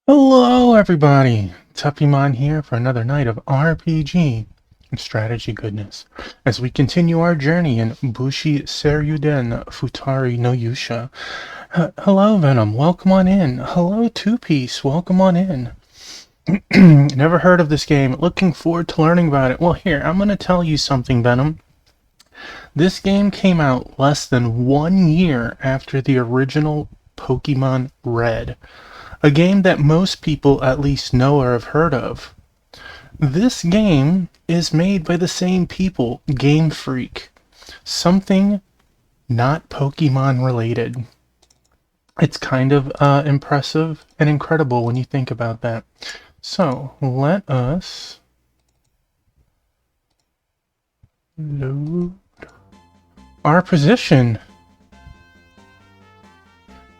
Hello, everybody! Tuffymon here for another night of RPG and strategy goodness as we continue our journey in Bushi Seryuden Futari no Yusha. Hello, Venom. Welcome on in. Hello, Two Piece. Welcome on in. Never heard of this game. Looking forward to learning about it. Well, here, I'm going to tell you something, Venom. This game came out less than 1 year after the original Pokemon Red. A game that most people at least know or have heard of. This game is made by the same people, Game Freak. Something not Pokemon related. It's kind of impressive and incredible when you think about that. So, let us load our position.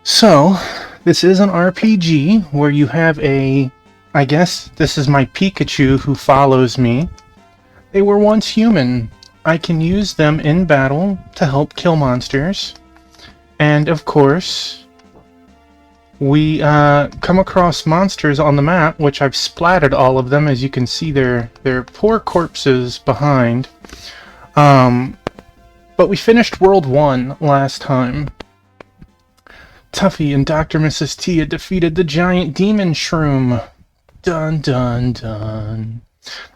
So, this is an RPG where you have I guess this is my Pikachu who follows me. They were once human. I can use them in battle to help kill monsters. And of course, we come across monsters on the map, which I've splatted all of them. As you can see, they're poor corpses behind. But we finished World 1 last time. Tuffy and Dr. Mrs. T had defeated the giant demon shroom. Dun dun dun.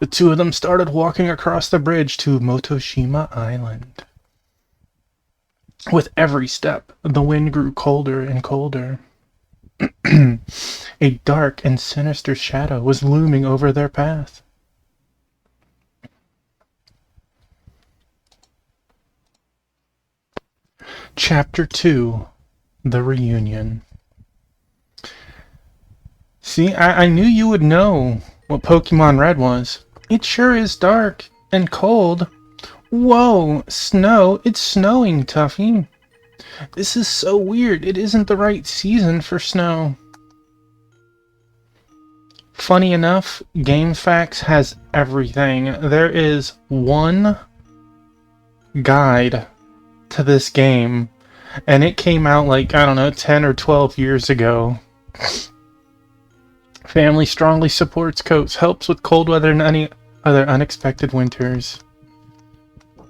The two of them started walking across the bridge to Motoshima Island. With every step, the wind grew colder and colder. A dark and sinister shadow was looming over their path. Chapter 2. The Reunion. See, I knew you would know what Pokemon Red was. It sure is dark and cold. Whoa, snow! It's snowing, Tuffy. This is so weird. It isn't the right season for snow. Funny enough, GameFAQs has everything. There is one guide to this game, and it came out like, I don't know, 10 or 12 years ago. Family strongly supports coats, helps with cold weather and any other unexpected winters.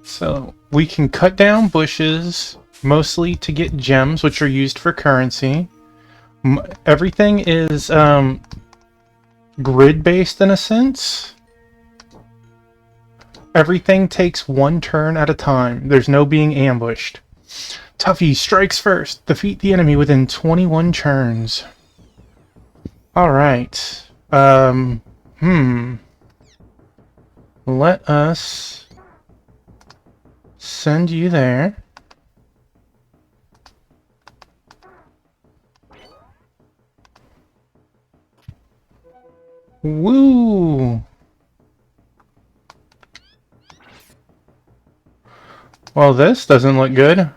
So, we can cut down bushes, mostly to get gems, which are used for currency. Everything is grid-based in a sense. Everything takes one turn at a time. There's no being ambushed. Tuffy strikes first. Defeat the enemy within 21 turns. Alright. Let us send you there. Woo! Well, this doesn't look good.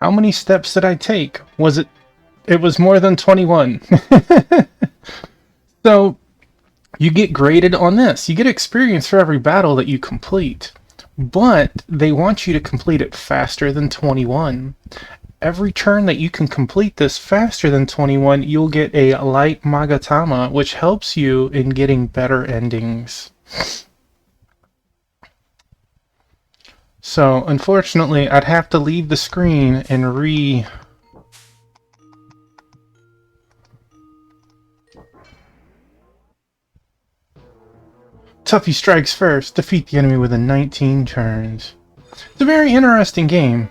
How many steps did I take? It was more than 21. So, you get graded on this. You get experience for every battle that you complete. But they want you to complete it faster than 21. Every turn that you can complete this faster than 21, you'll get a light Magatama, which helps you in getting better endings. So, unfortunately, I'd have to leave the screen and Tuffy strikes first. Defeat the enemy within 19 turns. It's a very interesting game.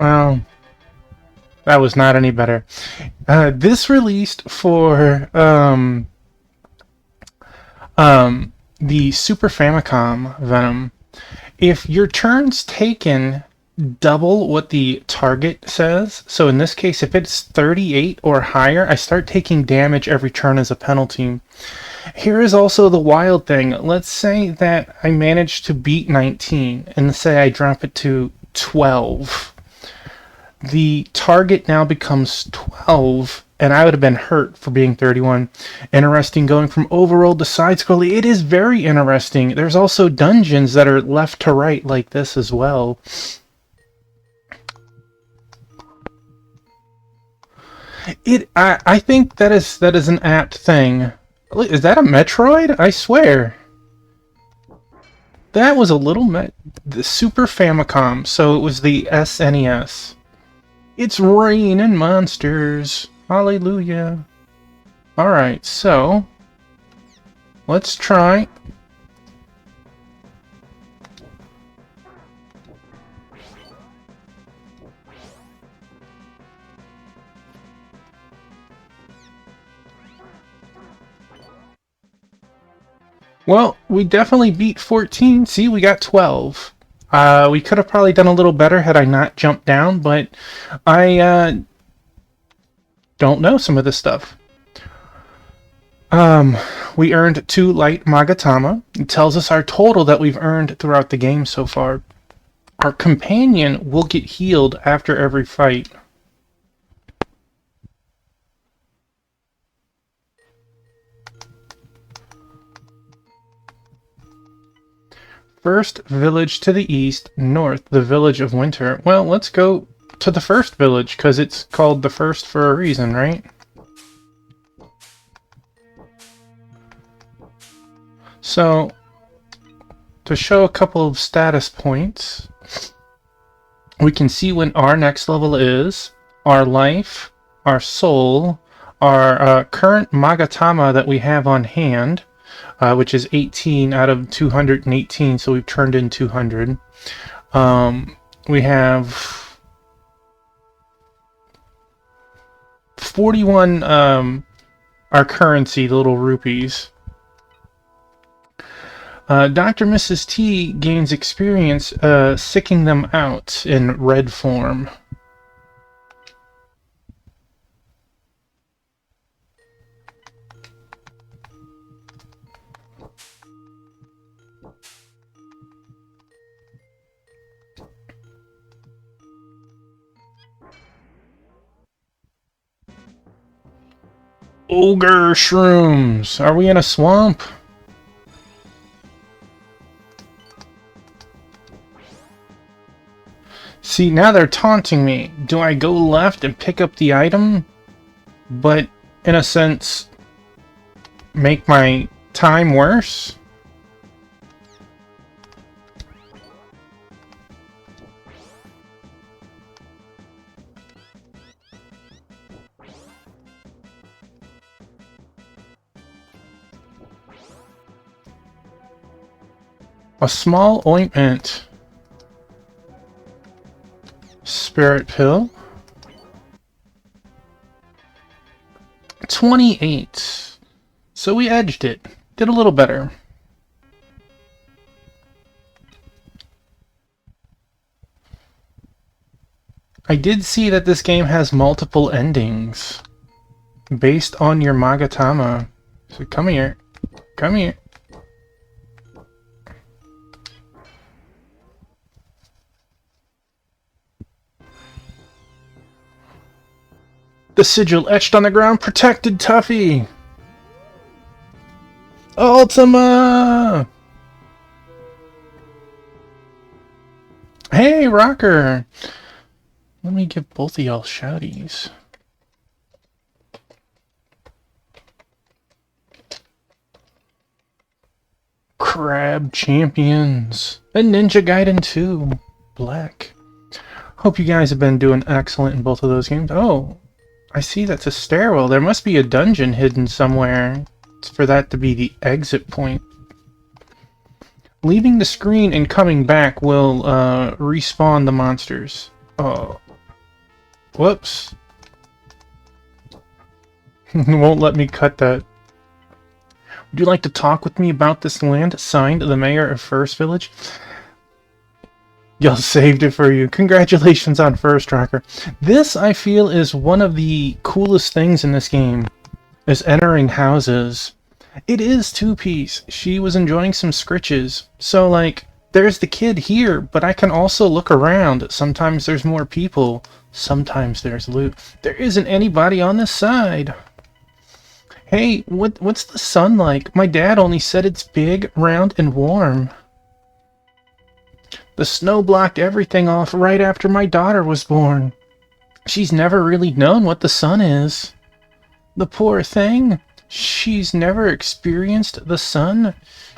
Well, that was not any better. This released for the Super Famicom Venom. If your turn's taken double what the target says, so in this case, if it's 38 or higher, I start taking damage every turn as a penalty. Here is also the wild thing. Let's say that I manage to beat 19, and say I drop it to 12. The target now becomes 12, and I would have been hurt for being 31. Interesting, going from overroll to side scroll. It is very interesting. There's also dungeons that are left to right like this as well. I think that is an apt thing. Is that a Metroid? I swear. That was a little the Super Famicom, so it was the SNES. It's raining monsters. Hallelujah. Alright, so let's try. Well, we definitely beat 14. See, we got 12. We could have probably done a little better had I not jumped down, but I don't know some of this stuff. We earned 2 light Magatama. It tells us our total that we've earned throughout the game so far. Our companion will get healed after every fight. First village to the east, north, the village of winter. Well, let's go to the first village, because it's called the first for a reason, right? So, to show a couple of status points, we can see when our next level is, our life, our soul, our current Magatama that we have on hand, which is 18 out of 218, so we've turned in 200. We have 41 our currency, the little rupees. Dr. Mrs. T gains experience sicking them out in red form. Ogre shrooms! Are we in a swamp? See, now they're taunting me. Do I go left and pick up the item? But, in a sense, make my time worse? A small ointment. Spirit pill. 28. So we edged it. Did a little better. I did see that this game has multiple endings based on your Magatama. So come here. Come here. The sigil etched on the ground protected Tuffy! Ultima! Hey, Rocker! Let me give both of y'all shouties. Crab Champions! And Ninja Gaiden 2! Black. Hope you guys have been doing excellent in both of those games. Oh! I see that's a stairwell. There must be a dungeon hidden somewhere for that to be the exit point. Leaving the screen and coming back will respawn the monsters. Oh, Whoops. Won't let me cut that. Would you like to talk with me about this land? Signed, the mayor of First Village. Y'all saved it for you. Congratulations on First Tracker. This, I feel, is one of the coolest things in this game, is entering houses. It is two-piece. She was enjoying some scritches. So, like, there's the kid here, but I can also look around. Sometimes there's more people. Sometimes there's loot. There isn't anybody on this side. Hey, what's the sun like? My dad only said it's big, round, and warm. The snow blocked everything off right after my daughter was born. She's never really known what the sun is. The poor thing. She's never experienced the sun.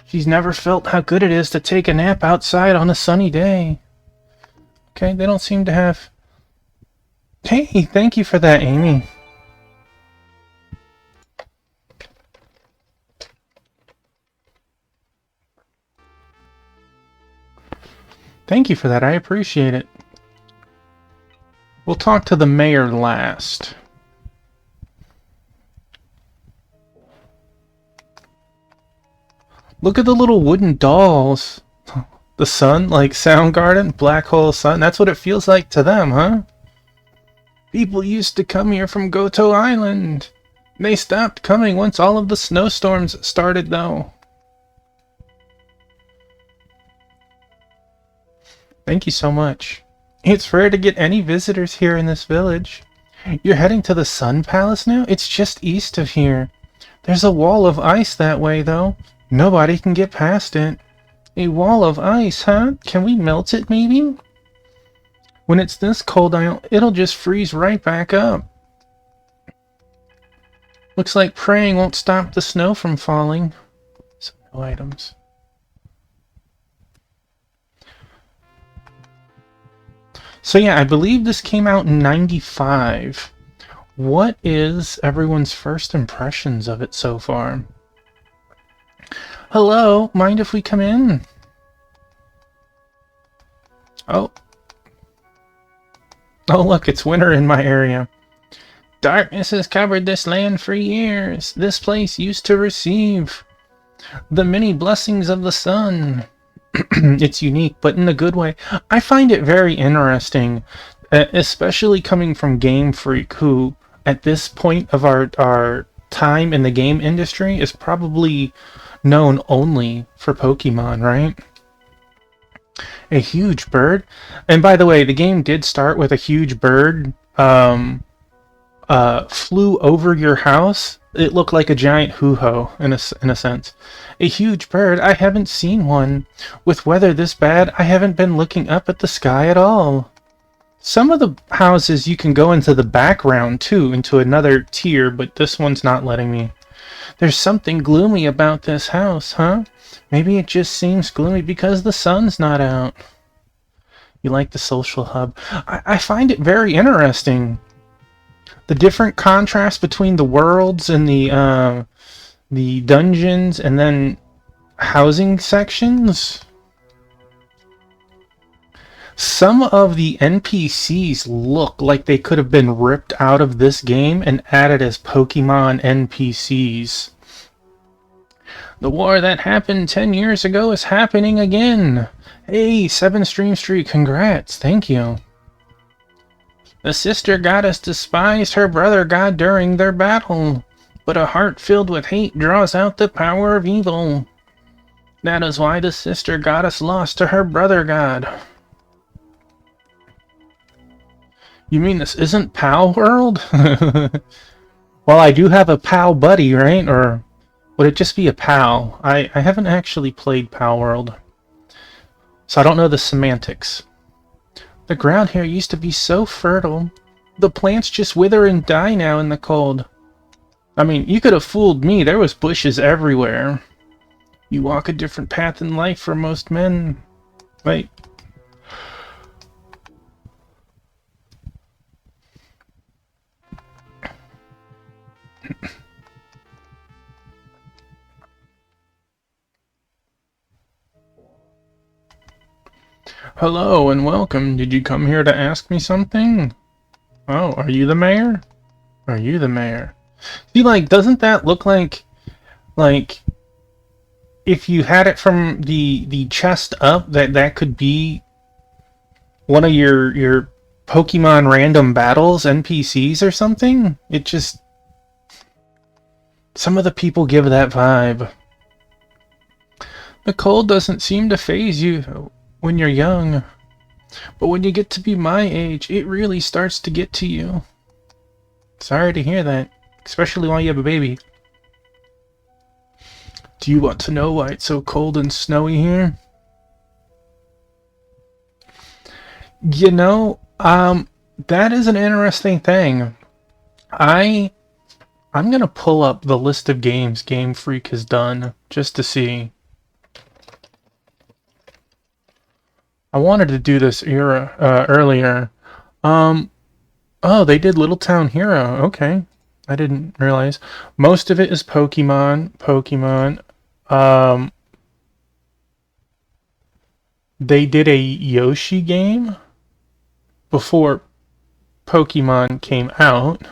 She's never felt how good it is to take a nap outside on a sunny day. Okay, they don't seem to have... Hey, thank you for that, Amy. Thank you for that, I appreciate it. We'll talk to the mayor last. Look at the little wooden dolls. The sun, like Soundgarden, Black Hole Sun, that's what it feels like to them, huh? People used to come here from Goto Island. They stopped coming once all of the snowstorms started, though. Thank you so much. It's rare to get any visitors here in this village. You're heading to the Sun Palace now? It's just east of here. There's a wall of ice that way, though. Nobody can get past it. A wall of ice, huh? Can we melt it, maybe? When it's this cold, it'll just freeze right back up. Looks like praying won't stop the snow from falling. So, no items. So yeah, I believe this came out in 95. What is everyone's first impressions of it so far? Hello, mind if we come in? Oh. Oh look, it's winter in my area. Darkness has covered this land for years. This place used to receive the many blessings of the sun. It's unique, but in a good way. I find it very interesting, especially coming from Game Freak, who, at this point of our time in the game industry, is probably known only for Pokemon, right? A huge bird. And by the way, the game did start with a huge bird flew over your house. It looked like a giant hoo-ho, in a sense. A huge bird? I haven't seen one. With weather this bad, I haven't been looking up at the sky at all. Some of the houses you can go into the background, too, into another tier, but this one's not letting me. There's something gloomy about this house, huh? Maybe it just seems gloomy because the sun's not out. You like the social hub? I find it very interesting. The different contrast between the worlds and the dungeons and then housing sections. Some of the NPCs look like they could have been ripped out of this game and added as Pokemon NPCs. The war that happened 10 years ago is happening again. Hey, 7 Stream Street, congrats, thank you. The sister goddess despised her brother god during their battle, but a heart filled with hate draws out the power of evil. That is why the sister goddess lost to her brother god. You mean this isn't Pal World? Well, I do have a Pal Buddy, right? Or would it just be a Pal? I haven't actually played Pal World, so I don't know the semantics. The ground here used to be so fertile. The plants just wither and die now in the cold. I mean, you could have fooled me. There was bushes everywhere. You walk a different path in life for most men. Wait. Hello and welcome. Did you come here to ask me something? Oh, are you the mayor? Are you the mayor? See, like, doesn't that look like if you had it from the chest up, that could be one of your Pokemon random battles, NPCs or something? It just some of the people give that vibe. The cold doesn't seem to faze you when you're young, but when you get to be my age, it really starts to get to you. Sorry to hear that, especially while you have a baby. Do you want to know why it's so cold and snowy here? You know, that is an interesting thing. I'm gonna pull up the list of games Game Freak has done just to see. I wanted to do this earlier. Um, oh, they did Little Town Hero. Okay, I didn't realize. Most of it is Pokemon. Um, they did a Yoshi game before Pokemon came out.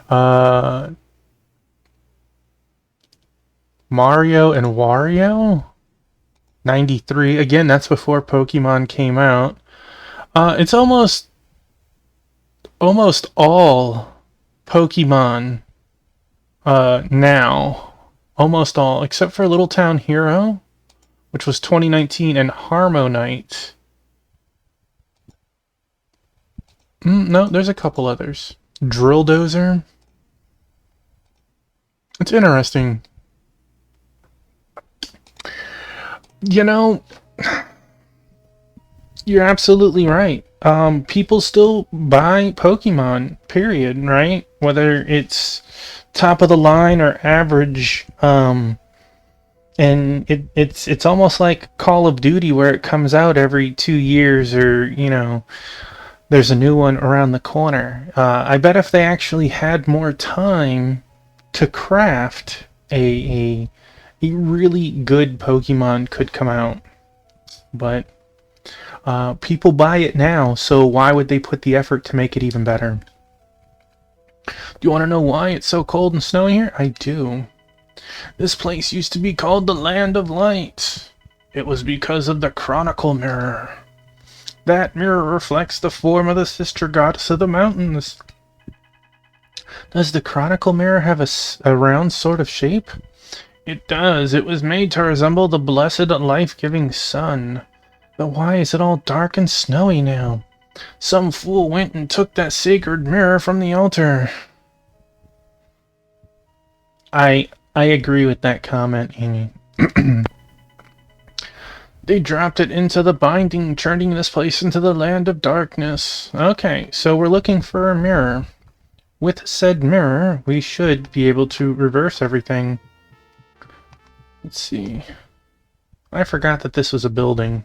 uh, Mario and Wario. 93. Again, that's before Pokemon came out. It's almost all Pokemon now. Almost all, except for Little Town Hero, which was 2019, and Harmonite. No, there's a couple others. Drill Dozer. It's interesting. You know, you're absolutely right. People still buy Pokemon, period, right? Whether it's top of the line or average. And it's almost like Call of Duty where it comes out every 2 years or, there's a new one around the corner. I bet if they actually had more time to craft a really good Pokemon could come out. But people buy it now, so why would they put the effort to make it even better? Do you want to know why it's so cold and snowy here? I do. This place used to be called the Land of Light. It was because of the Chronicle Mirror. That mirror reflects the form of the sister goddess of the mountains. Does the Chronicle Mirror have a round sort of shape? It does. It was made to resemble the blessed life-giving sun. But why is it all dark and snowy now? Some fool went and took that sacred mirror from the altar. I agree with that comment, Amy. They dropped it into the binding, turning this place into the land of darkness. Okay, so we're looking for a mirror. With said mirror, we should be able to reverse everything. Let's see. I forgot that this was a building.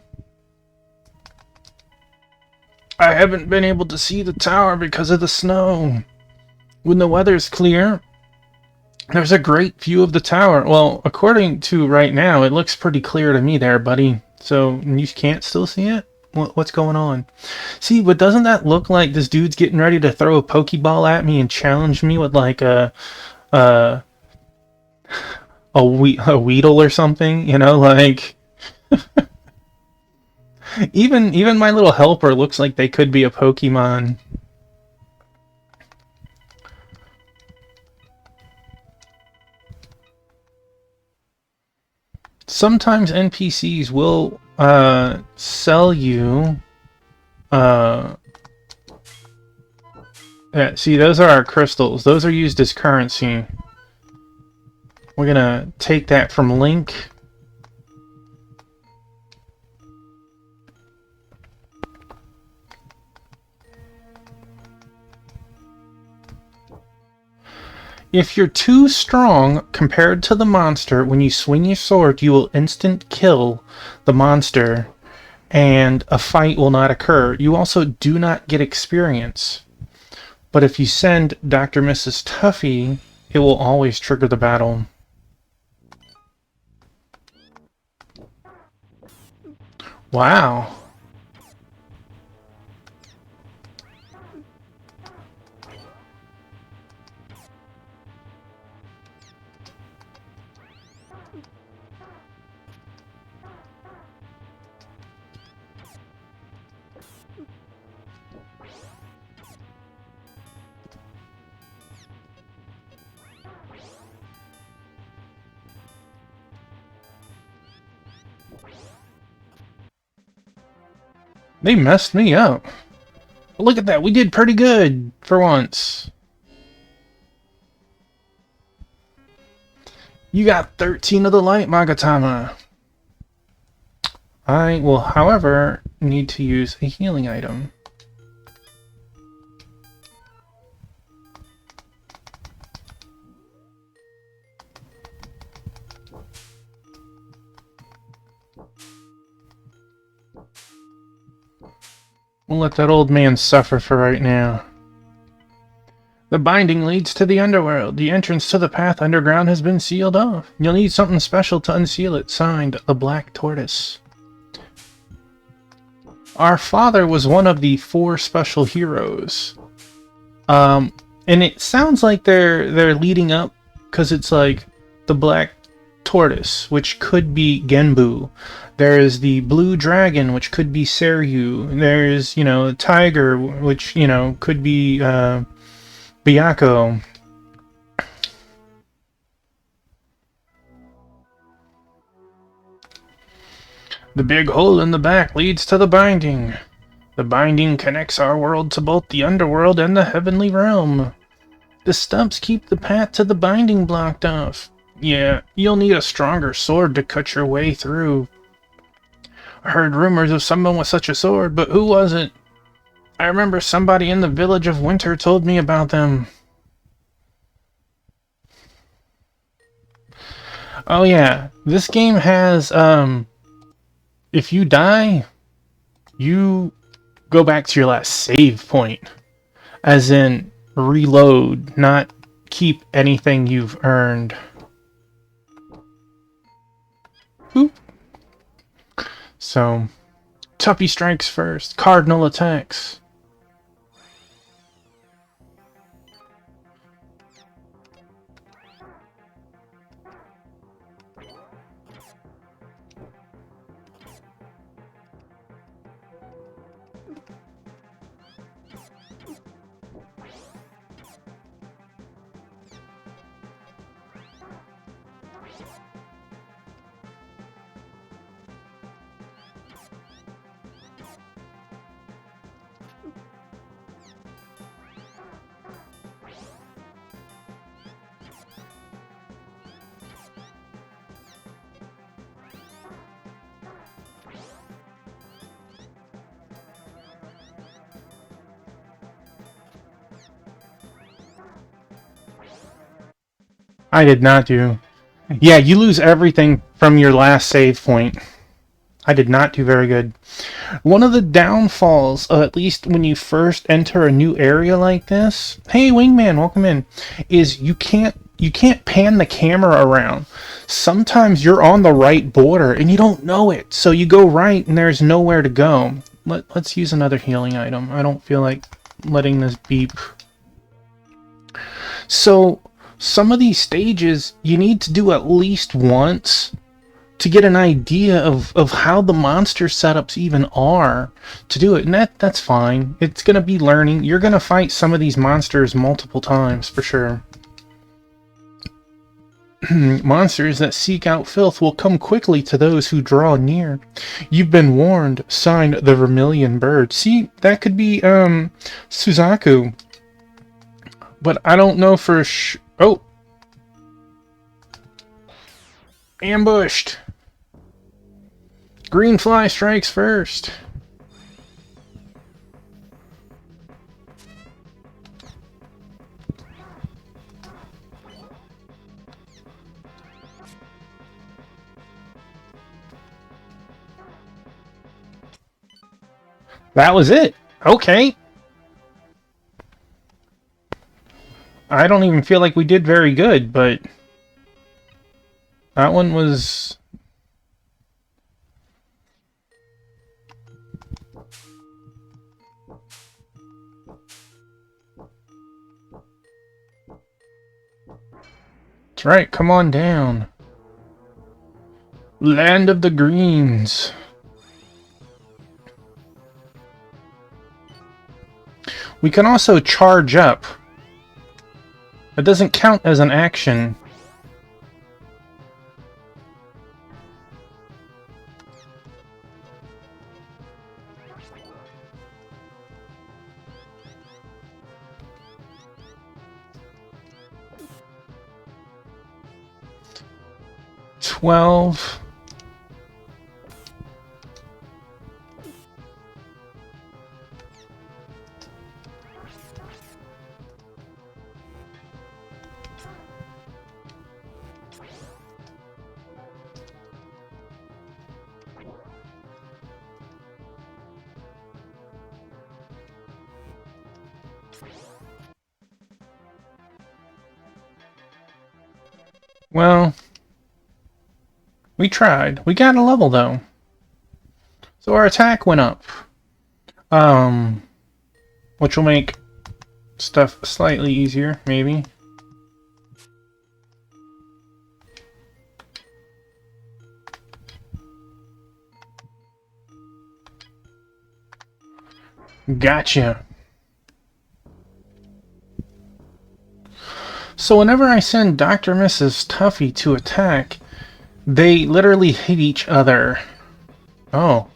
I haven't been able to see the tower because of the snow. When the weather's clear, there's a great view of the tower. Well, according to right now, it looks pretty clear to me there, buddy. So, you can't still see it? What's going on? See, but doesn't that look like this dude's getting ready to throw a Pokeball at me and challenge me with like a Weedle or something? Like... even my little helper looks like they could be a Pokemon. Sometimes NPCs will sell you yeah, see, those are our crystals. Those are used as currency. We're gonna take that from Link. If you're too strong compared to the monster, when you swing your sword, you will instant kill the monster, and a fight will not occur. You also do not get experience. But if you send Dr. Mrs. Tuffy, it will always trigger the battle. Wow. They messed me up. But look at that, we did pretty good for once. You got 13 of the light, Magatama. I will, however, need to use a healing item. We'll let that old man suffer for right now. The binding leads to the underworld. The entrance to the path underground has been sealed off. You'll need something special to unseal it. Signed, the Black Tortoise. Our father was one of the 4 special heroes. And it sounds like they're leading up, because it's like the Black Tortoise, which could be Genbu. There is the Blue Dragon, which could be Seryu. There's, you know, Tiger, which, you know, could be Byakuo. The big hole in the back leads to the binding. The binding connects our world to both the underworld and the heavenly realm. The stumps keep the path to the binding blocked off. Yeah, you'll need a stronger sword to cut your way through. I heard rumors of someone with such a sword, but who was it? I remember somebody in the village of Winter told me about them. Oh yeah, this game has, if you die, you go back to your last save point. As in, reload, not keep anything you've earned. Oop. So, Tuppy strikes first. Cardinal attacks. I did not do. Yeah, you lose everything from your last save point. I did not do very good. One of the downfalls, at least when you first enter a new area like this, hey Wingman, welcome in, is you can't pan the camera around. Sometimes you're on the right border and you don't know it, so you go right and there's nowhere to go. Let's use another healing item. I don't feel like letting this beep. So some of these stages you need to do at least once to get an idea of how the monster setups even are to do it. And that's fine. It's going to be learning. You're going to fight some of these monsters multiple times, for sure. Monsters that seek out filth will come quickly to those who draw near. You've been warned. Signed, the Vermilion Bird. See, that could be, Suzaku. But I don't know for oh! Ambushed! Green Fly strikes first. That was it. Okay. I don't even feel like we did very good, but that one was... That's right, come on down. Land of the Greens. We can also charge up. It doesn't count as an action. 12. Well, we tried. We got a level, though. So our attack went up. Which will make stuff slightly easier, maybe. Gotcha. So whenever I send Dr. Mrs. Tuffy to attack, they literally hit each other. Oh.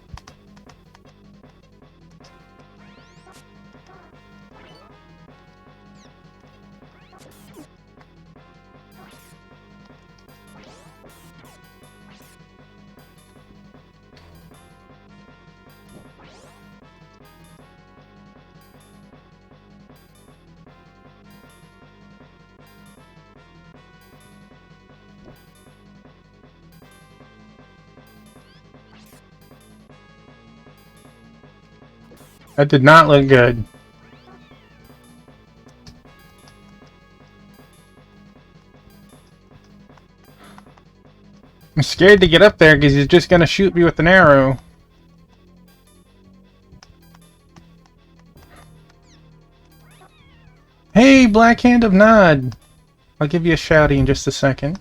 That did not look good. I'm scared to get up there because he's just gonna shoot me with an arrow. Hey, Black Hand of Nod! I'll give you a shouty in just a second.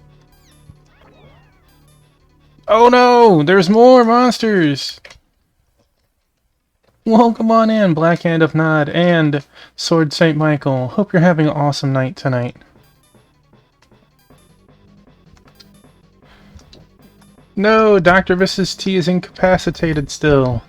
Oh no! There's more monsters! Welcome on in, Black Hand of Nod and Sword St. Michael. Hope you're having an awesome night tonight. No, Dr. Mrs. T is incapacitated still.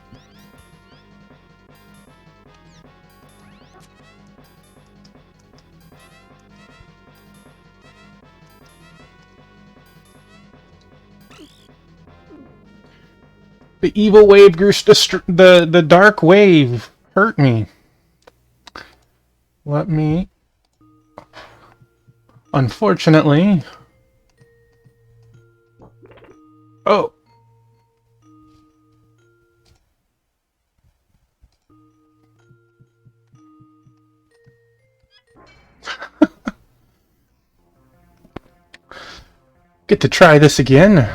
The evil wave grew the dark wave hurt me. Let me... Unfortunately... Oh! Get to try this again.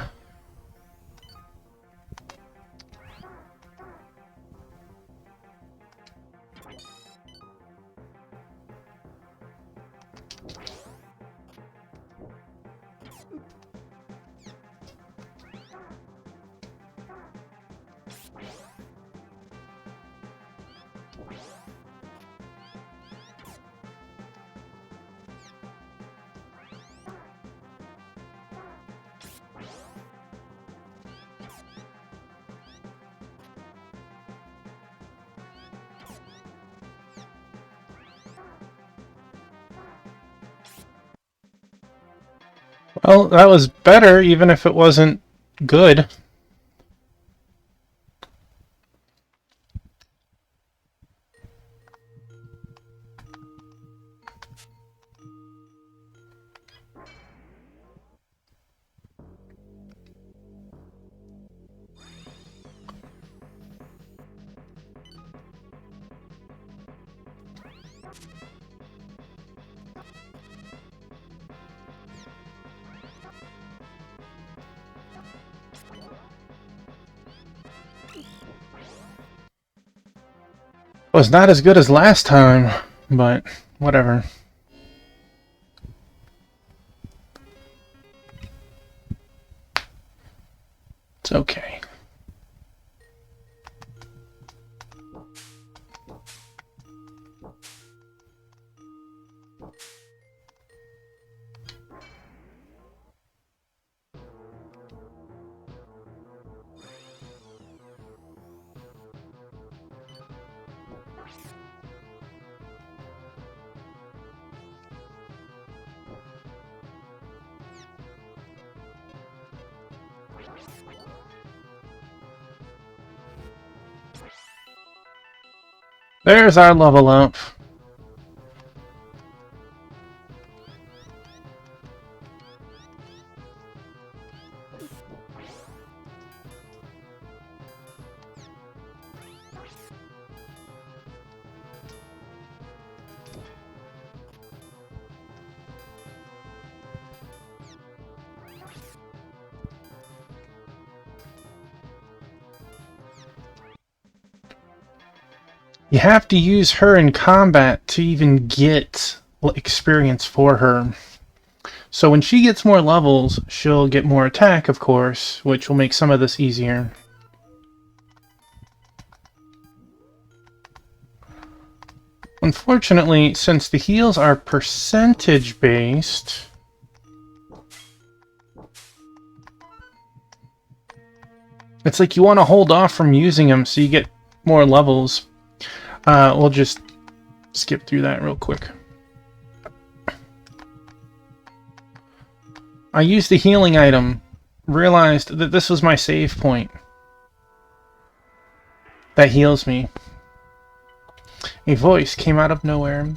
Well, that was better, even if it wasn't good. Was not as good as last time, but whatever. It's okay. There's our level up. You have to use her in combat to even get experience for her. So when she gets more levels, she'll get more attack, of course, which will make some of this easier. Unfortunately, since the heals are percentage-based, it's like you want to hold off from using them so you get more levels. We'll just skip through that real quick. I used the healing item, realized that this was my save point. That heals me. A voice came out of nowhere.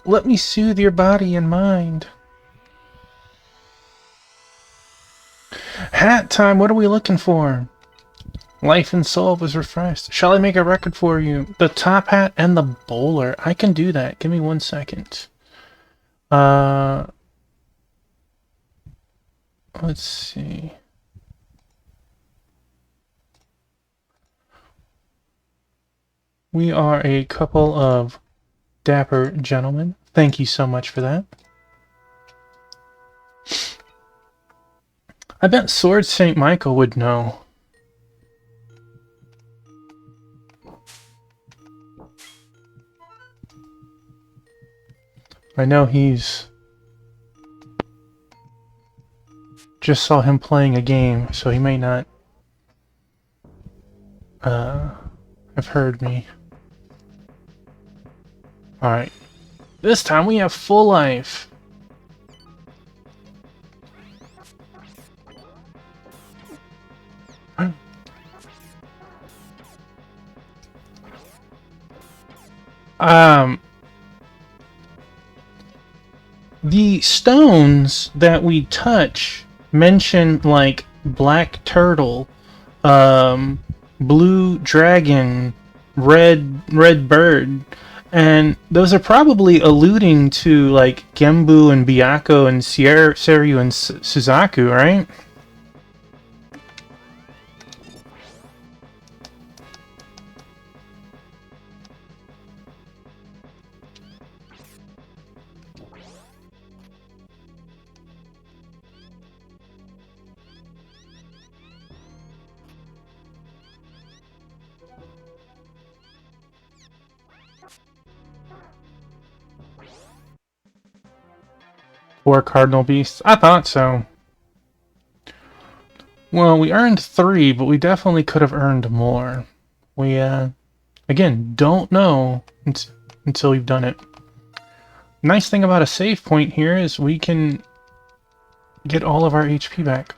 Let me soothe your body and mind. Hat time, what are we looking for? Life and soul was refreshed. Shall I make a record for you? The top hat and the bowler. I can do that. Give me 1 second. Let's see. We are a couple of dapper gentlemen. Thank you so much for that. I bet Sword St. Michael would know. I know he's... Just saw him playing a game, so he may not have heard me. Alright. This time we have full life. The stones that we touch mention like black turtle, blue dragon, red bird, and those are probably alluding to like Gembu and Byakko and Seiryu and Suzaku, right? Or Cardinal Beasts? I thought so. Well, we earned 3, but we definitely could have earned more. We, again, don't know until we've done it. Nice thing about a save point here is we can get all of our HP back.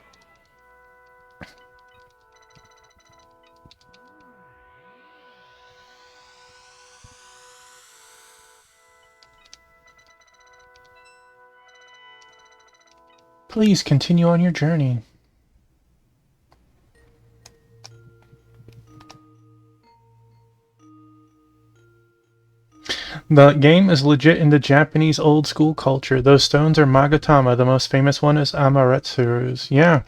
Please continue on your journey. The game is legit in the Japanese old school culture. Those stones are Magatama. The most famous one is Amaretsuru's. Yeah.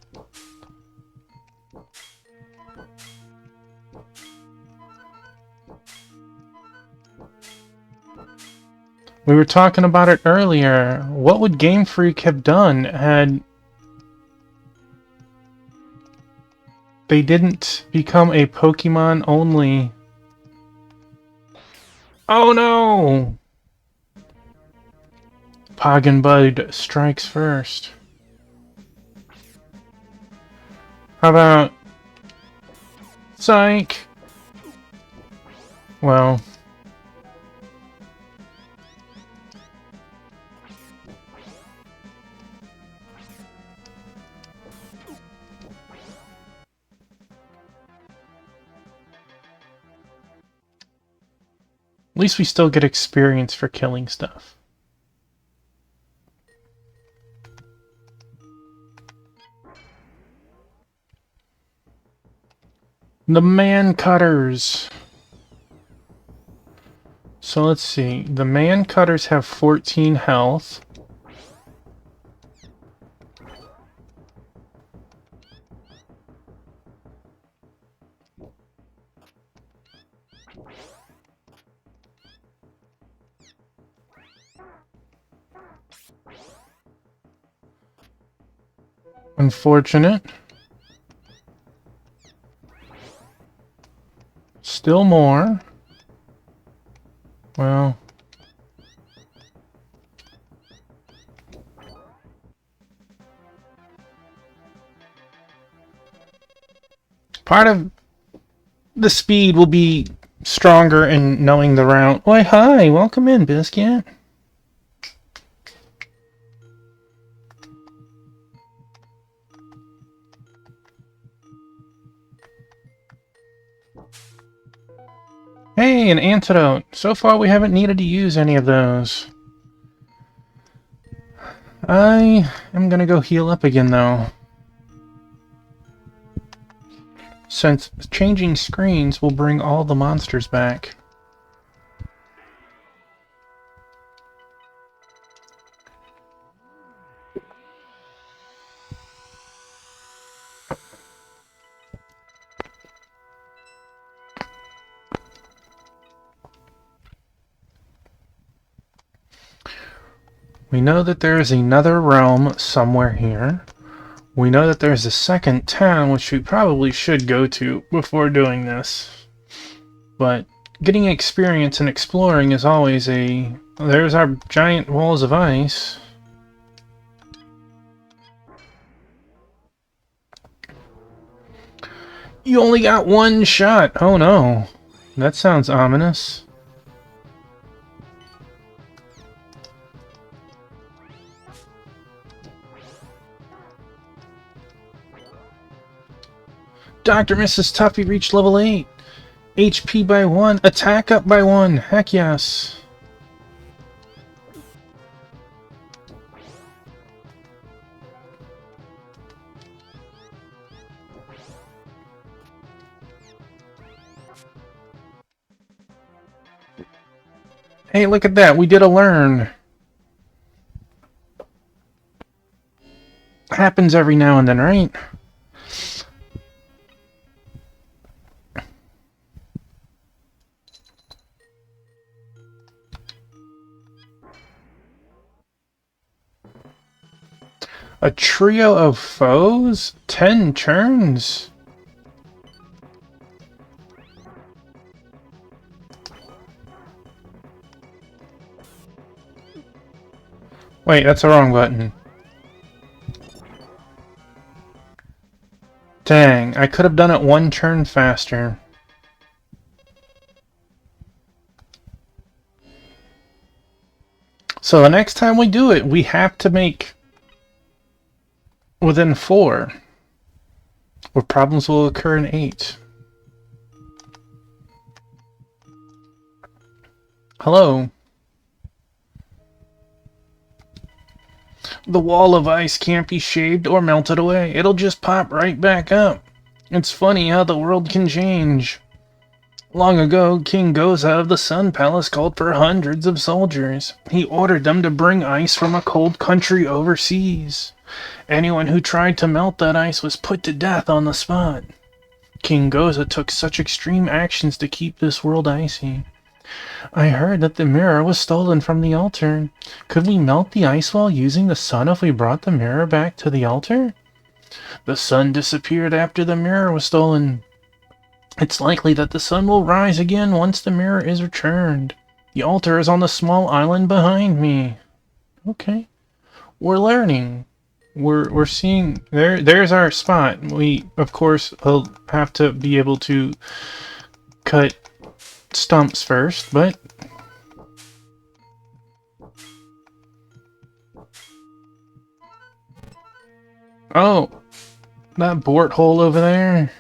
We were talking about it earlier. What would Game Freak have done had they didn't become a Pokemon only? Oh no! Poggin Bud strikes first. How about... Psych! Well... At least we still get experience for killing stuff. The man cutters. So let's see. The man cutters have 14 health. Unfortunate. Still more. Well. Part of the speed will be stronger in knowing the route. Why, hi, welcome in, Biscuit. Hey, an antidote. So far we haven't needed to use any of those. I am gonna go heal up again, though. Since changing screens will bring all the monsters back. We know that there is another realm somewhere here. We know that there's a second town, which we probably should go to before doing this. But getting experience and exploring is always a... There's our giant walls of ice. You only got one shot! Oh no. That sounds ominous. Dr. Mrs. Tuffy reached level 8. HP by 1. Attack up by 1. Heck yes. Hey, look at that. We did a learn. Happens every now and then, right? A trio of foes? 10 turns? Wait, that's the wrong button. Dang, I could have done it 1 turn faster. So the next time we do it, we have to make within 4, where problems will occur in 8. Hello. The wall of ice can't be shaved or melted away. It'll just pop right back up. It's funny how the world can change. Long ago, King Goza of the Sun Palace called for hundreds of soldiers. He ordered them to bring ice from a cold country overseas. Anyone who tried to melt that ice was put to death on the spot. King Goza took such extreme actions to keep this world icy. I heard that the mirror was stolen from the altar. Could we melt the ice while using the sun if we brought the mirror back to the altar? The sun disappeared after the mirror was stolen. It's likely that the sun will rise again once the mirror is returned. The altar is on the small island behind me. Okay. We're learning. We're seeing... There's our spot. We, of course, will have to be able to cut stumps first, but... Oh! That bort hole over there...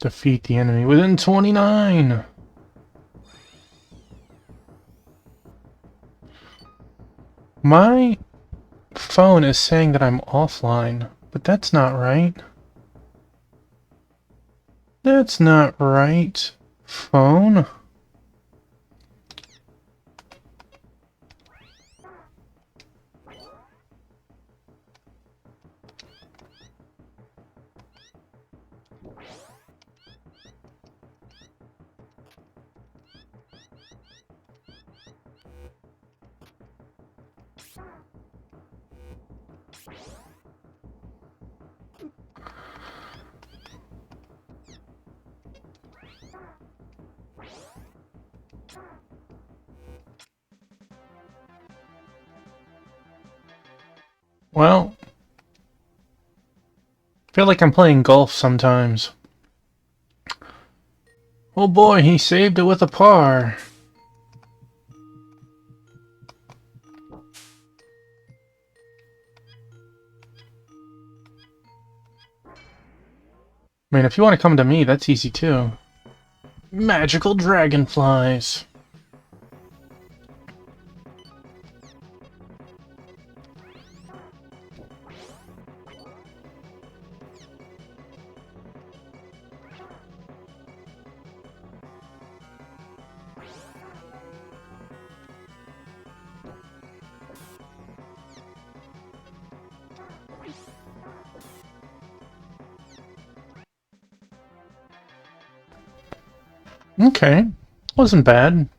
Defeat the enemy within 29! My phone is saying that I'm offline, but that's not right. That's not right, phone. Well, I feel like I'm playing golf sometimes. Oh boy, he saved it with a par. I mean, if you want to come to me, that's easy too. Magical dragonflies. Okay, wasn't bad.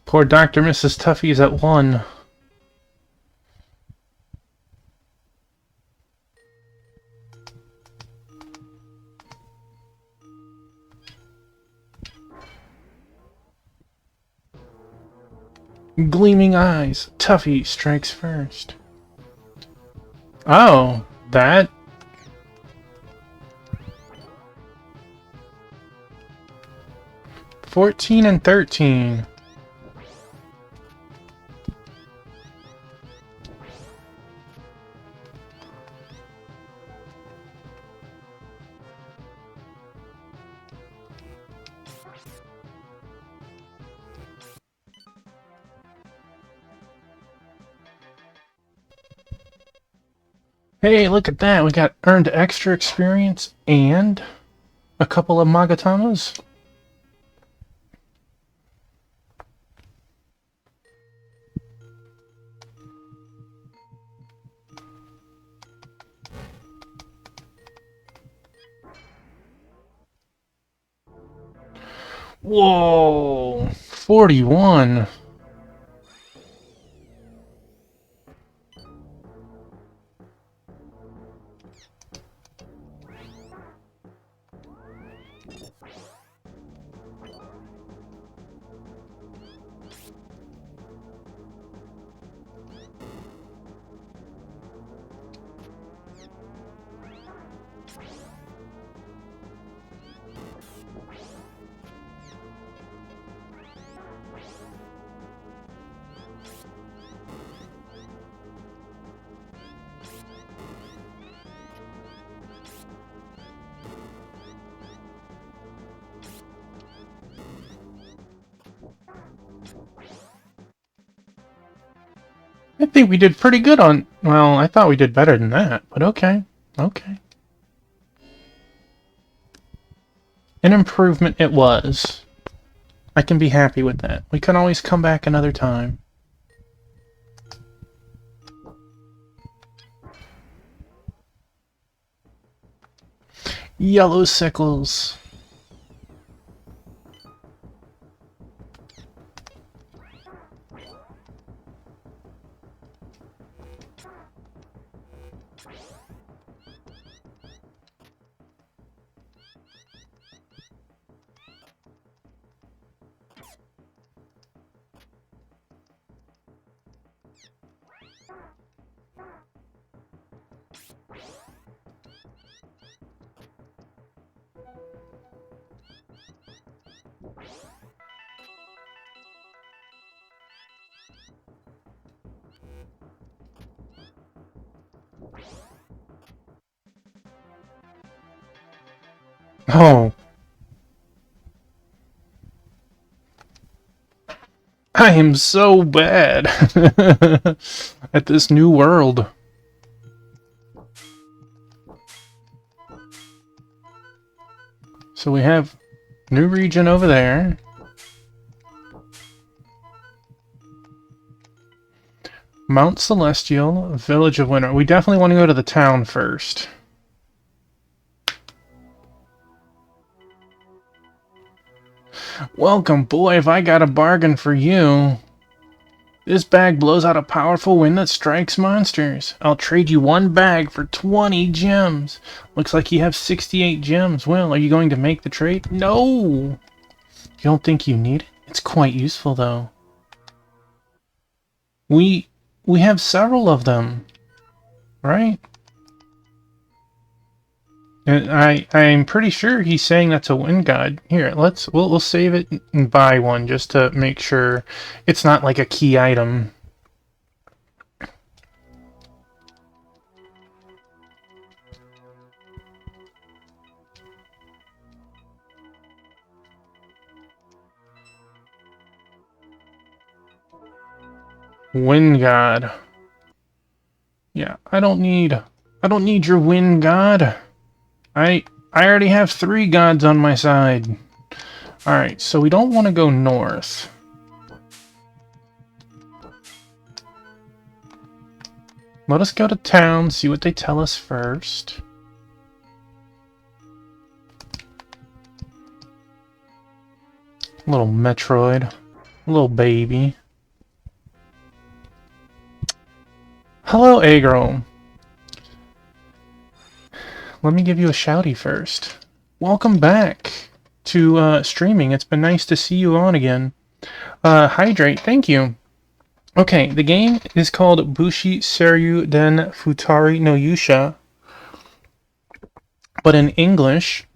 Poor Dr. Mrs. Tuffy's at 1. Gleaming eyes. Tuffy strikes first. Oh, that? $14 and $13. Hey, look at that. We got earned extra experience and a couple of Magatamas. Whoa, 41. I think we did pretty good on... Well, I thought we did better than that, but okay. Okay. An improvement it was. I can be happy with that. We can always come back another time. Yellow sickles. Oh. I am so bad at this new world. So we have new region over there. Mount Celestial, Village of Winter. We definitely want to go to the town first. Welcome, boy, if I got a bargain for you. This bag blows out a powerful wind that strikes monsters. I'll trade you one bag for 20 gems. Looks like you have 68 gems. Well, are you going to make the trade? No! You don't think you need it? It's quite useful, though. We have several of them, right? And I'm pretty sure he's saying that's a wind god. Here, we'll save it and buy one just to make sure it's not like a key item. Wind god. Yeah, I don't need your wind god. I already have 3 gods on my side. Alright, so we don't want to go north. Let us go to town, see what they tell us first. Little Metroid. Little baby. Hello, Agro. Let me give you a shouty first. Welcome back to streaming. It's been nice to see you on again. Hydrate, thank you. Okay, the game is called Bushi Seryu Den Futari no Yusha. But in English,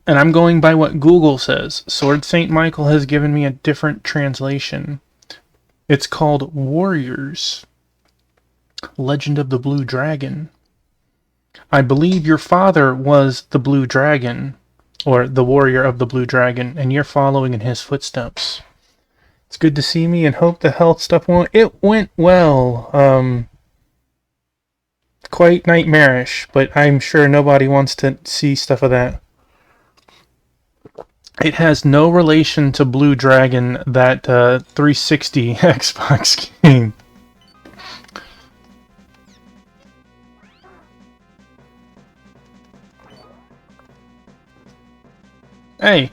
and I'm going by what Google says, Sword Saint Michael has given me a different translation. It's called Warriors. Legend of the Blue Dragon. I believe your father was the Blue Dragon, or the warrior of the Blue Dragon, and you're following in his footsteps. It's good to see me and hope the health stuff went. It went well. Quite nightmarish, but I'm sure nobody wants to see stuff of that. It has no relation to Blue Dragon, that 360 Xbox game. Hey.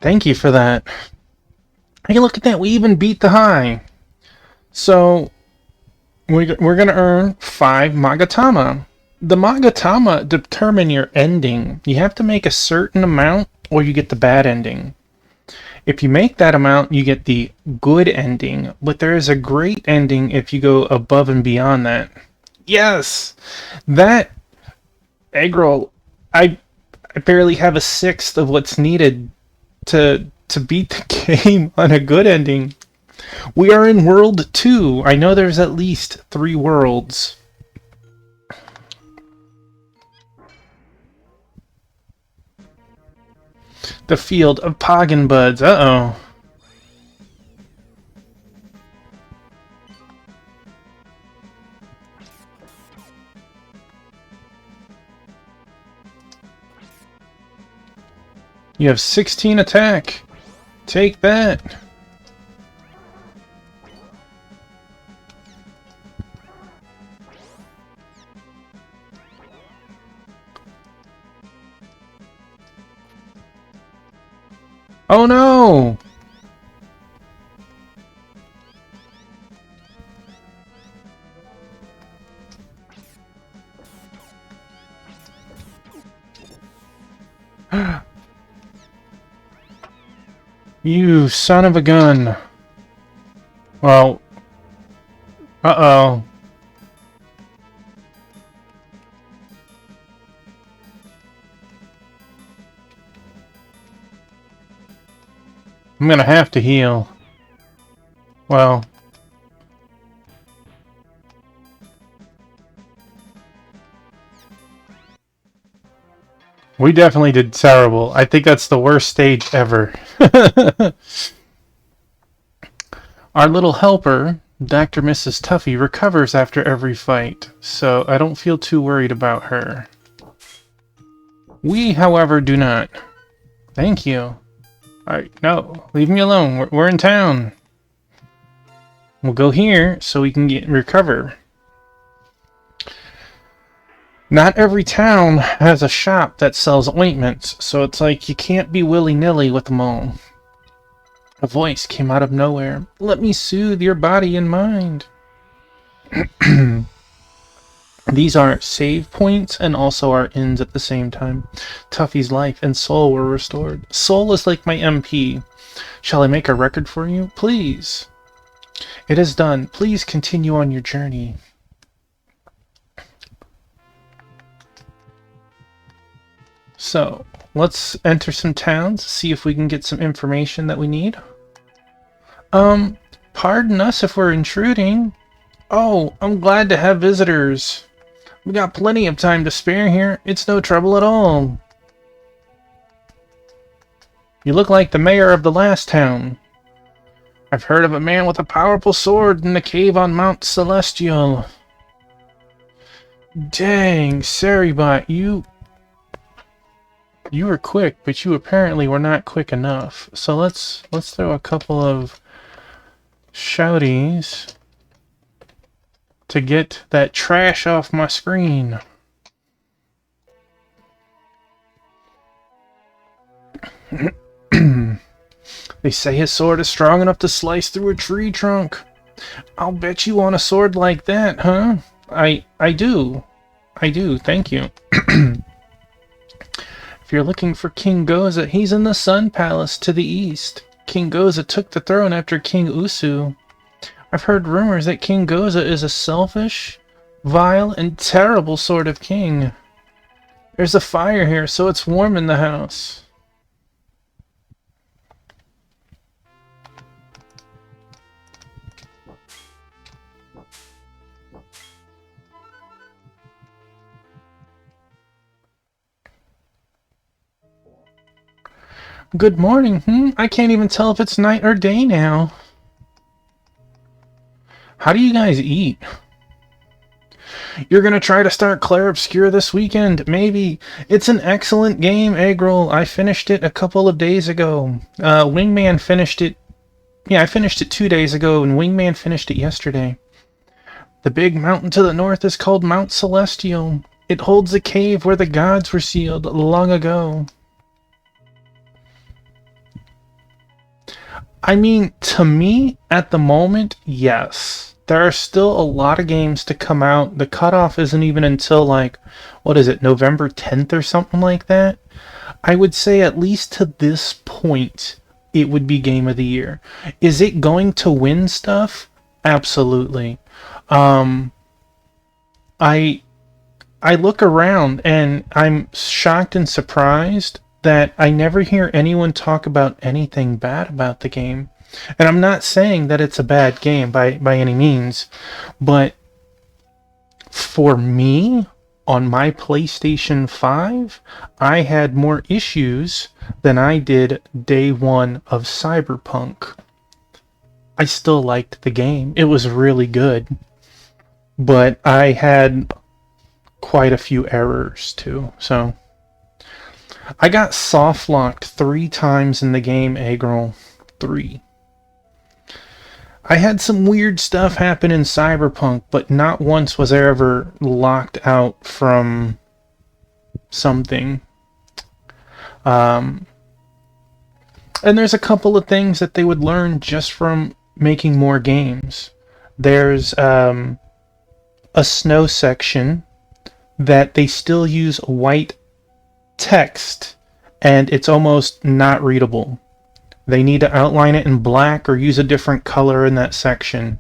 Thank you for that. Hey, look at that. We even beat the high. So, we're going to earn 5 Magatama. The Magatama determine your ending. You have to make a certain amount or you get the bad ending. If you make that amount, you get the good ending. But there is a great ending if you go above and beyond that. Yes! That egg roll, I barely have a sixth of what's needed to beat the game on a good ending. We are in World 2. I know there's at least 3 worlds. The field of Poggin Buds. Uh-oh. You have 16 attack. Take that. Oh no! You son of a gun. Well, uh-oh. I'm gonna have to heal. Well... we definitely did terrible. I think that's the worst stage ever. Our little helper, Dr. Mrs. Tuffy, recovers after every fight, so I don't feel too worried about her. We, however, do not. Thank you. Alright, no, leave me alone. We're in town. We'll go here so we can recover. Not every town has a shop that sells ointments, so it's like you can't be willy-nilly with them all. A voice came out of nowhere. Let me soothe your body and mind. These are save points and also our ends at the same time. Tuffy's life and soul were restored. Soul is like my MP. Shall I make a record for you? Please. It is done. Please continue on your journey. So, let's enter some towns, see if we can get some information that we need. Pardon us if we're intruding. Oh, I'm glad to have visitors. We got plenty of time to spare here. It's no trouble at all. You look like the mayor of the last town. I've heard of a man with a powerful sword in the cave on Mount Celestial. Dang, Saribot, you were quick, but you apparently were not quick enough. So let's throw a couple of shouties to get that trash off my screen. They say his sword is strong enough to slice through a tree trunk. I'll bet you want a sword like that, huh? I do. I do, thank you. If you're looking for King Goza, he's in the Sun Palace to the east. King Goza took the throne after King Usu. I've heard rumors that King Goza is a selfish, vile, and terrible sort of king. There's a fire here, so it's warm in the house. Good morning. I can't even tell if it's night or day now. How do you guys eat? You're gonna try to start Clair Obscur this weekend? Maybe. It's an excellent game, Eggroll. I finished it a couple of days ago. Wingman finished it... yeah, I finished it 2 days ago, and Wingman finished it yesterday. The big mountain to the north is called Mount Celestial. It holds a cave where the gods were sealed long ago. I mean, to me, at the moment, yes. There are still a lot of games to come out. The cutoff isn't even until, like, what is it, November 10th or something like that? I would say at least to this point, it would be Game of the Year. Is it going to win stuff? Absolutely. I look around and I'm shocked and surprised that I never hear anyone talk about anything bad about the game. And I'm not saying that it's a bad game by any means, but for me, on my PlayStation 5, I had more issues than I did day one of Cyberpunk. I still liked the game. It was really good. But I had quite a few errors too, so... I got soft-locked 3 times in the game, Eggroll. 3. I had some weird stuff happen in Cyberpunk, but not once was I ever locked out from something. And there's a couple of things that they would learn just from making more games. There's a snow section that they still use white text, and it's almost not readable. They need to outline it in black or use a different color in that section.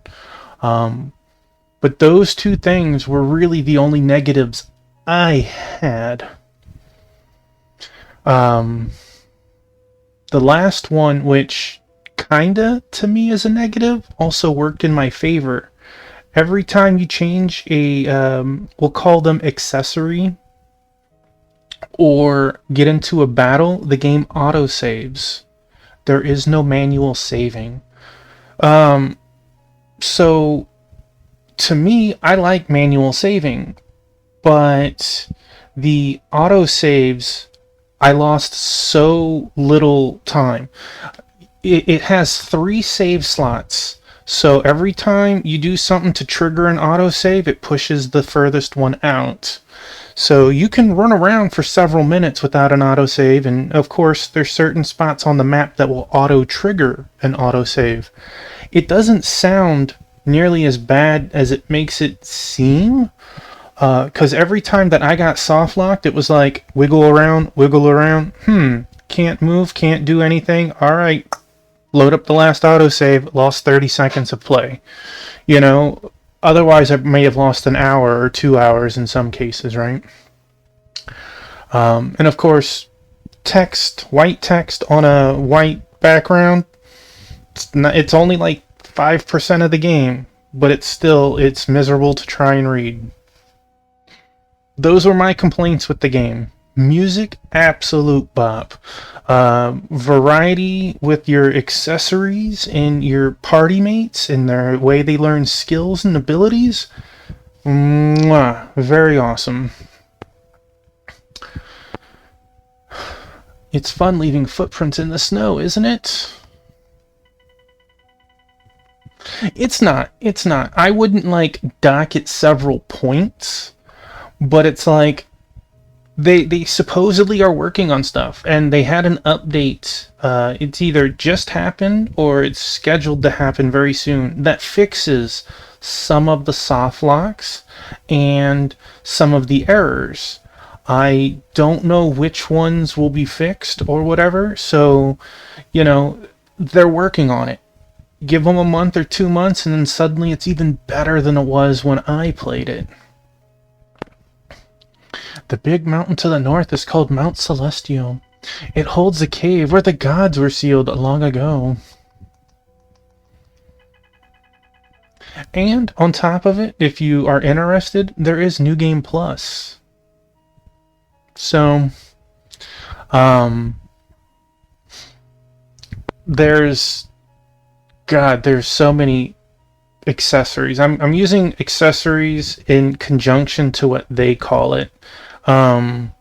But those 2 things were really the only negatives I had. The last one, which kinda to me as a negative, also worked in my favor. Every time you change a, we'll call them accessory, or get into a battle, the game auto-saves. There is no manual saving. So, to me, I like manual saving, but the auto-saves, I lost so little time. It has 3 save slots. So every time you do something to trigger an autosave, it pushes the furthest one out. So you can run around for several minutes without an autosave, and of course there's certain spots on the map that will auto-trigger an autosave. It doesn't sound nearly as bad as it makes it seem, because every time that I got soft locked, it was like, wiggle around, can't move, can't do anything, alright, load up the last autosave, lost 30 seconds of play. You know, otherwise I may have lost an hour or 2 hours in some cases, right? And of course, white text on a white background, it's only like 5% of the game, but it's miserable to try and read. Those were my complaints with the game. Music, absolute bop. Variety with your accessories and your party mates and their way they learn skills and abilities. Mwah, very awesome. It's fun leaving footprints in the snow, isn't it? It's not. I wouldn't like dock it several points, but it's like they supposedly are working on stuff, and they had an update. It's either just happened or it's scheduled to happen very soon that fixes some of the soft locks and some of the errors. I don't know which ones will be fixed or whatever, so, you know, they're working on it. Give them a month or 2 months, and then suddenly it's even better than it was when I played it. The big mountain to the north is called Mount Celestial. It holds a cave where the gods were sealed long ago. And on top of it, if you are interested, there is New Game Plus. So, there's so many accessories. I'm using accessories in conjunction to what they call it, to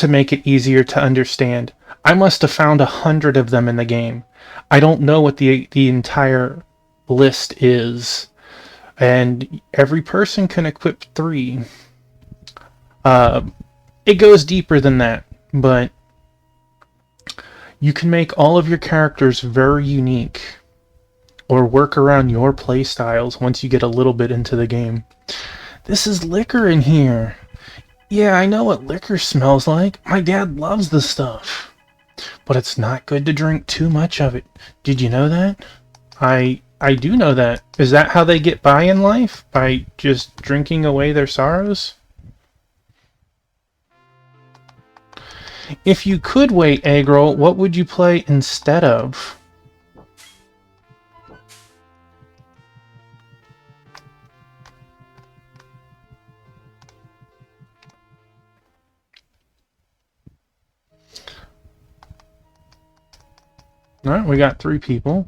make it easier to understand. I must have found 100 of them in the game. I don't know what the entire list is, and every person can equip 3. It goes deeper than that, but you can make all of your characters very unique, or work around your playstyles once you get a little bit into the game. This is liquor in here. Yeah, I know what liquor smells like. My dad loves the stuff. But it's not good to drink too much of it. Did you know that? I do know that. Is that how they get by in life? By just drinking away their sorrows? If you could wait, Eggroll, what would you play instead of? Alright, we got 3 people.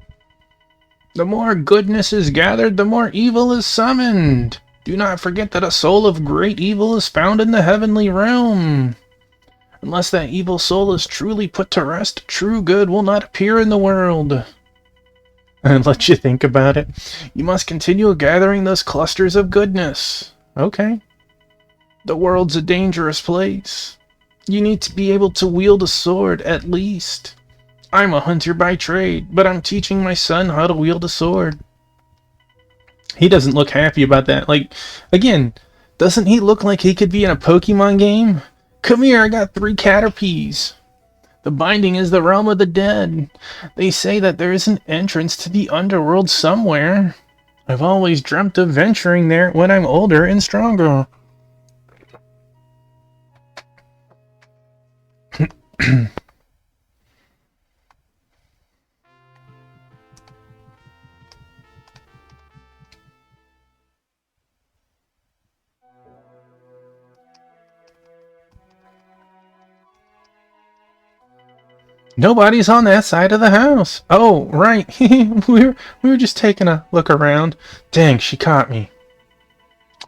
The more goodness is gathered, the more evil is summoned. Do not forget that a soul of great evil is found in the heavenly realm. Unless that evil soul is truly put to rest, true good will not appear in the world. And let you think about it. You must continue gathering those clusters of goodness. Okay. The world's a dangerous place. You need to be able to wield a sword, at least. I'm a hunter by trade, but I'm teaching my son how to wield a sword. He doesn't look happy about that. Like, again, doesn't he look like he could be in a Pokemon game? Come here, I got 3 Caterpies. The Binding is the realm of the dead. They say that there is an entrance to the underworld somewhere. I've always dreamt of venturing there when I'm older and stronger. Nobody's on that side of the house. Oh, right. we were just taking a look around. Dang, she caught me.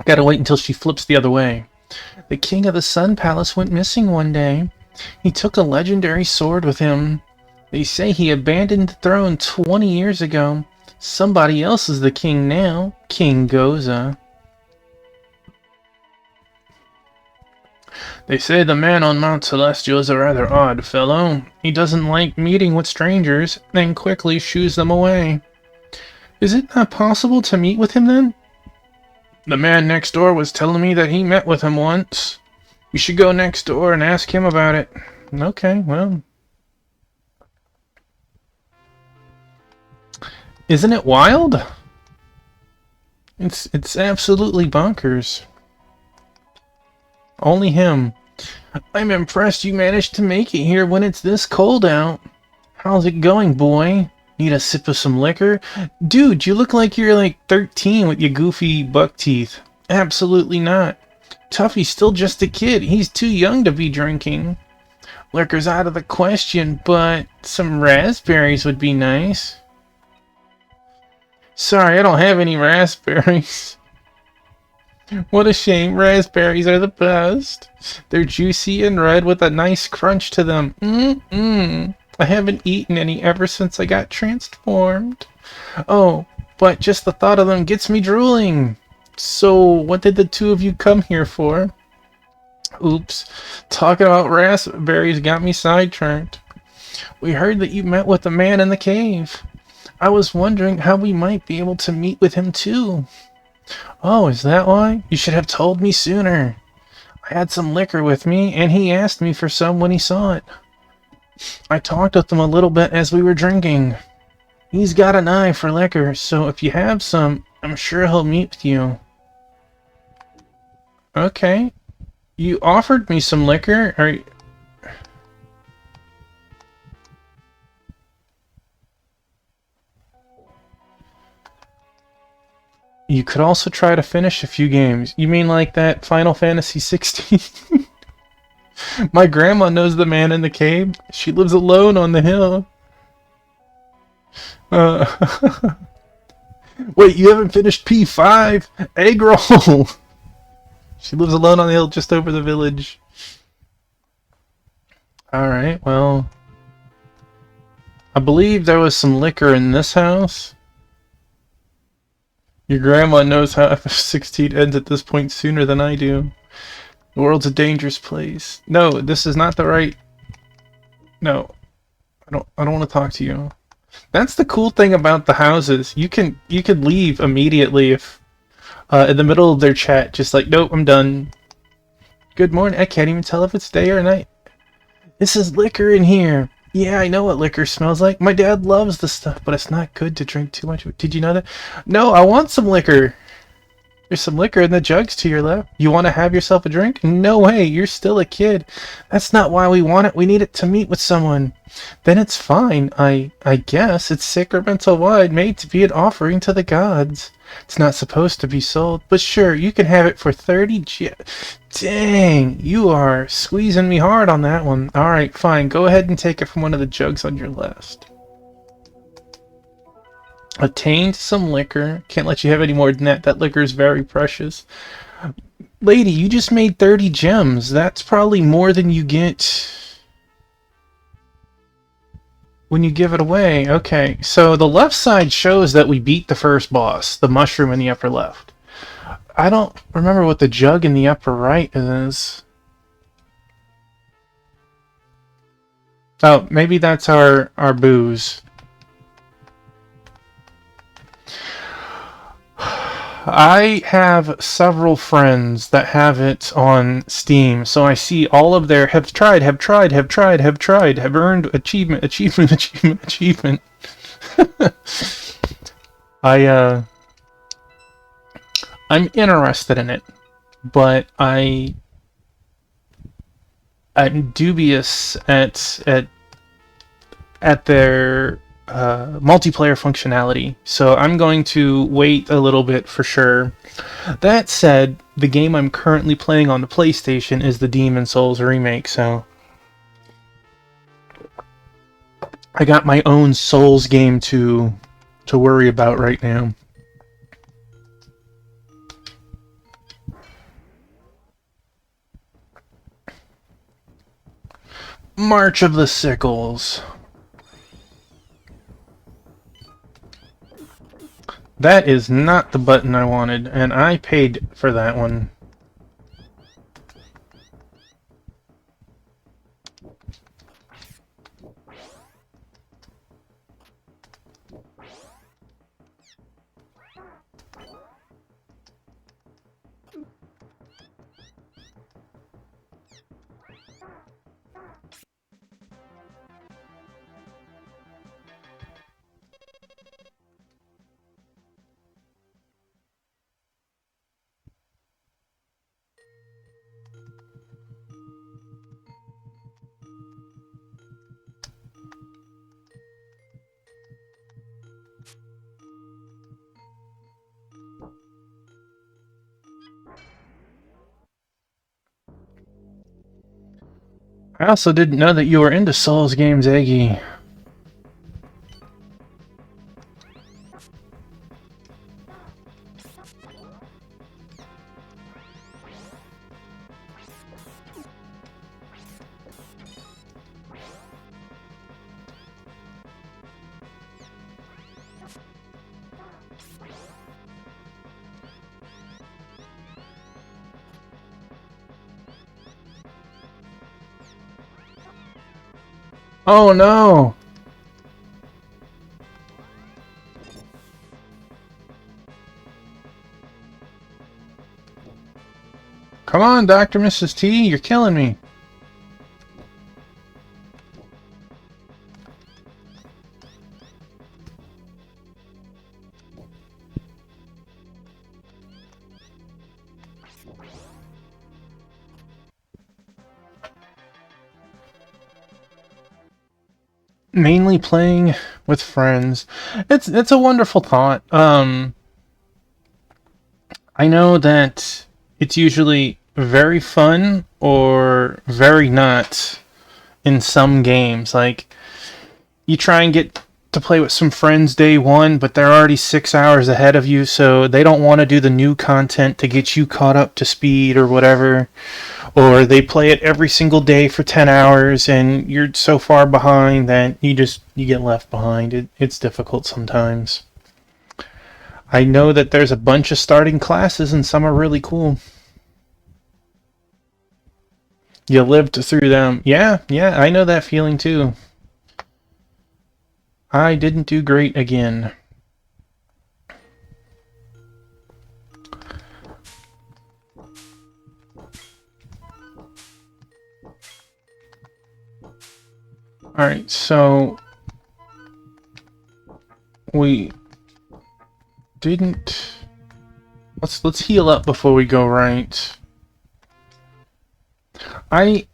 Gotta wait until she flips the other way. The king of the Sun Palace went missing one day. He took a legendary sword with him. They say he abandoned the throne 20 years ago. Somebody else is the king now. King Goza. They say the man on Mount Celestial is a rather odd fellow. He doesn't like meeting with strangers, and quickly shoos them away. Is it not possible to meet with him then? The man next door was telling me that he met with him once. You should go next door and ask him about it. Okay, well. Isn't it wild? It's absolutely bonkers. Only him. I'm impressed you managed to make it here when it's this cold out. How's it going, boy? Need a sip of some liquor? Dude, you look like you're like 13 with your goofy buck teeth. Absolutely not. Tuffy's still just a kid. He's too young to be drinking. Liquor's out of the question, but some raspberries would be nice. Sorry, I don't have any raspberries. What a shame. Raspberries are the best. They're juicy and red with a nice crunch to them. I haven't eaten any ever since I got transformed. Oh, but just the thought of them gets me drooling. So, what did the two of you come here for? Oops. Talking about raspberries got me sidetracked. We heard that you met with the man in the cave. I was wondering how we might be able to meet with him too. Oh, is that why? You should have told me sooner. I had some liquor with me, and he asked me for some when he saw it. I talked with him a little bit as we were drinking. He's got an eye for liquor, so if you have some, I'm sure he'll meet with you. Okay. You offered me some liquor? You could also try to finish a few games. You mean like that Final Fantasy 16? My grandma knows the man in the cave. She lives alone on the hill. Wait, you haven't finished P5? Egg roll! She lives alone on the hill just over the village. Alright, well. I believe there was some liquor in this house. Your grandma knows how FF16 ends at this point sooner than I do. The world's a dangerous place. No, this is not the right... No. I don't want to talk to you. That's the cool thing about the houses. You could leave immediately if in the middle of their chat, just like, nope, I'm done. Good morning. I can't even tell if it's day or night. This is liquor in here. Yeah, I know what liquor smells like. My dad loves the stuff, but it's not good to drink too much. Did you know that? No, I want some liquor. There's some liquor in the jugs to your left. You want to have yourself a drink? No way, you're still a kid. That's not why we want it. We need it to meet with someone. Then it's fine, I guess. It's sacramental wine made to be an offering to the gods. It's not supposed to be sold, but sure, you can have it for 30 Dang, you are squeezing me hard on that one. Alright, fine. Go ahead and take it from one of the jugs on your left. Attained some liquor. Can't let you have any more than that. That liquor is very precious. Lady, you just made 30 gems. That's probably more than you get when you give it away. Okay, so the left side shows that we beat the first boss, the mushroom in the upper left. I don't remember what the jug in the upper right is. Oh, maybe that's our booze. I have several friends that have it on Steam, so I see all of their have tried, have earned achievement. I'm interested in it, but I'm dubious at their multiplayer functionality, so I'm going to wait a little bit for sure. That said, the game I'm currently playing on the PlayStation is the Demon's Souls remake, so I got my own Souls game to worry about right now. March of the Sickles. That is not the button I wanted, and I paid for that one. I also didn't know that you were into Souls games, Eggy. Oh no! Come on, Dr. Mrs. T, you're killing me. Mainly playing with friends. It's a wonderful thought. I know that it's usually very fun or very not in some games. Like, you try and get to play with some friends day one, but they're already 6 hours ahead of you, so they don't want to do the new content to get you caught up to speed or whatever. Or they play it every single day for 10 hours and you're so far behind that you get left behind. It's difficult sometimes. I know that there's a bunch of starting classes and some are really cool. You lived through them. Yeah, I know that feeling too. I didn't do great again. Alright, so we didn't... Let's heal up before we go right. I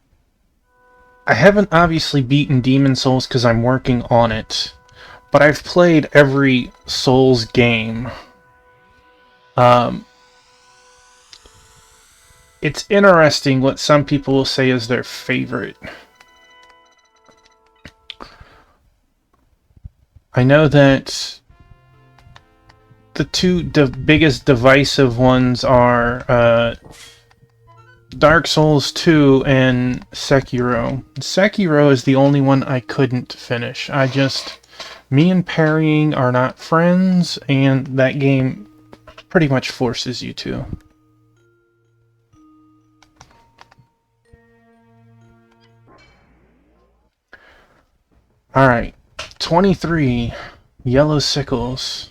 haven't obviously beaten Demon Souls because I'm working on it, but I've played every Souls game. It's interesting what some people will say is their favorite. I know that the two biggest divisive ones are Dark Souls 2 and Sekiro. Sekiro is the only one I couldn't finish. Me and parrying are not friends, and that game pretty much forces you to. Alright, 23 Yellow Sickles.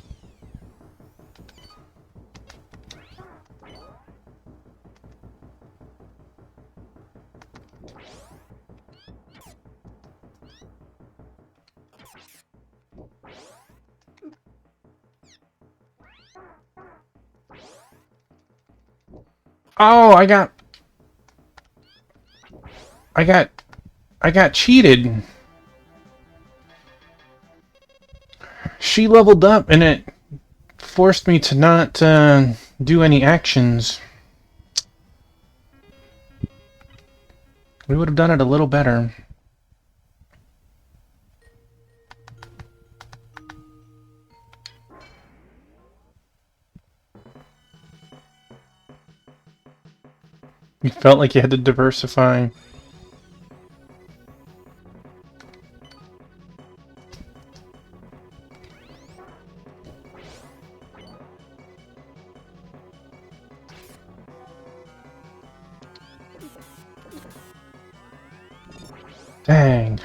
Oh, I got cheated. She leveled up and it forced me to not do any actions. We would have done it a little better. You felt like you had to diversify. Dang.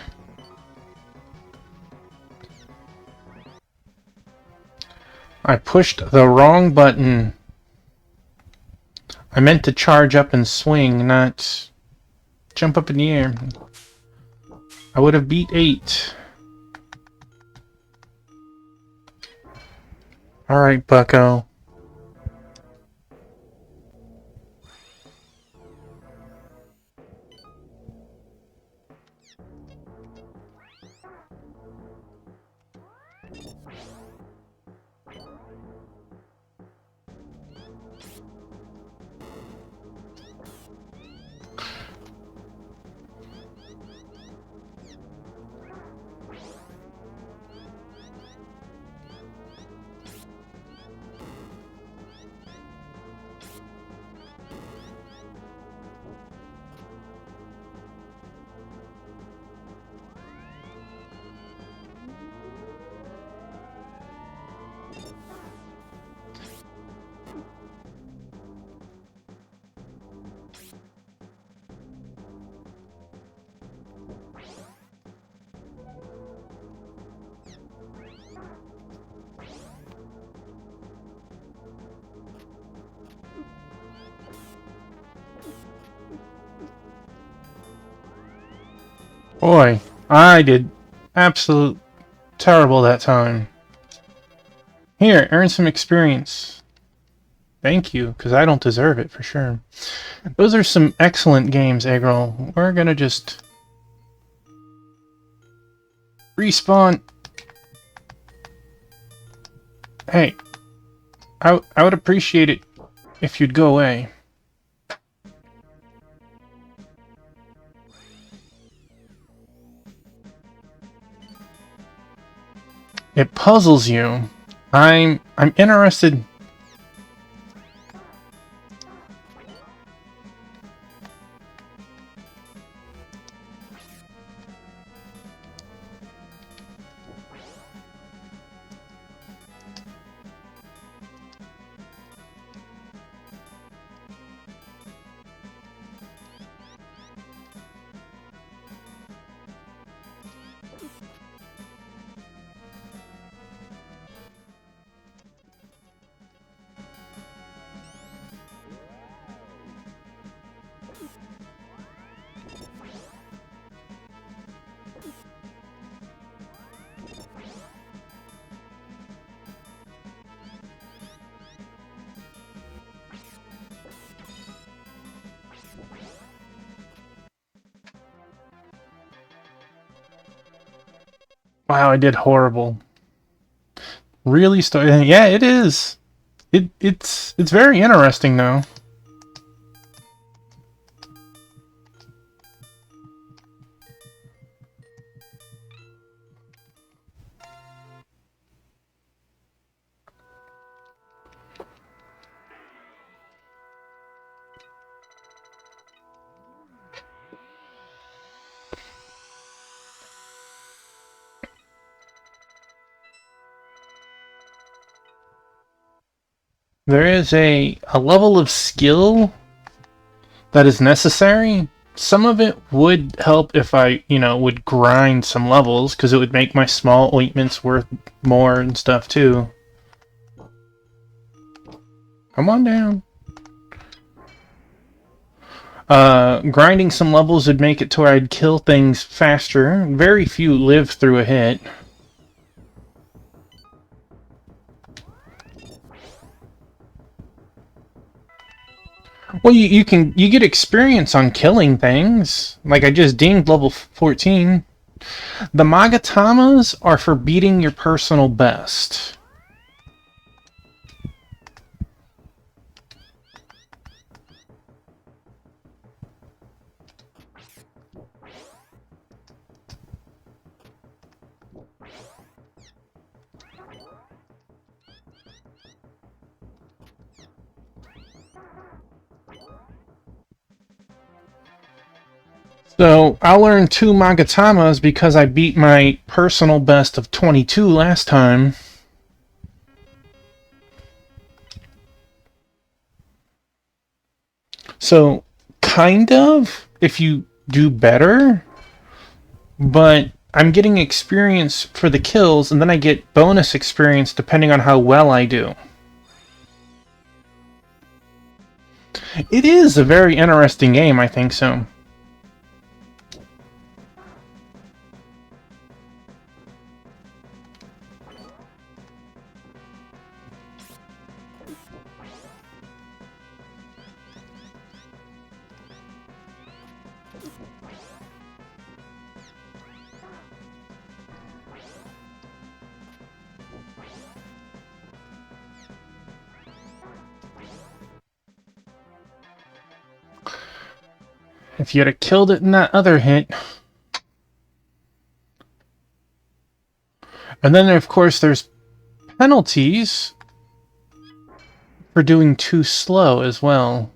I pushed the wrong button. I meant to charge up and swing, not jump up in the air. I would have beat 8. Alright, bucko. Boy, I did absolute terrible that time. Here, earn some experience. Thank you, because I don't deserve it for sure. Those are some excellent games, Eggroll. We're gonna just respawn. Hey, I would appreciate it if you'd go away. It puzzles you. I'm interested. Wow, I did horrible. Really yeah, it is. It's very interesting though. There is a level of skill that is necessary. Some of it would help if I, would grind some levels, because it would make my small ointments worth more and stuff too. Come on down. Grinding some levels would make it to where I'd kill things faster. Very few live through a hit. Well, you get experience on killing things. Like I just dinged level 14. The Magatamas are for beating your personal best. So I'll earn 2 Magatamas because I beat my personal best of 22 last time. So, kind of, if you do better, but I'm getting experience for the kills, and then I get bonus experience depending on how well I do. It is a very interesting game, I think so. If you'd have killed it in that other hit. And then, of course, there's penalties for doing too slow as well.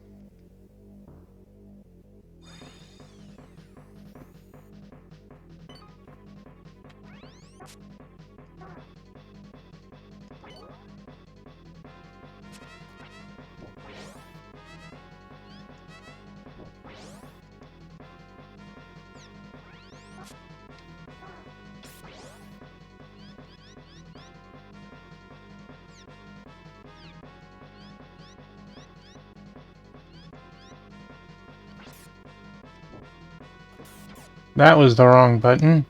That was the wrong button.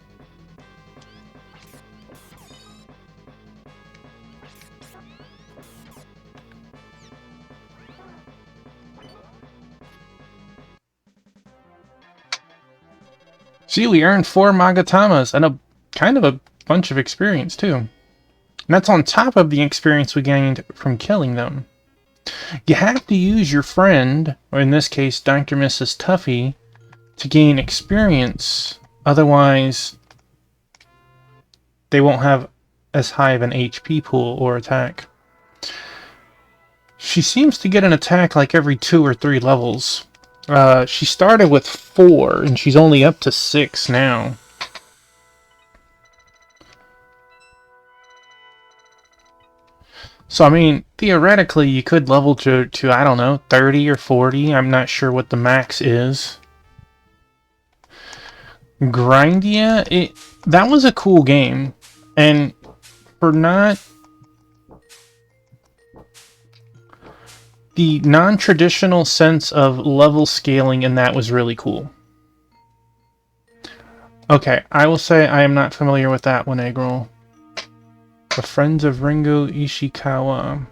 See, we earned 4 Magatamas and a kind of a bunch of experience too. And that's on top of the experience we gained from killing them. You have to use your friend, or in this case, Dr. Mrs. Tuffy, to gain experience. Otherwise, they won't have as high of an HP pool or attack. She seems to get an attack like every 2 or 3 levels. She started with 4, and she's only up to 6 now. So, I mean, theoretically, you could level to I don't know, 30 or 40. I'm not sure what the max is. Grindia, that was a cool game. And for not... the non-traditional sense of level scaling in that was really cool. Okay, I will say I am not familiar with that one, Eggroll. The Friends of Ringo Ishikawa.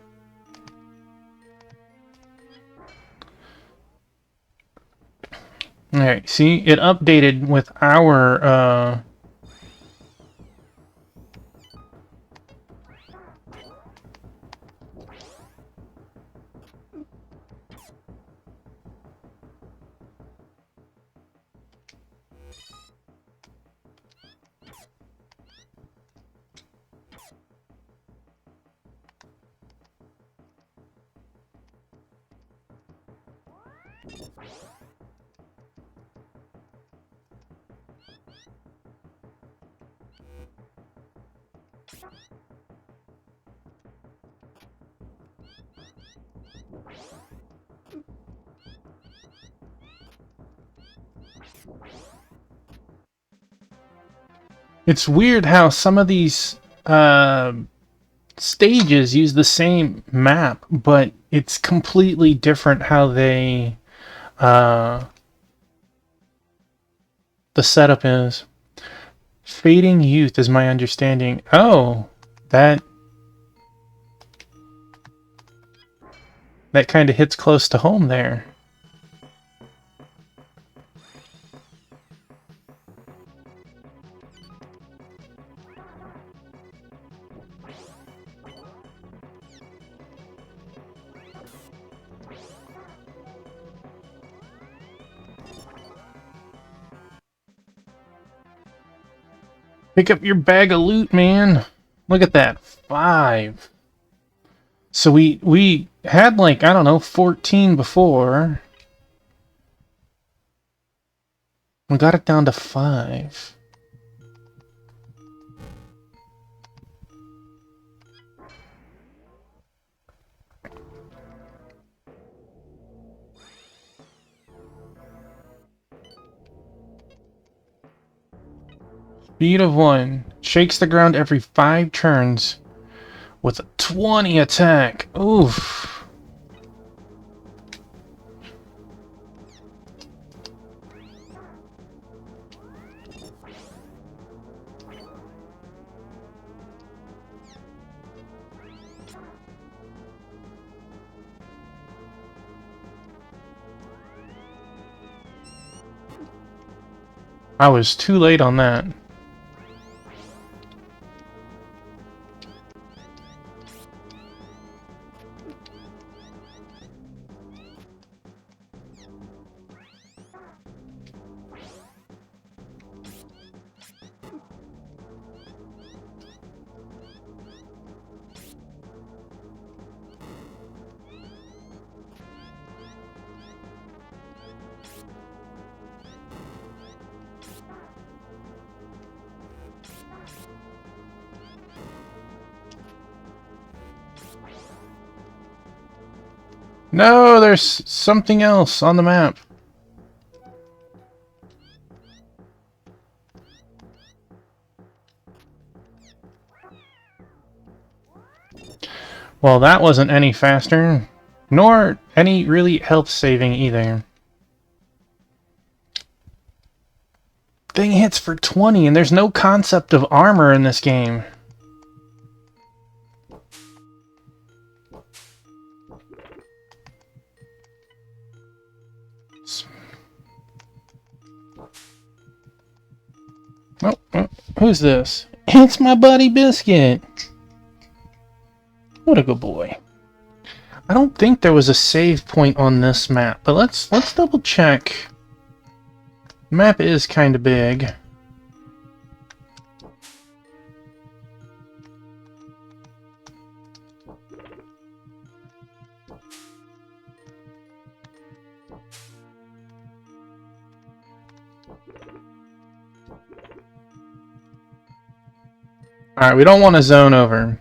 Alright, see, it updated with our, it's weird how some of these stages use the same map, but it's completely different how they the setup is. Fading Youth is my understanding. Oh, that kind of hits close to home there. Pick up your bag of loot, man. Look at that. 5. So we had like, I don't know, 14 before. We got it down to 5. Speed of 1. Shakes the ground every 5 turns with a 20 attack. Oof. I was too late on that. No, there's something else on the map. Well, that wasn't any faster, nor any really health saving either. Thing hits for 20, and there's no concept of armor in this game. Oh, who's this? It's my buddy Biscuit. What a good boy. I don't think there was a save point on this map, but let's double check. The map is kind of big. Alright, we don't want to zone over.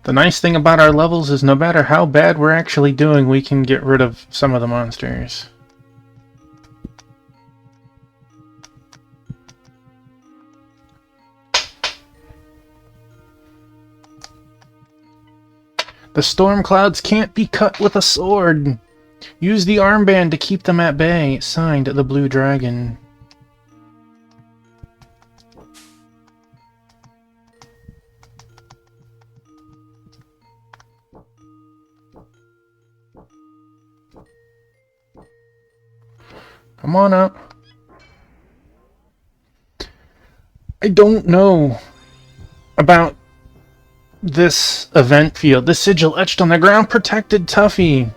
The nice thing about our levels is no matter how bad we're actually doing, we can get rid of some of the monsters. The storm clouds can't be cut with a sword. Use the armband to keep them at bay. Signed, the Blue Dragon. Come on up. I don't know about this event field. The sigil etched on the ground protected Tuffy.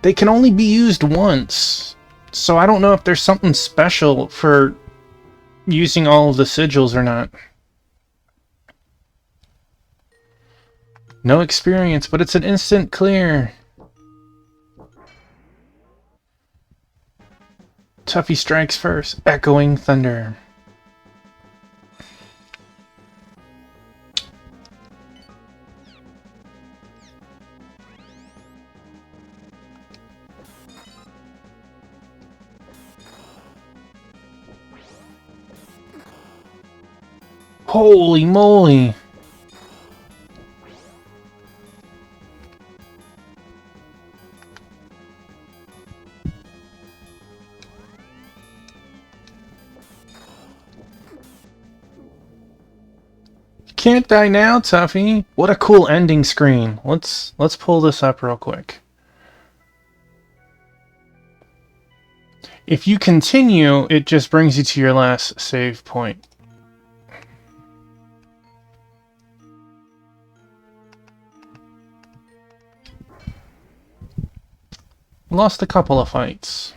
They can only be used once. So I don't know if there's something special for using all of the sigils or not. No experience, but it's an instant clear. Tuffy strikes first. Echoing thunder. Holy moly! Can't die now, Tuffy. What a cool ending screen. Let's pull this up real quick. If you continue, it just brings you to your last save point. Lost a couple of fights.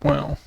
Well.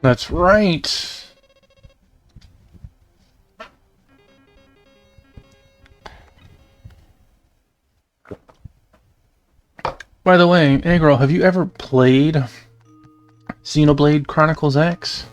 That's right. By the way, Agro, have you ever played Xenoblade Chronicles X?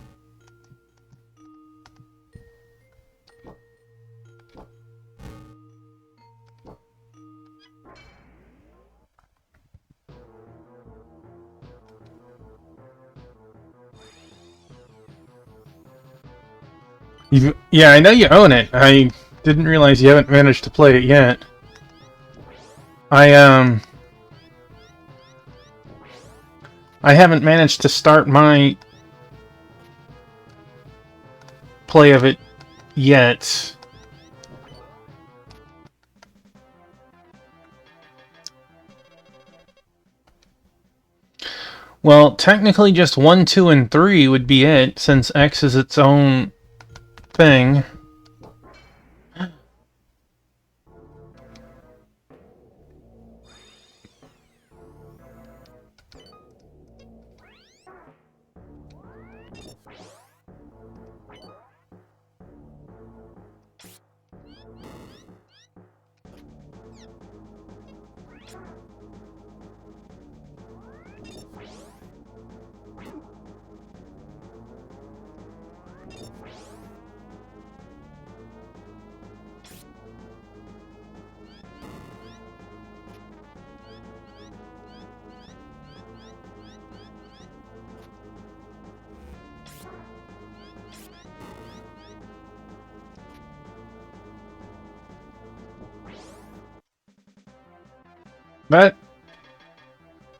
Yeah, I know you own it. I didn't realize you haven't managed to play it yet. I haven't managed to start my play of it yet. Well, technically just 1, 2, and 3 would be it, since X is its own thing. That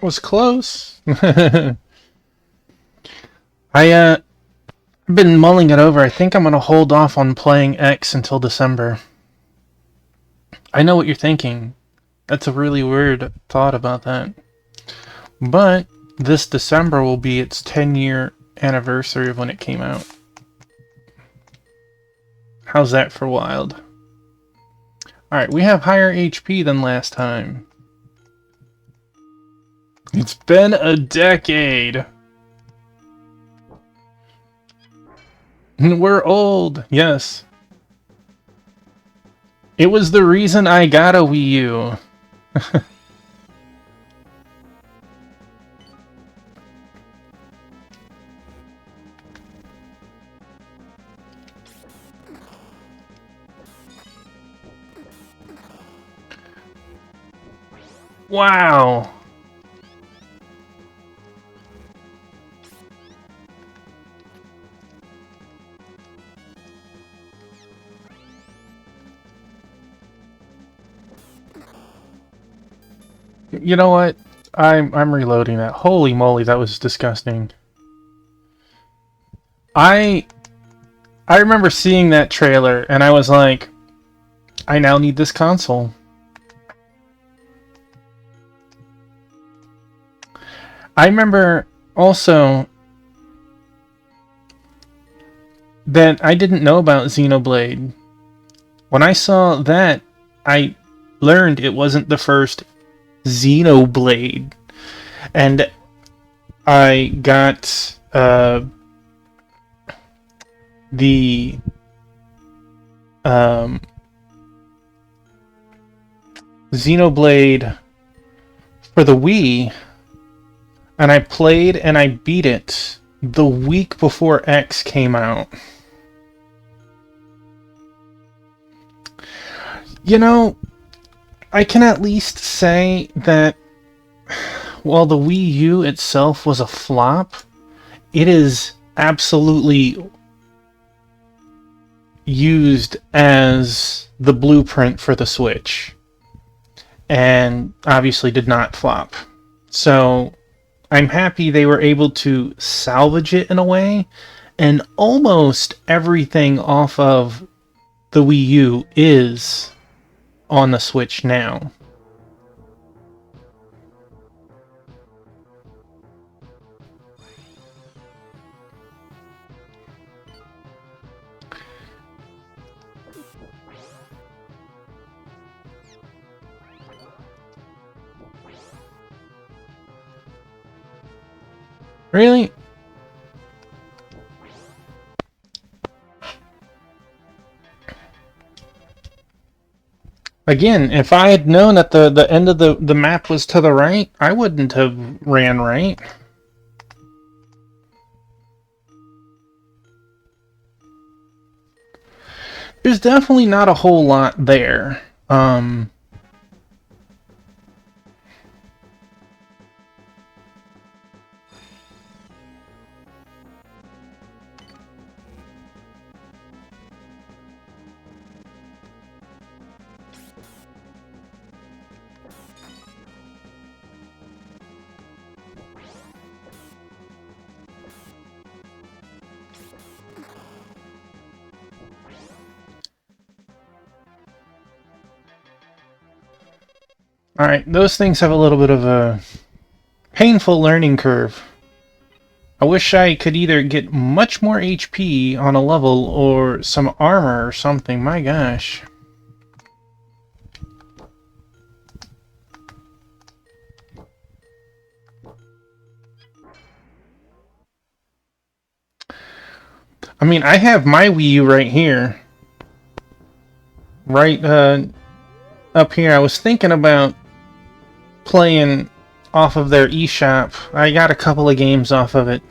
was close. I've been mulling it over. I think I'm going to hold off on playing X until December. I know what you're thinking. That's a really weird thought about that. But this December will be its 10-year anniversary of when it came out. How's that for wild? Alright, we have higher HP than last time. It's been a decade. We're old, yes. It was the reason I got a Wii U. Wow. You know what? I'm reloading that. Holy moly, that was disgusting. I remember seeing that trailer and I was like, I now need this console. I remember also that I didn't know about Xenoblade. When I saw that, I learned it wasn't the first Xenoblade. And I got the Xenoblade for the Wii, and I played and I beat it the week before X came out. You know, I can at least say that while the Wii U itself was a flop, it is absolutely used as the blueprint for the Switch, and obviously did not flop. So I'm happy they were able to salvage it in a way, and almost everything off of the Wii U is on the Switch now. Really? Again, if I had known that the end of the map was to the right, I wouldn't have ran right. There's definitely not a whole lot there. Alright, those things have a little bit of a painful learning curve. I wish I could either get much more HP on a level or some armor or something, my gosh. I mean, I have my Wii U right here. Right up here. I was thinking about playing off of their eShop. I got a couple of games off of it.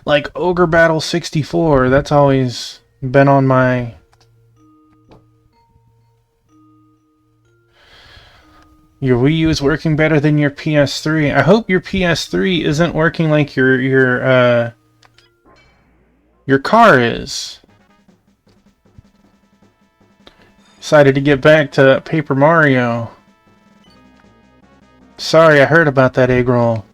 Like Ogre Battle 64, that's always been on my... Your Wii U is working better than your PS3. I hope your PS3 isn't working like your car is. Decided to get back to Paper Mario. Sorry, I heard about that egg roll.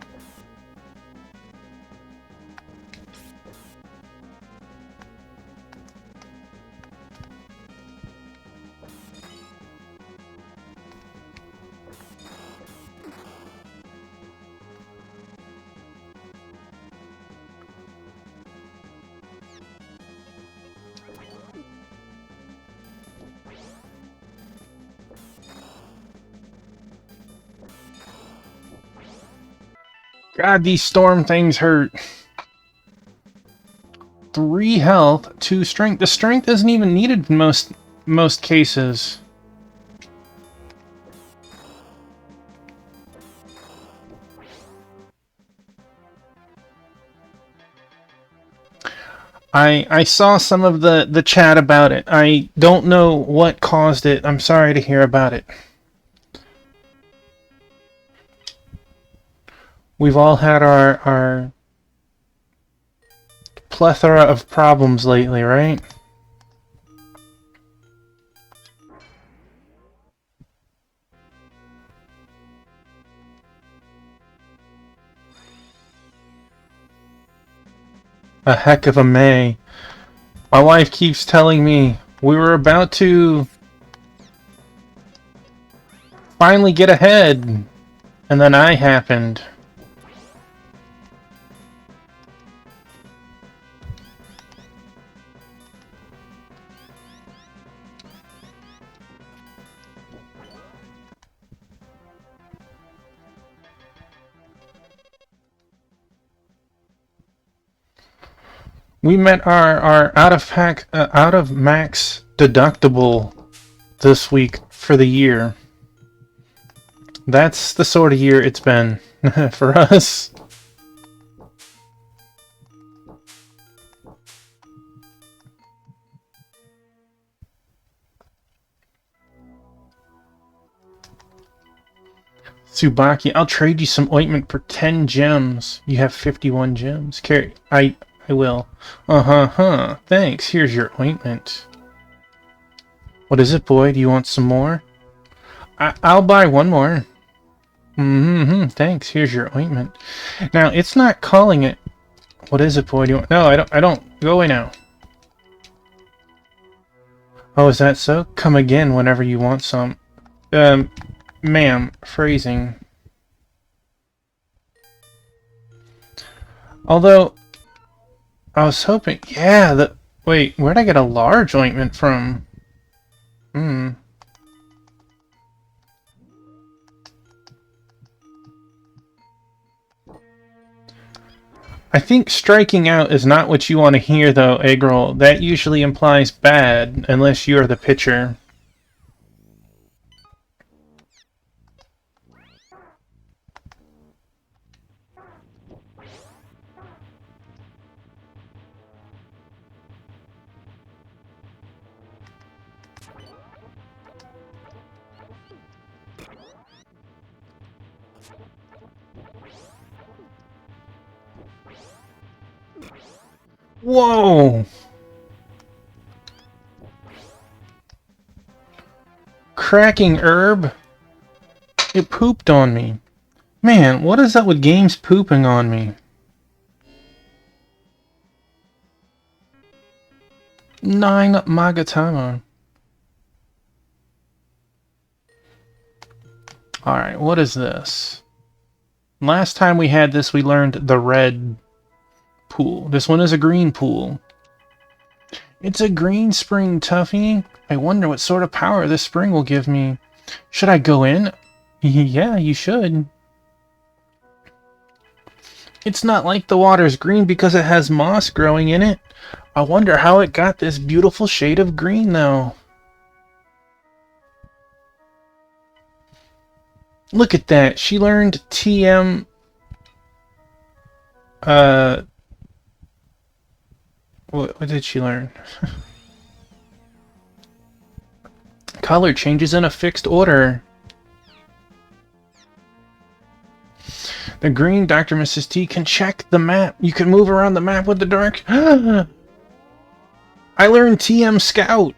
God, these storm things hurt. 3 health, 2 strength. The strength isn't even needed in most cases. I saw some of the chat about it. I don't know what caused it. I'm sorry to hear about it. We've all had our plethora of problems lately, right? A heck of a May. My wife keeps telling me we were about to finally get ahead, and then I happened. We met our out of max deductible this week for the year. That's the sort of year it's been for us. Tsubaki, I'll trade you some ointment for 10 gems. You have 51 gems. I I will. Uh-huh. Thanks. Here's your ointment. What is it, boy? Do you want some more? I'll buy one more. Thanks. Here's your ointment. Now, it's not calling it. What is it, boy? Do you want... No, I don't. Go away now. Oh, is that so? Come again whenever you want some. Ma'am. Phrasing. Although, I was hoping... Yeah, wait, where'd I get a large ointment from? I think striking out is not what you want to hear, though, Eggroll. That usually implies bad, unless you're the pitcher. Whoa! Cracking herb? It pooped on me. Man, what is up with games pooping on me? Nine Magatama. Alright, what is this? Last time we had this, we learned the red pool. This one is a green pool. It's a green spring, Tuffy. I wonder what sort of power this spring will give me. Should I go in? Yeah, you should. It's not like the water's green because it has moss growing in it. I wonder how it got this beautiful shade of green, though. Look at that. She learned TM... What did she learn? Color changes in a fixed order. The green Dr. Mrs. T can check the map. You can move around the map with the dark. I learned TM Scout.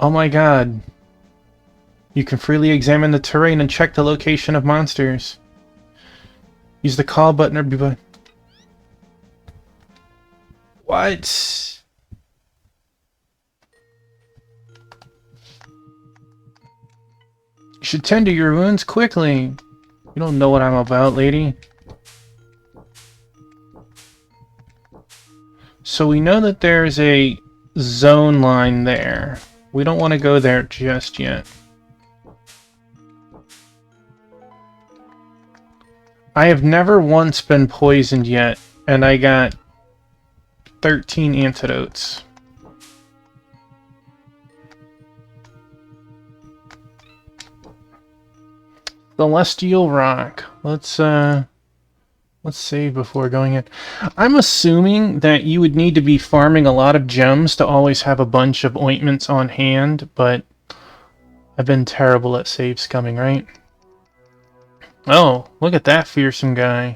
Oh my god. You can freely examine the terrain and check the location of monsters. Use the call button or be... What? You should tend to your wounds quickly. You don't know what I'm about, lady. So we know that there's a zone line there. We don't want to go there just yet. I have never once been poisoned yet, and I got 13 antidotes. Celestial Rock. Let's save before going in. I'm assuming that you would need to be farming a lot of gems to always have a bunch of ointments on hand, but I've been terrible at save scumming, right? Oh, look at that fearsome guy.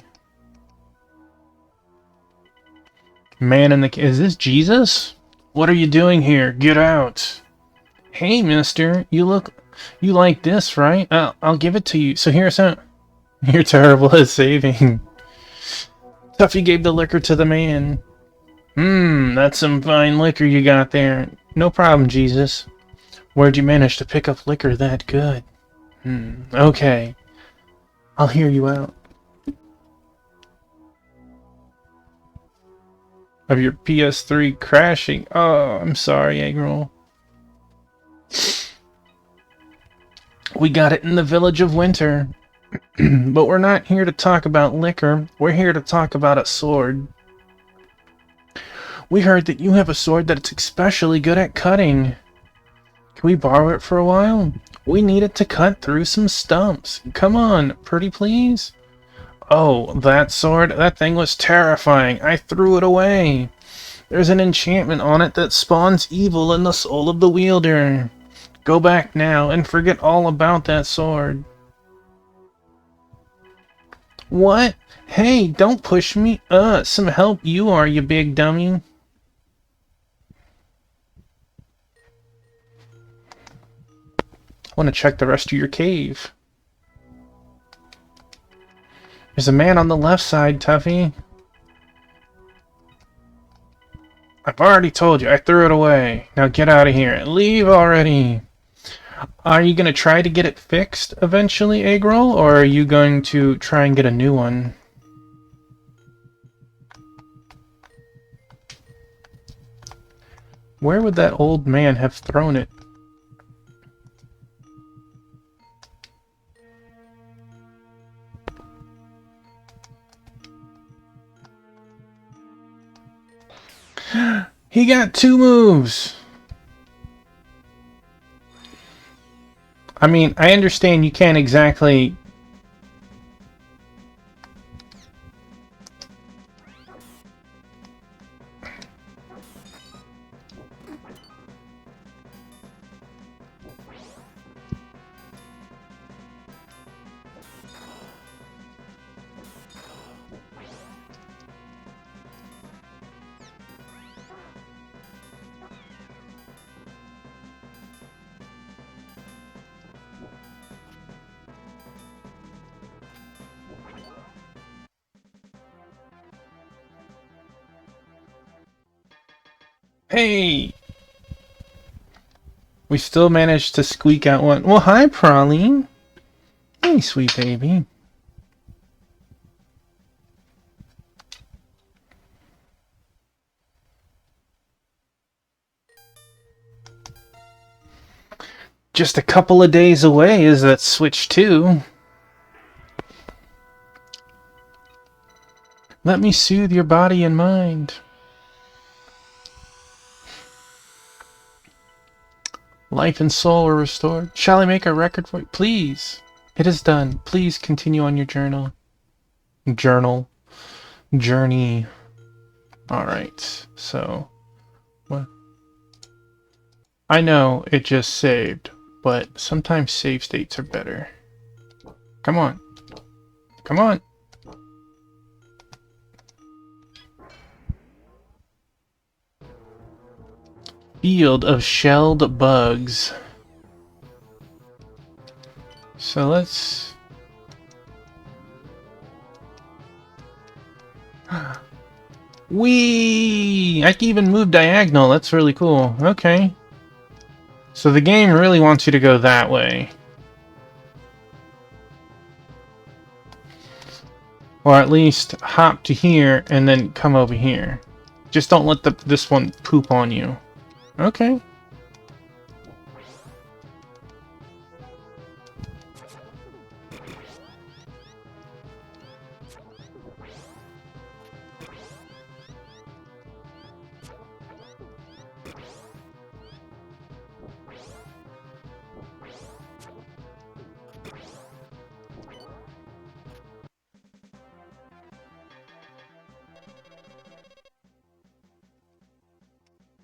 Man in the... Is this Jesus? What are you doing here? Get out. Hey, mister. You like this, right? I'll give it to you. So here's some... You're terrible at saving. Tuffy gave the liquor to the man. That's some fine liquor you got there. No problem, Jesus. Where'd you manage to pick up liquor that good? Okay. I'll hear you out. Of your PS3 crashing. Oh, I'm sorry, Eggroll. We got it in the Village of Winter. But we're not here to talk about liquor. We're here to talk about a sword. We heard that you have a sword that's especially good at cutting. Can we borrow it for a while? We need it to cut through some stumps. Come on, pretty please? Oh, that sword? That thing was terrifying. I threw it away. There's an enchantment on it that spawns evil in the soul of the wielder. Go back now and forget all about that sword. What? Hey, don't push me. Some help you are, you big dummy. I want to check the rest of your cave. There's a man on the left side, Tuffy. I've already told you, I threw it away. Now get out of here. Leave already. Are you going to try to get it fixed eventually, Eggroll, or are you going to try and get a new one? Where would that old man have thrown it? He got 2 moves! I mean, I understand you can't exactly... Hey! We still managed to squeak out one. Well, hi, Praline. Hey, sweet baby. Just a couple of days away is that Switch 2. Let me soothe your body and mind. Life and soul are restored. Shall I make a record for you? Please. It is done. Please continue on your journal. Journey. Alright, so... what? I know it just saved, but sometimes save states are better. Come on. Come on. Field of shelled bugs. So let's... Whee! I can even move diagonal. That's really cool. Okay. So the game really wants you to go that way. Or at least hop to here and then come over here. Just don't let this one poop on you. Okay.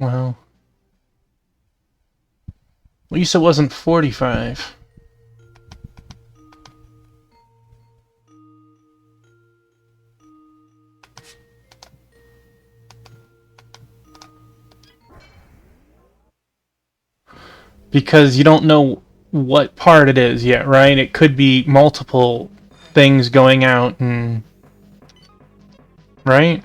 Well, at least it wasn't 45. Because you don't know what part it is yet, right? It could be multiple things going out and... right?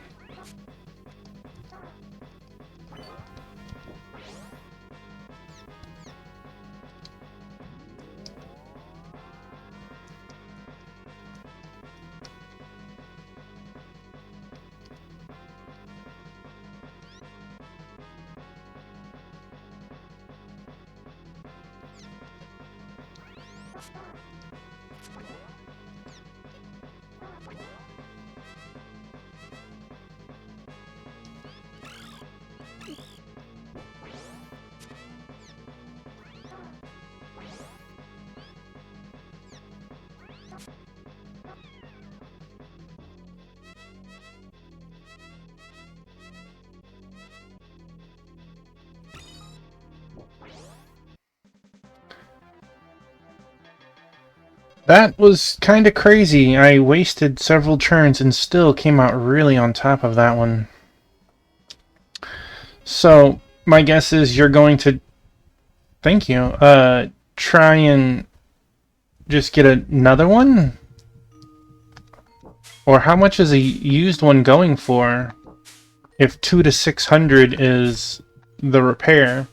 That was kind of crazy. I wasted several turns and still came out really on top of that one. So, my guess is you're going to, thank you, try and just get another one? Or how much is a used one going for? If 2 to 600 is the repair.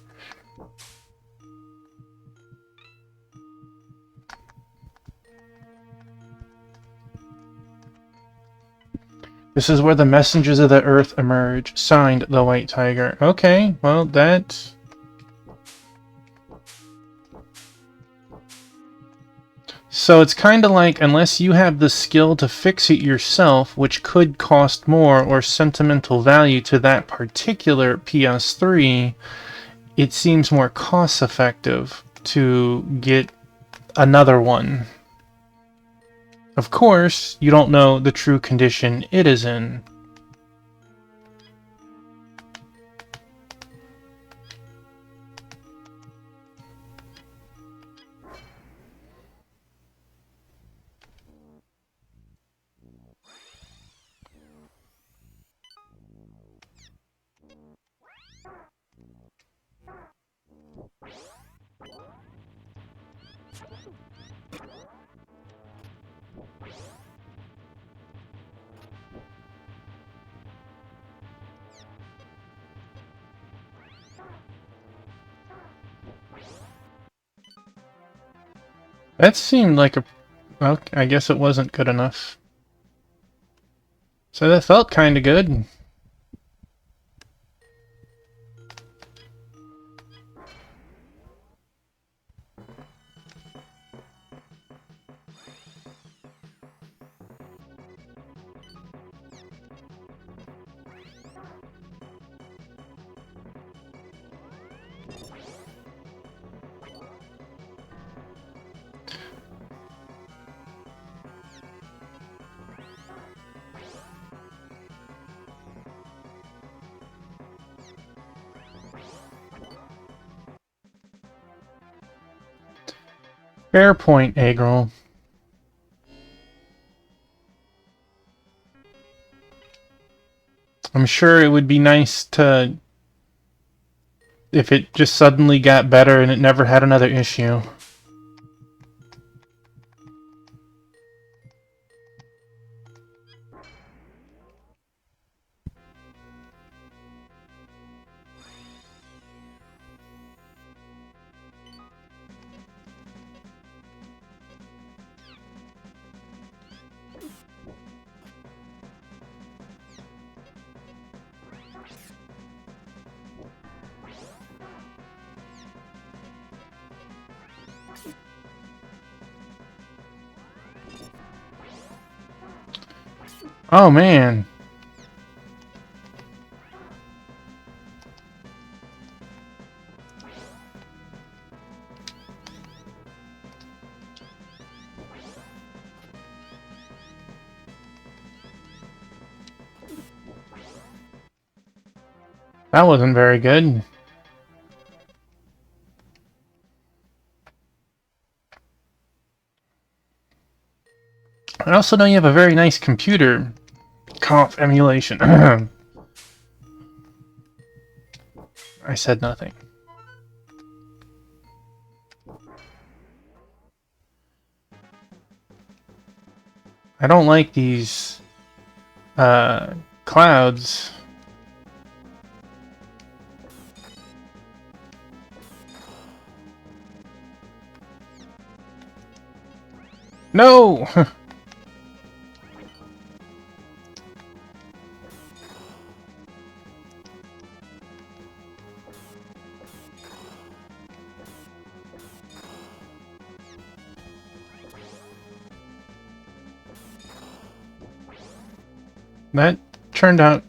This is where the messengers of the earth emerge. Signed, the White Tiger. Okay, well, that... So it's kind of like, unless you have the skill to fix it yourself, which could cost more or sentimental value to that particular PS3, it seems more cost effective to get another one. Of course, you don't know the true condition it is in. That seemed like a... Well, I guess it wasn't good enough. So that felt kind of good. Fair point, Agril. I'm sure it would be nice to... if it just suddenly got better and it never had another issue. Oh, man. That wasn't very good. I also know you have a very nice computer. Conf emulation. I said nothing. I don't like these clouds. No! That turned out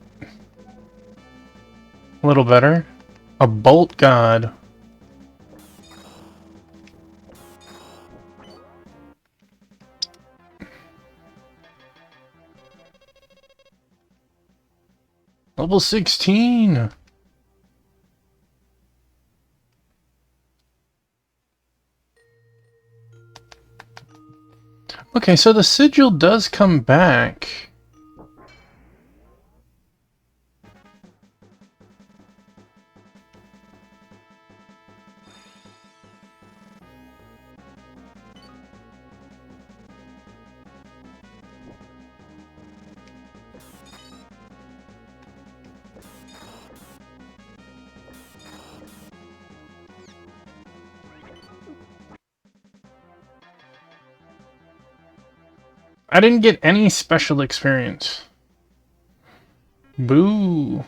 a little better. A bolt god. Level 16! Okay, so the sigil does come back. I didn't get any special experience. Boo.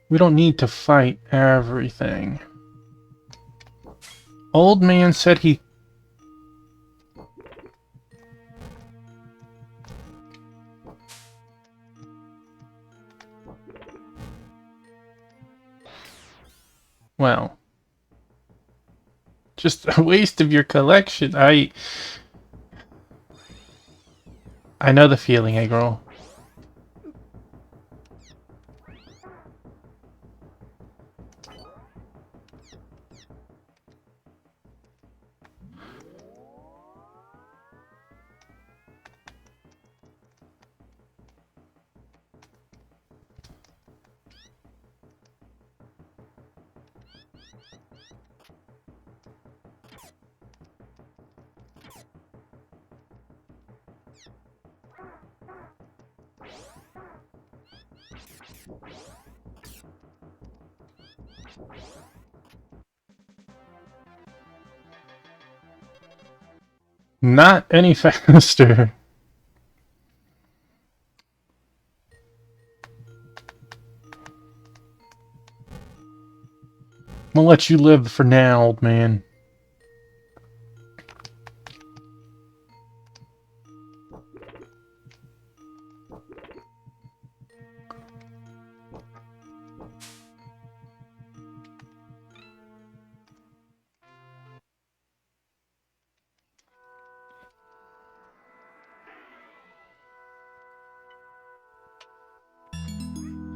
We don't need to fight everything. Old man said he... Well... Just a waste of your collection. I know the feeling, eh, girl? Not any faster. We'll let you live for now, old man.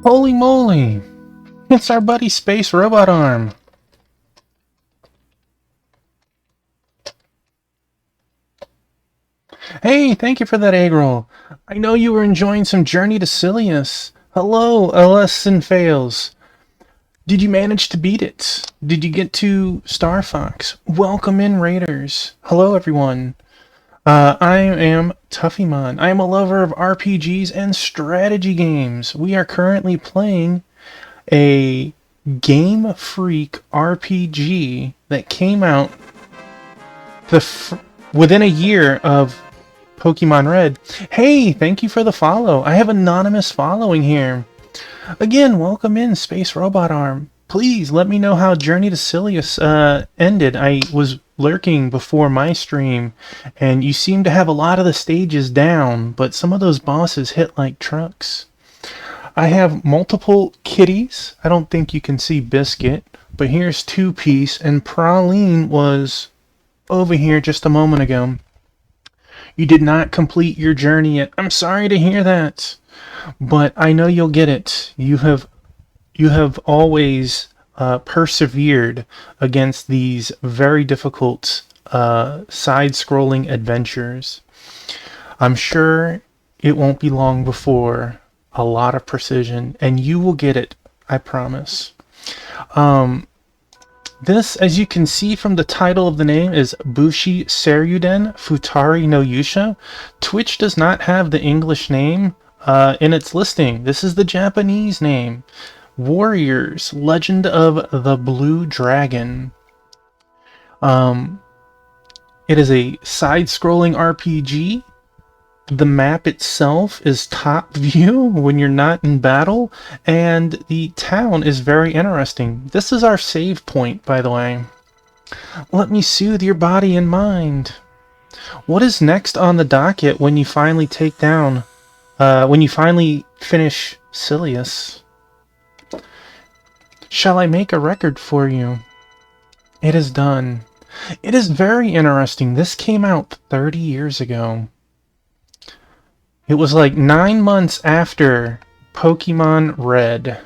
Holy moly! It's our buddy Space Robot Arm. Hey, thank you for that egg roll. I know you were enjoying some Journey to Silius. Hello, Alessin Fails. Did you manage to beat it? Did you get to Star Fox? Welcome in, Raiders. Hello, everyone. I am Tuffymon. I am a lover of RPGs and strategy games. We are currently playing a Game Freak RPG that came out within a year of Pokemon Red. Hey, thank you for the follow. I have anonymous following here. Again, welcome in, Space Robot Arm. Please let me know how Journey to Silius ended. I was lurking before my stream, and you seem to have a lot of the stages down, but some of those bosses hit like trucks. I have multiple kitties. I don't think you can see Biscuit, but here's Two Piece, and Praline was over here just a moment ago. You did not complete your journey yet. I'm sorry to hear that, but I know you'll get it. You have always persevered against these very difficult side-scrolling adventures. I'm sure it won't be long before a lot of precision, and you will get it, I promise. This, as you can see from the title of the name, is Bushi Seryuden Futari no Yusha. Twitch does not have the English name in its listing. This is the Japanese name. Warriors, Legend of the Blue Dragon. It is a side-scrolling RPG. The map itself is top view when you're not in battle, and the town is very interesting. This is our save point, by the way. Let me soothe your body and mind. What is next on the docket when you finally take down, when you finally finish Silius? Shall I make a record for you? It is done. It is very interesting. This came out 30 years ago. It was like 9 months after Pokemon Red.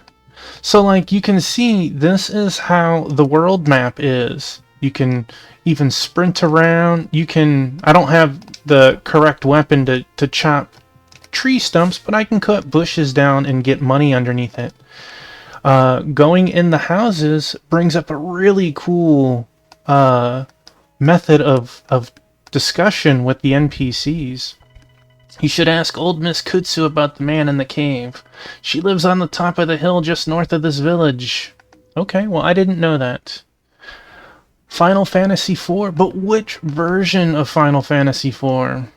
So like you can see, this is how the world map is. You can even sprint around. You can, I don't have the correct weapon to chop tree stumps, but I can cut bushes down and get money underneath it. Going in the houses brings up a really cool method of discussion with the NPCs. You should ask old Miss Kutsu about the man in the cave. She lives on the top of the hill just north of this village. Okay, well, I didn't know that. Final Fantasy IV? But which version of Final Fantasy IV?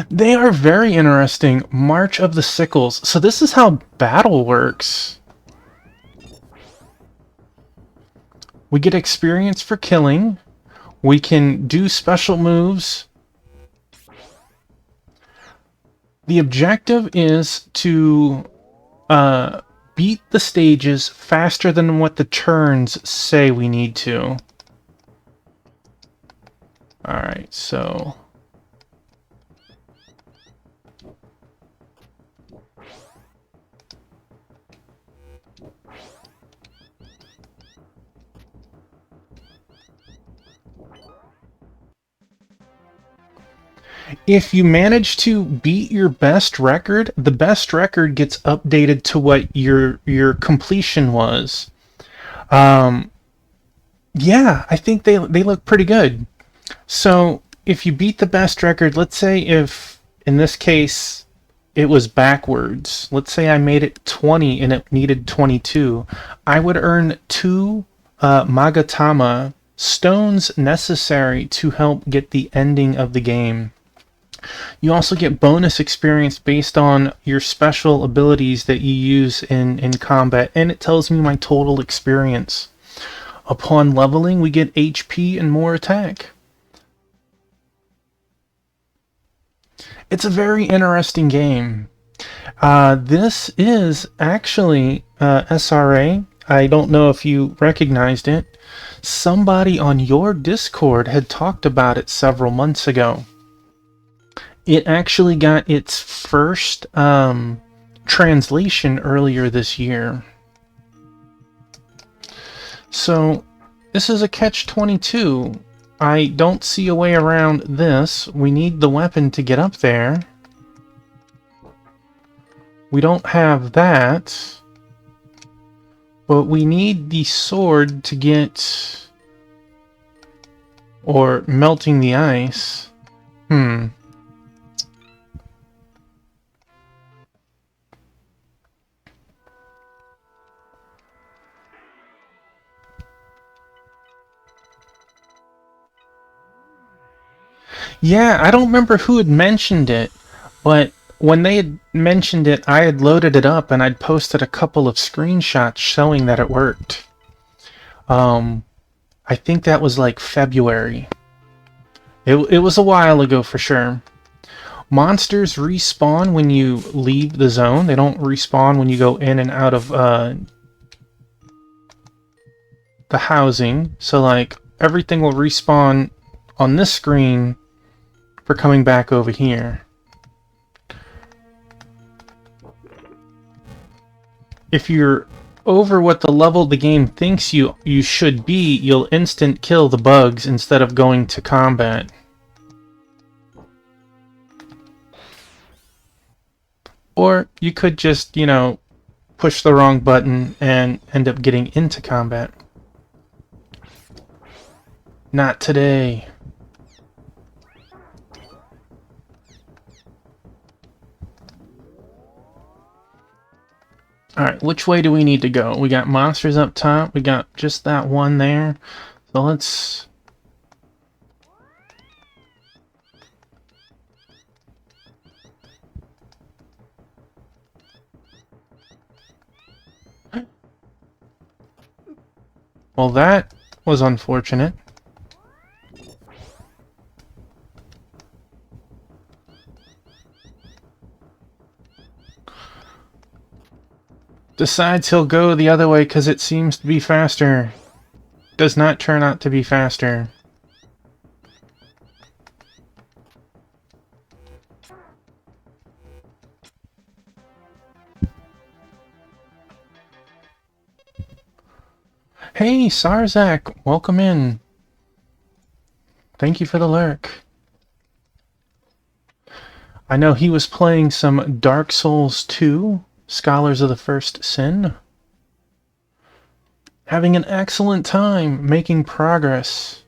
They are very interesting. March of the Sickles. So this is how battle works. We get experience for killing. We can do special moves. The objective is to beat the stages faster than what the turns say we need to. Alright, so... if you manage to beat your best record, the best record gets updated to what your completion was. Yeah, I think they look pretty good. So if you beat the best record, let's say if in this case it was backwards. Let's say I made it 20 and it needed 22. I would earn 2 Magatama stones necessary to help get the ending of the game. You also get bonus experience based on your special abilities that you use in combat, and it tells me my total experience. Upon leveling, we get HP and more attack. It's a very interesting game. This is actually SRA. I don't know if you recognized it. Somebody on your Discord had talked about it several months ago. It actually got its first translation earlier this year. So, this is a catch-22. I don't see a way around this. We need the weapon to get up there. We don't have that. But we need the sword to get... or melting the ice. Yeah, I don't remember who had mentioned it, but when they had mentioned it, I had loaded it up and I'd posted a couple of screenshots showing that it worked. I think that was like February. It was a while ago for sure. Monsters respawn when you leave the zone. They don't respawn when you go in and out of the housing. So like everything will respawn on this screen for coming back over here. If you're over what the level the game thinks you should be, you'll instant kill the bugs instead of going to combat. Or you could just, you know, push the wrong button and end up getting into combat. Not today. Alright, which way do we need to go? We got monsters up top. We got just that one there. So let's... well, that was unfortunate. Decides he'll go the other way because it seems to be faster. Does not turn out to be faster. Hey, Sarzak, welcome in. Thank you for the lurk. I know he was playing some Dark Souls 2, Scholars of the First Sin. Having an excellent time, making progress.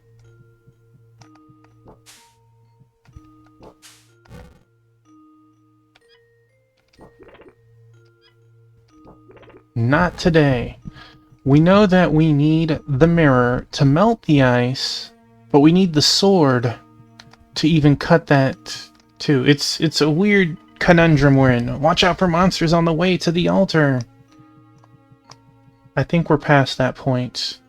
Not today. We know that we need the mirror to melt the ice, but we need the sword to even cut that too. It's a weird conundrum we're in. Watch out for monsters on the way to the altar. I think we're past that point.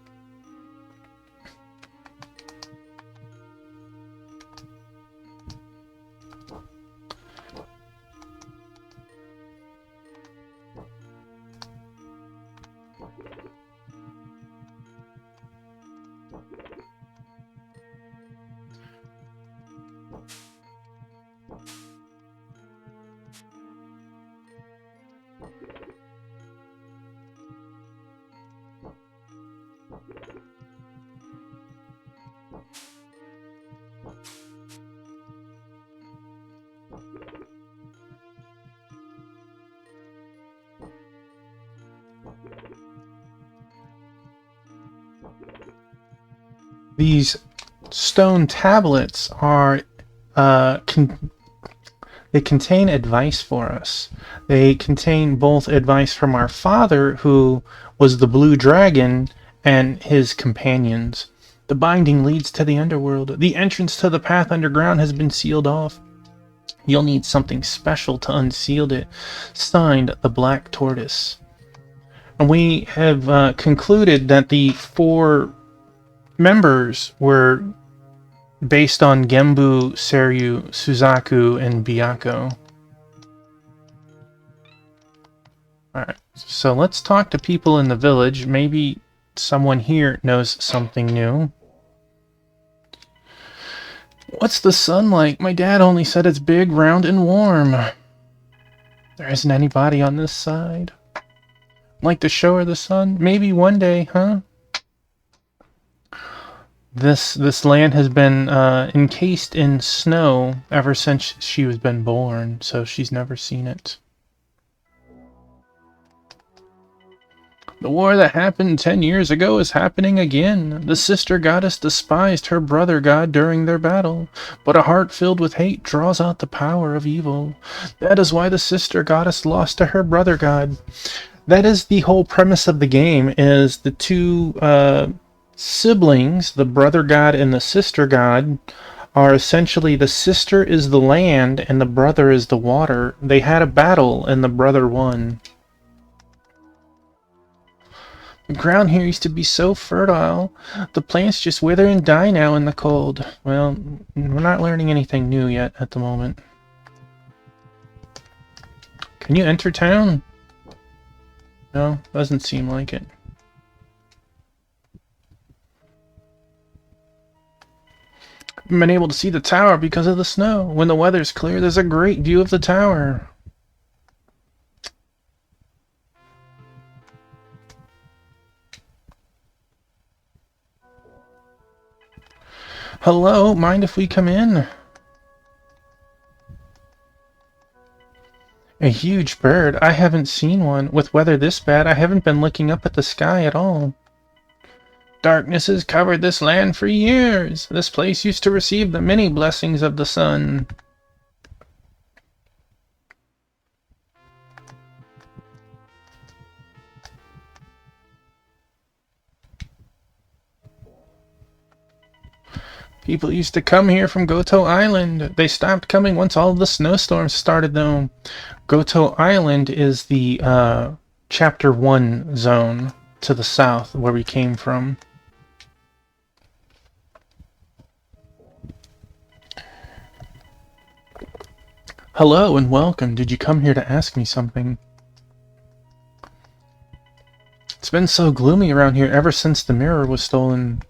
These stone tablets are they contain advice for us. They contain both advice from our father, who was the blue dragon, and his companions. The binding leads to the underworld. The entrance to the path underground has been sealed off. You'll need something special to unseal it. Signed, the Black Tortoise. And we have concluded that the 4 members were based on Genbu, Seryu, Suzaku, and Byakko. Alright, so let's talk to people in the village. Maybe someone here knows something new. What's the sun like? My dad only said it's big, round, and warm. There isn't anybody on this side. Like to show her the sun? Maybe one day, huh? This land has been encased in snow ever since she was been born, so she's never seen it. The war that happened 10 years ago is happening again. The sister goddess despised her brother god during their battle, but a heart filled with hate draws out the power of evil. That is why the sister goddess lost to her brother god. That is the whole premise of the game, is the 2 siblings, the brother god and the sister god, are essentially, the sister is the land and the brother is the water. They had a battle and the brother won. The ground here used to be so fertile. The plants just wither and die now in the cold. Well, we're not learning anything new yet at the moment. Can you enter town? No, doesn't seem like it. I've been able to see the tower because of the snow. When the weather's clear, there's a great view of the tower. Hello, mind if we come in? A huge bird? I haven't seen one. With weather this bad, I haven't been looking up at the sky at all. Darkness has covered this land for years. This place used to receive the many blessings of the sun. People used to come here from Goto Island. They stopped coming once all of the snowstorms started, though. Goto Island is the Chapter 1 zone to the south, where we came from. Hello and welcome. Did you come here to ask me something? been so gloomy around here ever since the mirror was stolen.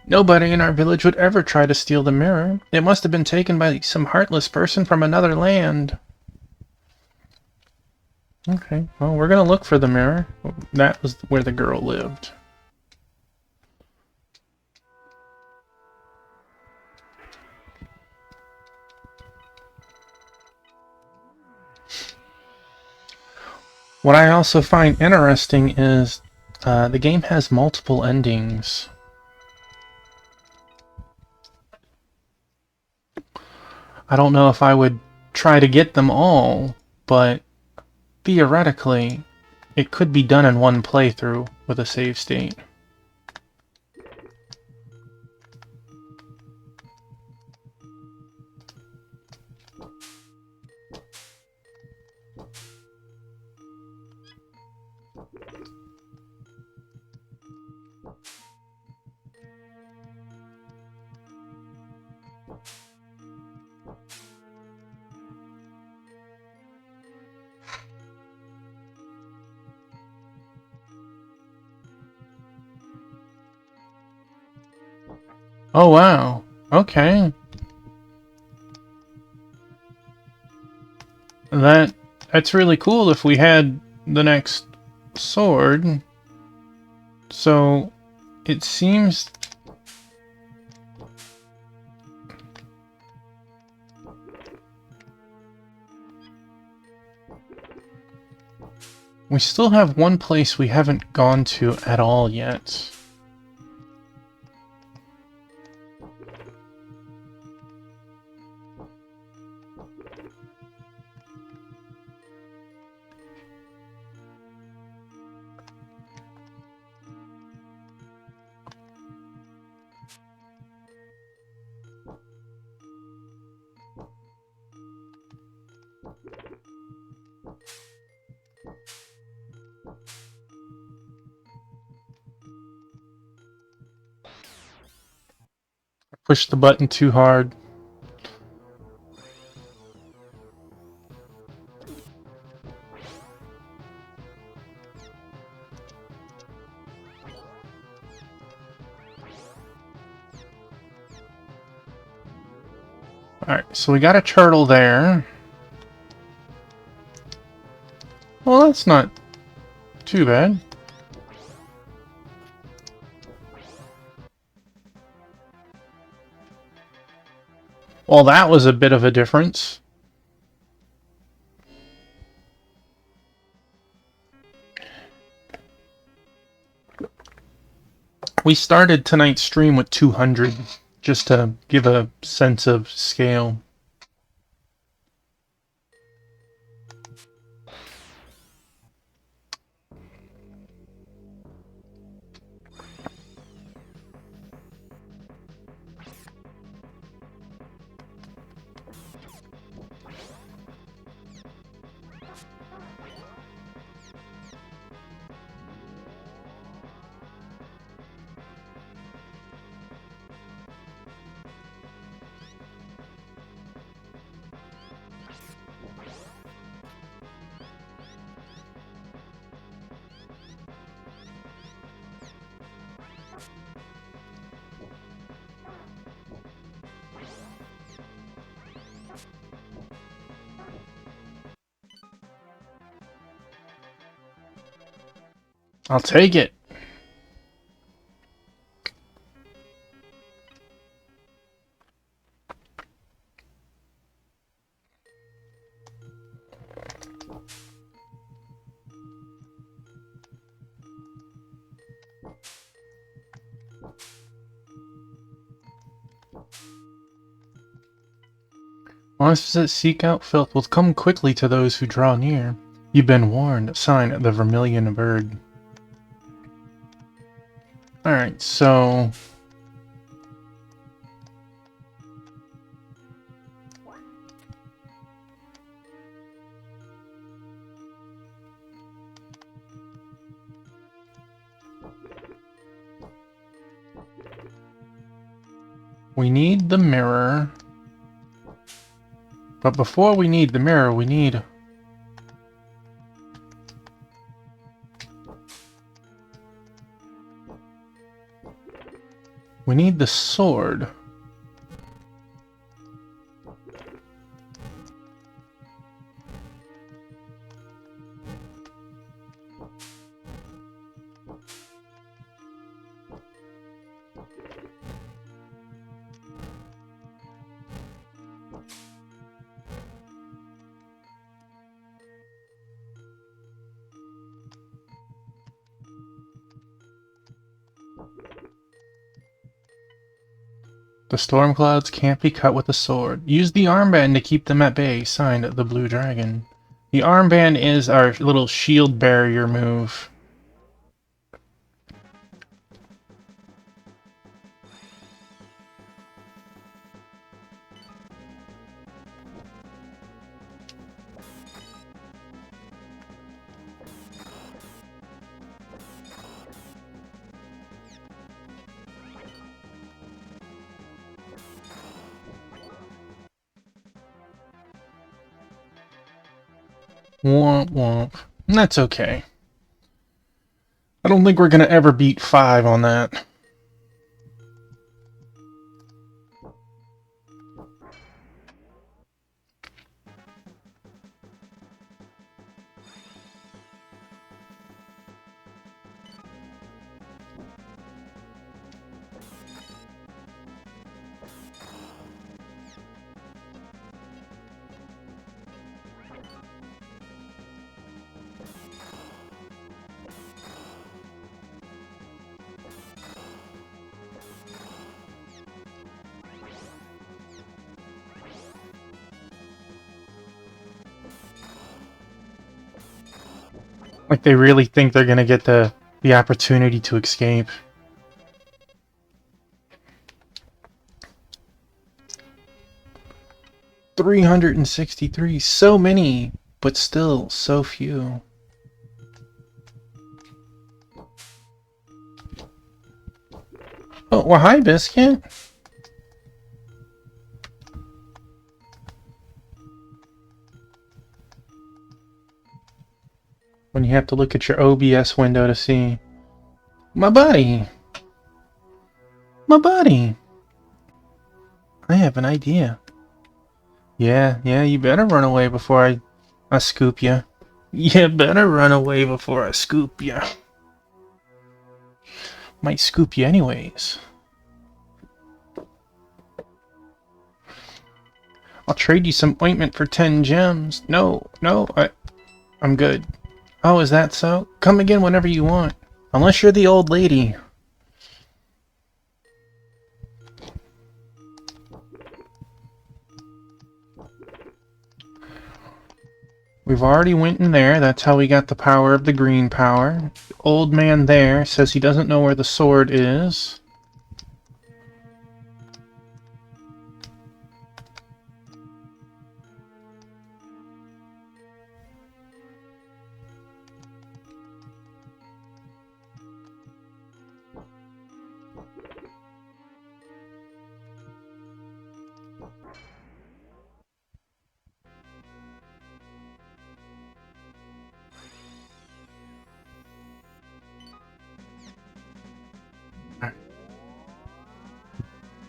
Nobody in our village would ever try to steal the mirror. It must have been taken by some heartless person from another land. Okay, well, we're gonna look for the mirror. That was where the girl lived. What I also find interesting is the game has multiple endings. I don't know if I would try to get them all, but theoretically, it could be done in one playthrough with a save state. Oh wow, okay. That's really cool if we had the next sword. So it seems we still have one place we haven't gone to at all yet. Push the button too hard. Alright, so we got a turtle there. Well, that's not too bad. Well, that was a bit of a difference. We started tonight's stream with 200, just to give a sense of scale. I'll take it. Monsters that seek out filth will come quickly to those who draw near. You've been warned. Sign the Vermilion Bird. Alright, so... we need the mirror. But before we need the mirror, we need... We need the sword. The storm clouds can't be cut with a sword. Use the armband to keep them at bay. Signed, the Blue Dragon. The armband is our little shield barrier move. Womp womp. That's okay. I don't think we're gonna ever beat 5 on that. Like they really think they're gonna get the opportunity to escape. $363, so many, but still so few. Oh, well, hi, Biscuit. When you have to look at your OBS window to see. My buddy! My buddy! I have an idea. Yeah, you better run away before I scoop you. You better run away before I scoop you. Might scoop you anyways. I'll trade you some ointment for 10 gems. No, I'm good. Oh, is that so? Come again whenever you want. Unless you're the old lady. We've already went in there. That's how we got the power of the green power. The old man there says he doesn't know where the sword is.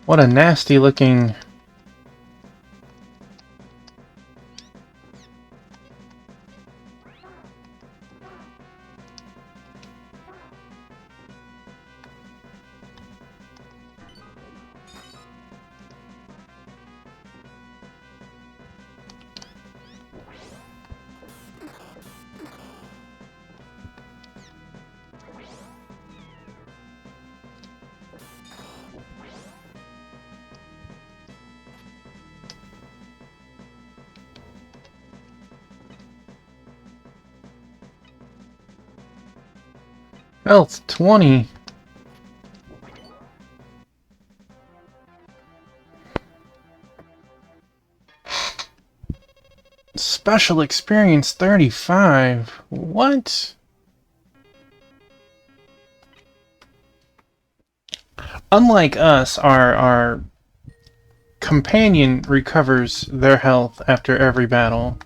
What a nasty looking... Health 20. Special experience 35. What? Unlike us, our companion recovers their health after every battle.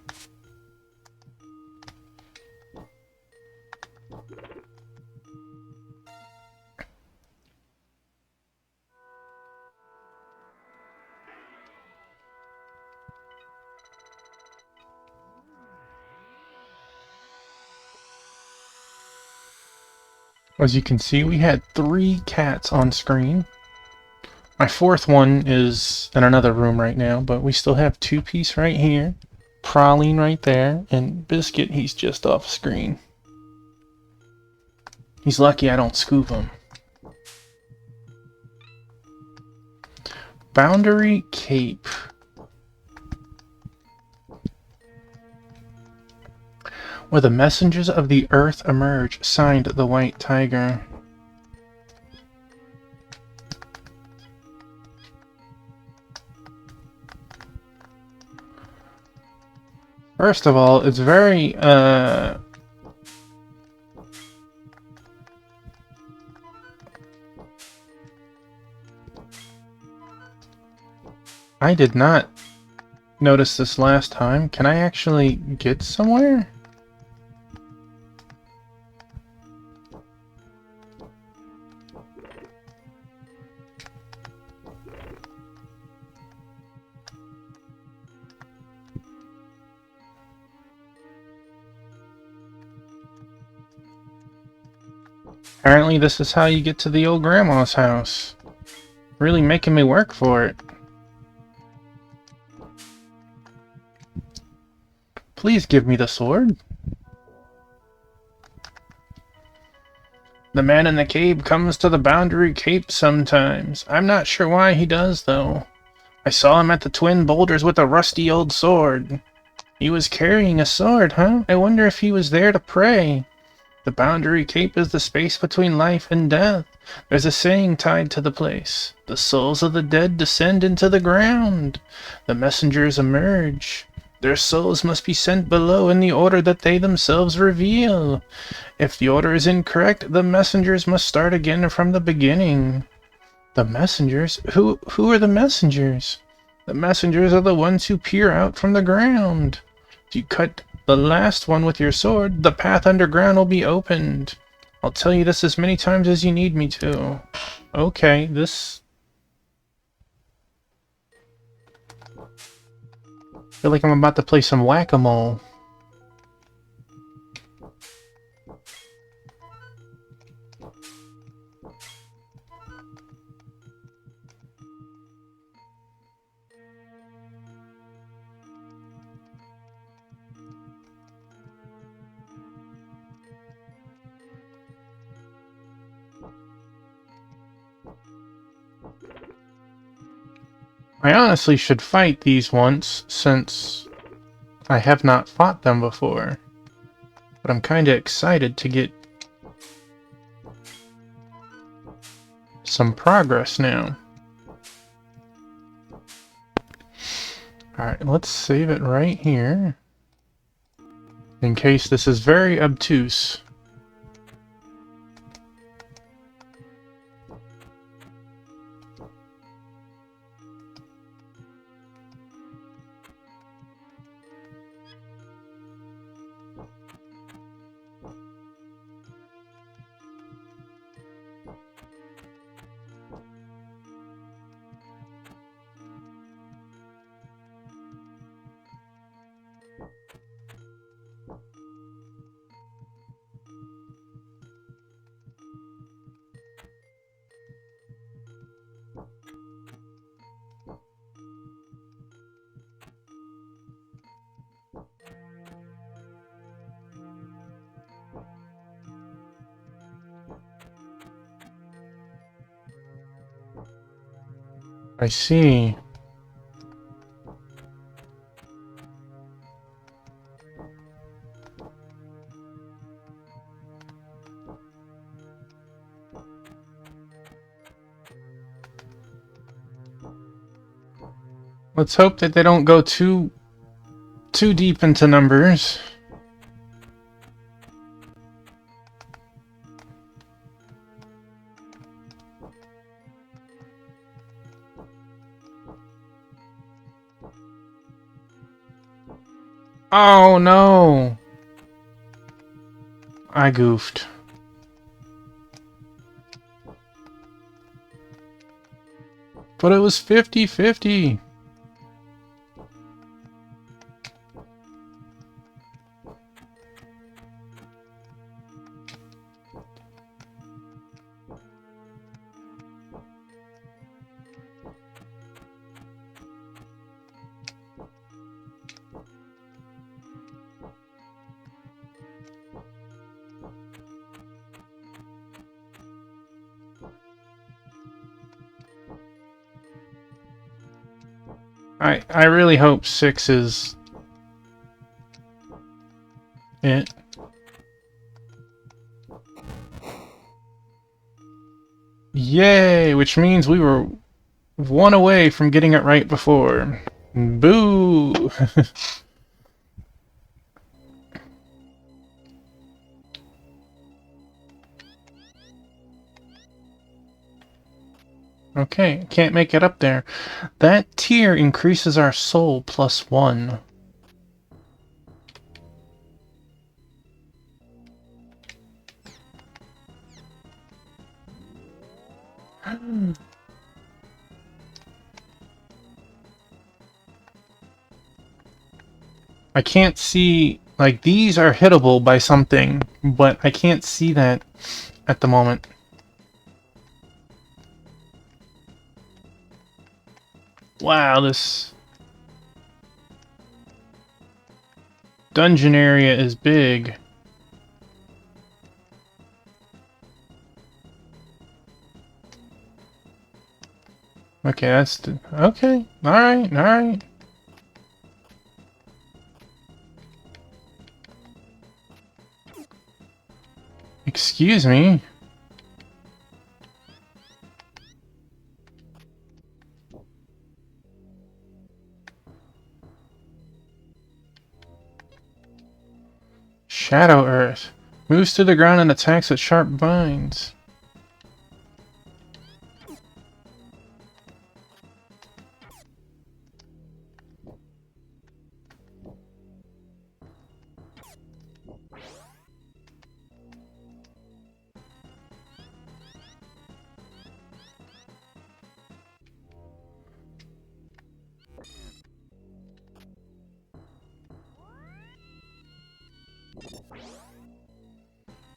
As you can see, we had 3 cats on screen. My 4th one is in another room right now, but we still have Two Piece right here, Praline right there, and Biscuit, he's just off screen. He's lucky I don't scoop him. Boundary Cape. Where the messengers of the earth emerge, signed the White Tiger. First of all, it's very, I did not notice this last time. Can I actually get somewhere? Apparently this is how you get to the old grandma's house. Really making me work for it. Please give me the sword. The man in the cave comes to the Boundary Cape sometimes. I'm not sure why he does, though. I saw him at the Twin Boulders with a rusty old sword. He was carrying a sword, huh? I wonder if he was there to pray. The Boundary Cape is the space between life and death. There's a saying tied to the place. The souls of the dead descend into the ground. The messengers emerge. Their souls must be sent below in the order that they themselves reveal. If the order is incorrect, the messengers must start again from the beginning. The messengers? Who are the messengers? The messengers are the ones who peer out from the ground. If you cut the last one with your sword, the path underground will be opened. I'll tell you this as many times as you need me to. Okay, this... I feel like I'm about to play some whack-a-mole. I honestly should fight these once, since I have not fought them before. But I'm kinda excited to get some progress now. Alright, let's save it right here. In case this is very obtuse. I see. Let's hope that they don't go too deep into numbers. Oh no! I goofed. But it was 50-50. I really hope 6 is it. Yay! Which means we were 1 away from getting it right before. Boo! Okay, can't make it up there. That tier increases our soul +1. I can't see... Like, these are hittable by something, but I can't see that at the moment. Wow, this dungeon area is big. Okay, that's... Okay, alright, alright. Excuse me. Shadow Earth. Moves to the ground and attacks with sharp vines.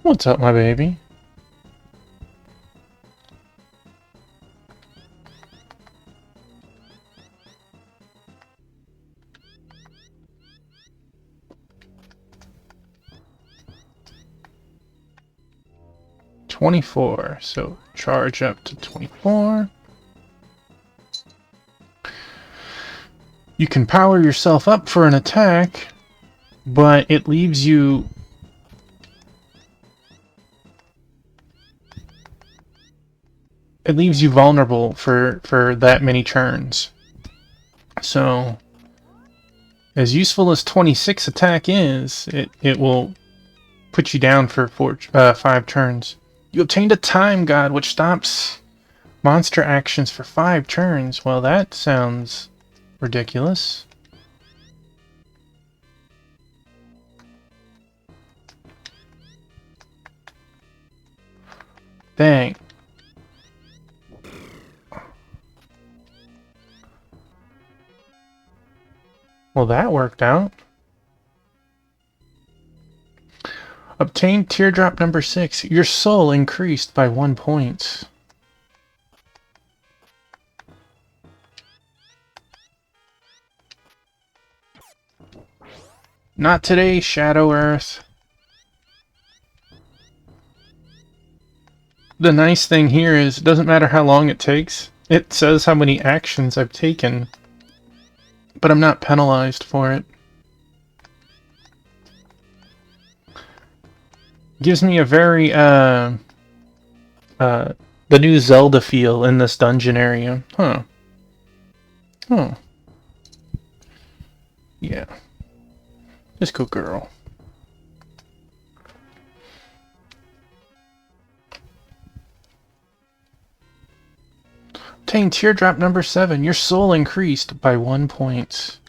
What's up, my baby? $24, so charge up to 24. You can power yourself up for an attack, but it leaves you... It leaves you vulnerable for that many turns. So, as useful as 26 attack is, it will put you down for 5 turns. You obtained a time god, which stops monster actions for 5 turns. Well, that sounds ridiculous. Dang. Well, that worked out. Obtain teardrop number 6. Your soul increased by 1 point. Not today, Shadow Earth. The nice thing here is it doesn't matter how long it takes. It says how many actions I've taken, but I'm not penalized for it. Gives me a very, the new Zelda feel in this dungeon area. Huh. Huh. Yeah. Just go, girl. Obtain teardrop number 7. Your soul increased by 1 point.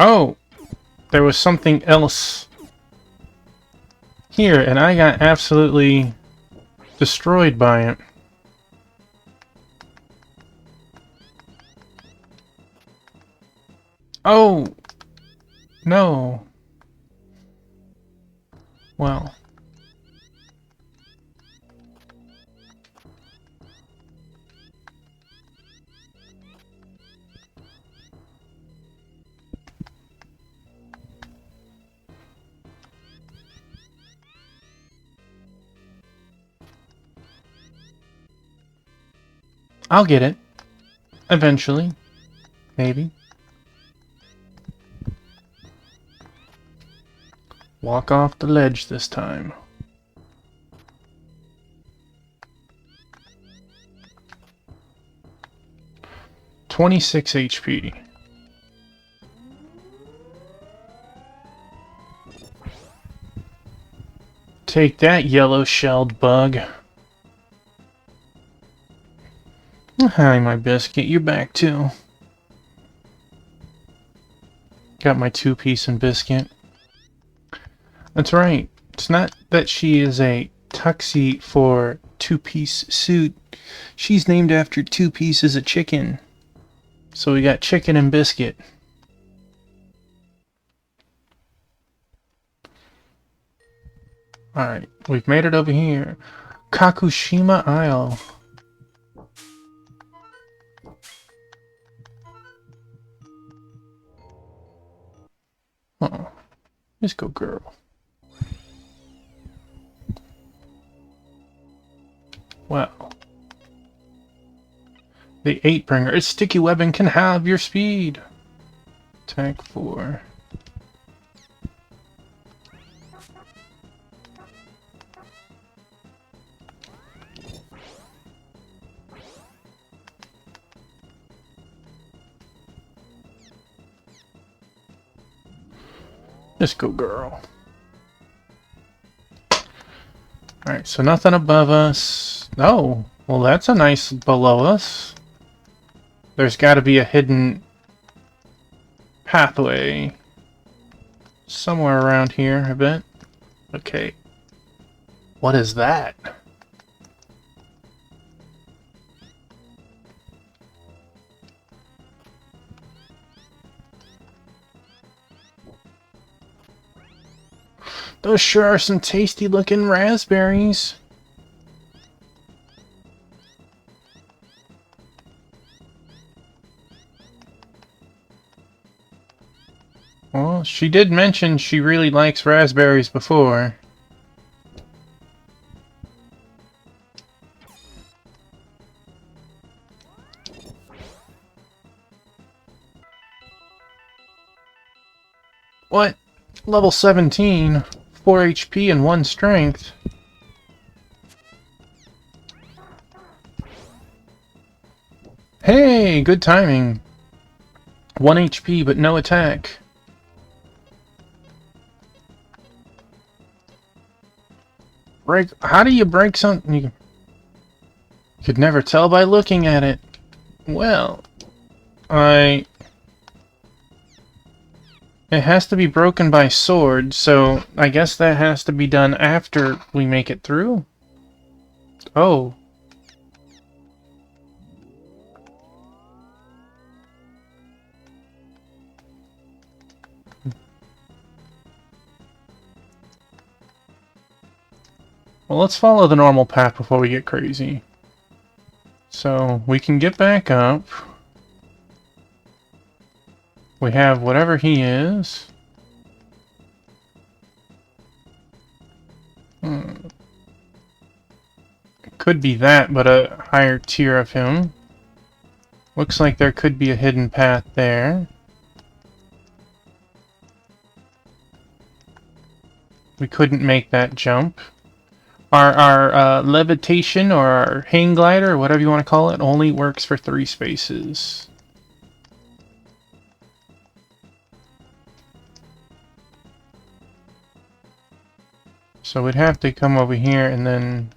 Oh! There was something else here, and I got absolutely destroyed by it. Oh! No. Well. I'll get it. Eventually. Maybe. Walk off the ledge this time. $26 HP. Take that, yellow-shelled bug. Hi, my biscuit. You're back, too. Got my two-piece and biscuit. That's right. It's not that she is a tuxie for two-piece suit. She's named after two pieces of chicken. So we got chicken and biscuit. Alright, we've made it over here. Kakushima Isle. Oh, let's go, girl. Well. The 8-bringer. Its sticky webbing can have your speed. Attack 4. Let's go, girl. Alright, so nothing above us. Oh, well that's a nice below us. There's got to be a hidden pathway somewhere around here, I bet. Okay. What is that? Those sure are some tasty looking raspberries. Well, she did mention she really likes raspberries before. What? Level 17, 4 HP and 1 strength. Hey, good timing. 1 HP but no attack. Break. How do you break something? You could never tell by looking at it. Well, it has to be broken by sword, so I guess that has to be done after we make it through. Oh. Well, let's follow the normal path before we get crazy. So, we can get back up. We have whatever he is. It could be that, but a higher tier of him. Looks like there could be a hidden path there. We couldn't make that jump. Our levitation or our hang glider, or whatever you want to call it, only works for 3 spaces. So we'd have to come over here and then...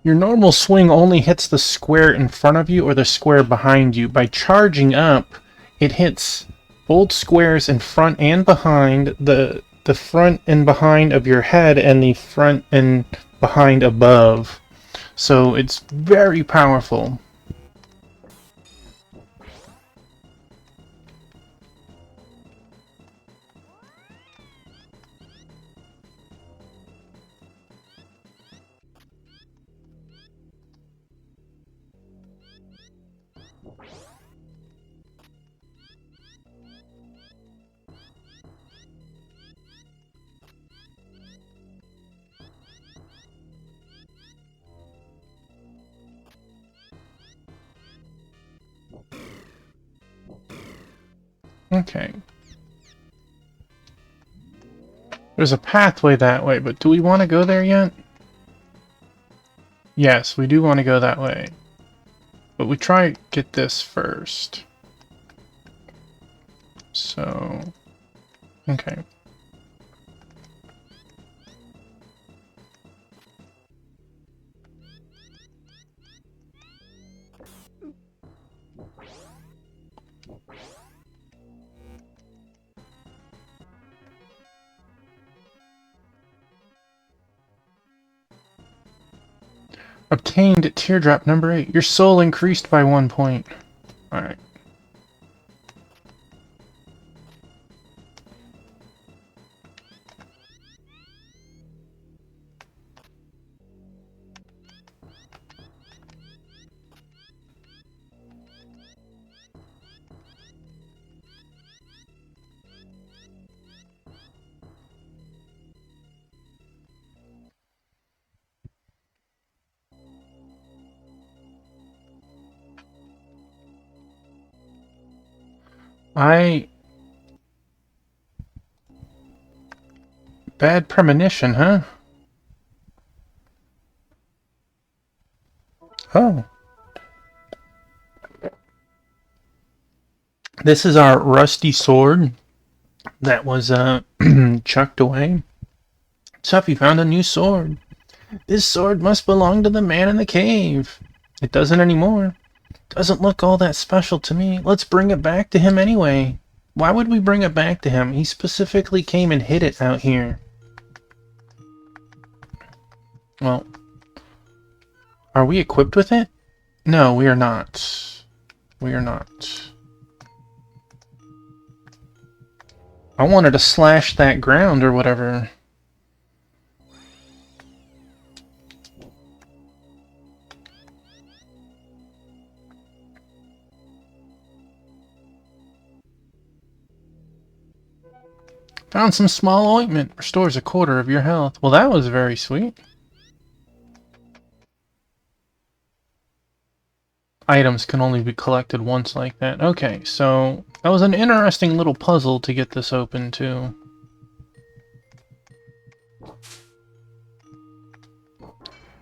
Your normal swing only hits the square in front of you or the square behind you. By charging up, it hits both squares in front and behind, the front and behind of your head and the front and behind above. So it's very powerful. Okay. There's a pathway that way, but do we want to go there yet? Yes, we do want to go that way. But we try get this first. So... okay. Obtained teardrop number 8. Your soul increased by 1 point. Alright. Bad premonition, huh? Oh. This is our rusty sword that was chucked away. Tuffy found a new sword. This sword must belong to the man in the cave. It doesn't anymore. Doesn't look all that special to me. Let's bring it back to him anyway. Why would we bring it back to him? He specifically came and hid it out here. Well, are we equipped with it? No, we are not. We are not. I wanted to slash that ground or whatever. Found some small ointment. Restores 1/4 of your health. Well, that was very sweet. Items can only be collected once like that. Okay, so that was an interesting little puzzle to get this open too.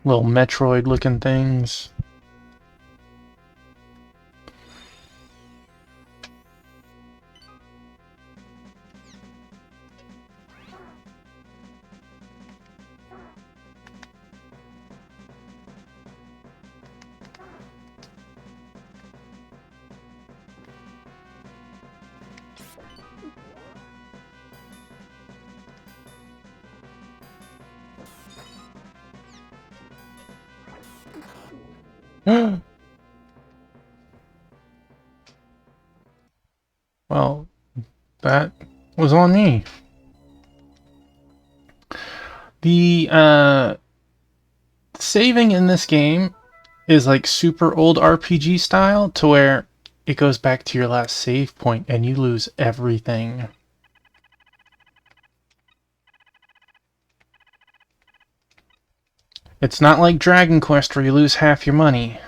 Little Metroid looking things. Well, that was on me. The saving in this game is like super old RPG style to where it goes back to your last save point and you lose everything. It's not like Dragon Quest where you lose half your money.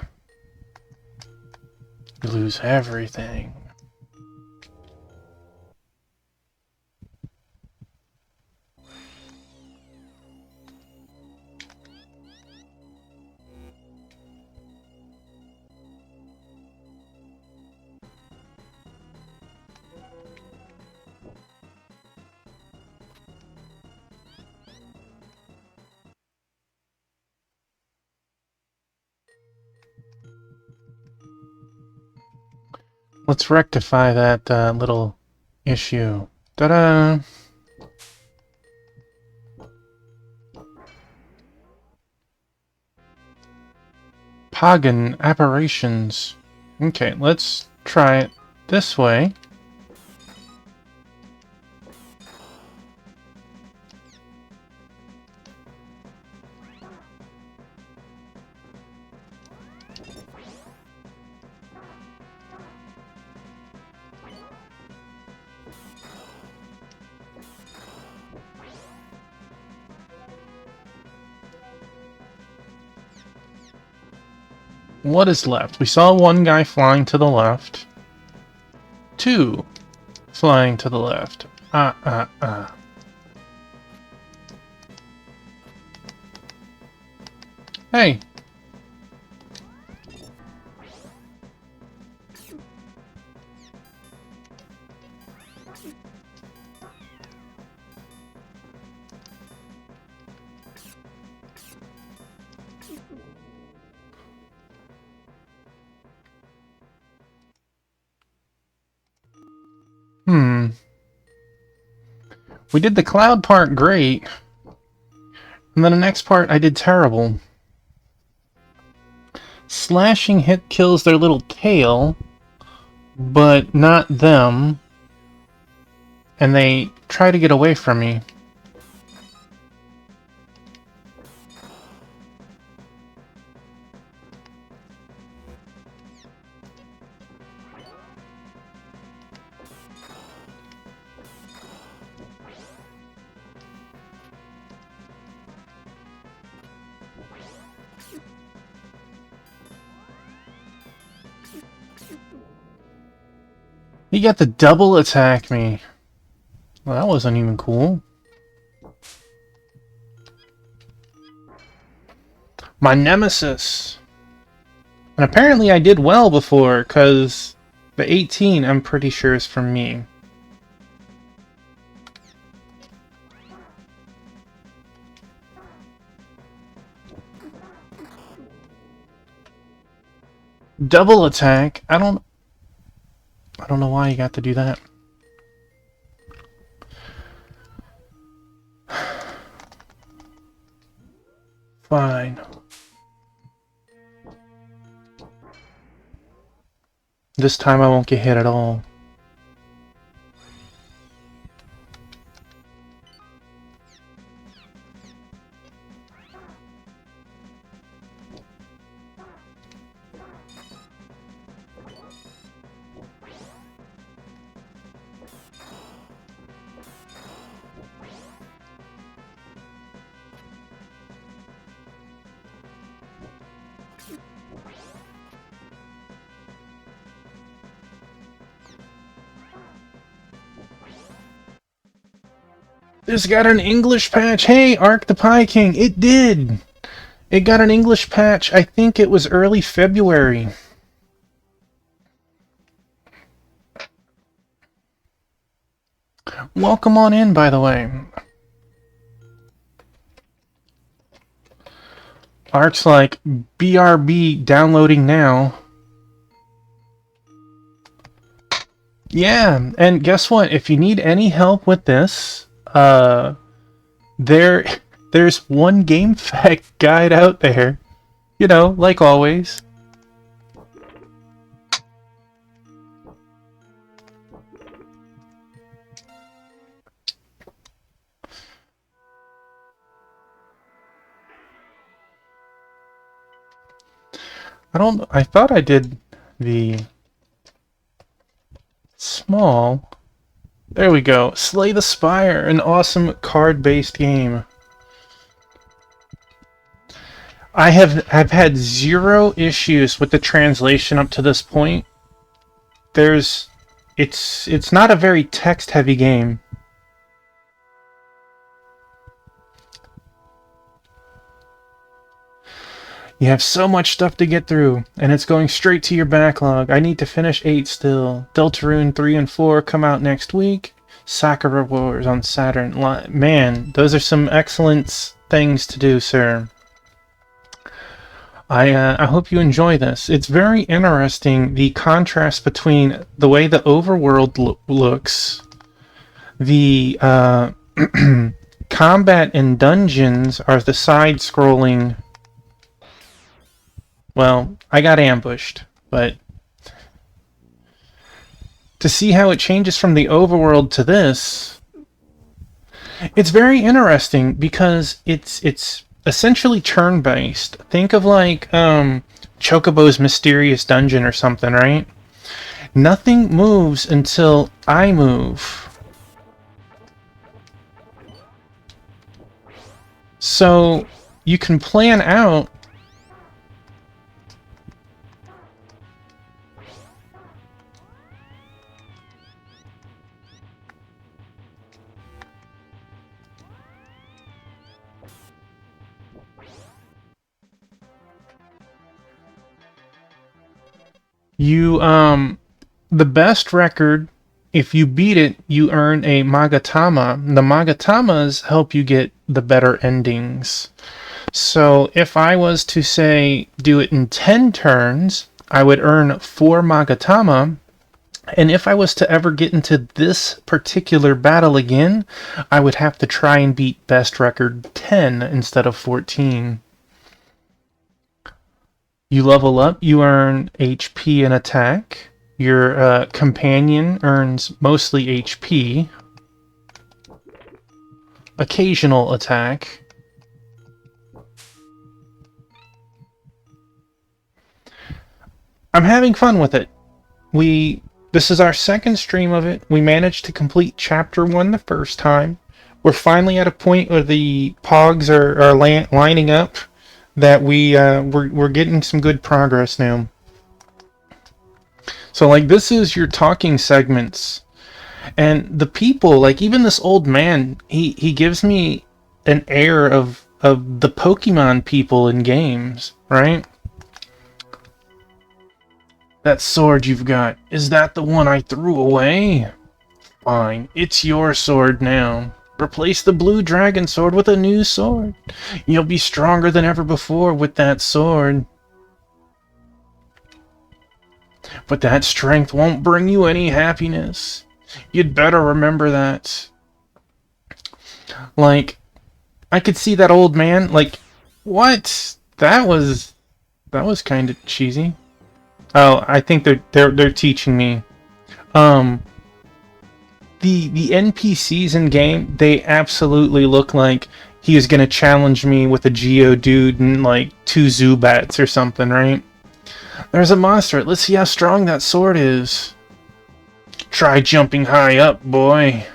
You lose everything. Let's rectify that little issue. Ta-da! Pagan apparitions. Okay, let's try it this way. What is left? We saw one guy flying to the left. Two flying to the left. Hey. We did the cloud part great. And then the next part I did terrible. Slashing hit kills their little tail, but not them. And they try to get away from me. He got to double attack me. Well, that wasn't even cool. My nemesis. And apparently I did well before, because the 18 I'm pretty sure is from me. Double attack? I don't know why you got to do that. Fine. This time I won't get hit at all. This got an English patch. Hey, Ark the Pie King, it did! It got an English patch. I think it was early February. Welcome on in, by the way. Ark's like, BRB downloading now. Yeah, and guess what? If you need any help with this, there's one game fact guide out there. You know, like always. I thought I did the small. There we go. Slay the Spire, an awesome card-based game. I've had zero issues with the translation up to this point. It's not a very text-heavy game. You have so much stuff to get through, and it's going straight to your backlog. I need to finish 8 still. Deltarune 3 and 4 come out next week. Sakura Wars on Saturn. Man, those are some excellent things to do, sir. I hope you enjoy this. It's very interesting, the contrast between the way the overworld looks, the combat and dungeons are the side-scrolling. Well, I got ambushed, but to see how it changes from the overworld to this, it's very interesting because it's essentially turn-based. Think of like Chocobo's Mysterious Dungeon or something, right? Nothing moves until I move. So you can plan out you the best record, if you beat it, you earn a Magatama. The Magatamas help you get the better endings. So if I was to say do it in 10 turns, I would earn 4 Magatama. And if I was to ever get into this particular battle again, I would have to try and beat best record 10 instead of 14. You level up, you earn HP and attack. Your companion earns mostly HP. Occasional attack. I'm having fun with it. This is our second stream of it. We managed to complete Chapter 1 the first time. We're finally at a point where the pogs are lining up, that we're getting some good progress now. So like this is your talking segments. And the people, like even this old man, he gives me an air of the Pokemon people in games, right? That sword you've got, is that the one I threw away? Fine, it's your sword now. Replace the blue dragon sword with a new sword. You'll be stronger than ever before with that sword. But that strength won't bring you any happiness. You'd better remember that. Like, I could see that old man, like, what? That was kind of cheesy. Oh, I think they're teaching me. The NPCs in game, they absolutely look like he is gonna challenge me with a Geodude and like 2 Zubats or something, right? There's a monster. Let's see how strong that sword is. Try jumping high up, boy.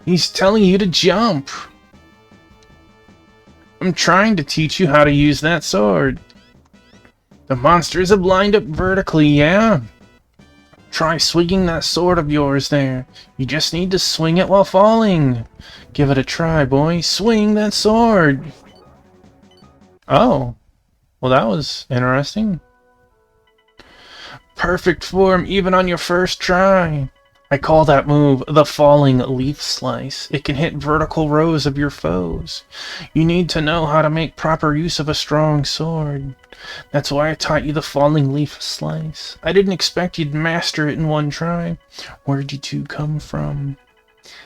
He's telling you to jump. I'm trying to teach you how to use that sword. The monster is blind up vertically, yeah? Try swinging that sword of yours there. You just need to swing it while falling. Give it a try, boy. Swing that sword. Oh. Well, that was interesting. Perfect form even on your first try. I call that move the Falling Leaf Slice. It can hit vertical rows of your foes. You need to know how to make proper use of a strong sword. That's why I taught you the Falling Leaf Slice. I didn't expect you'd master it in one try. Where'd you two come from?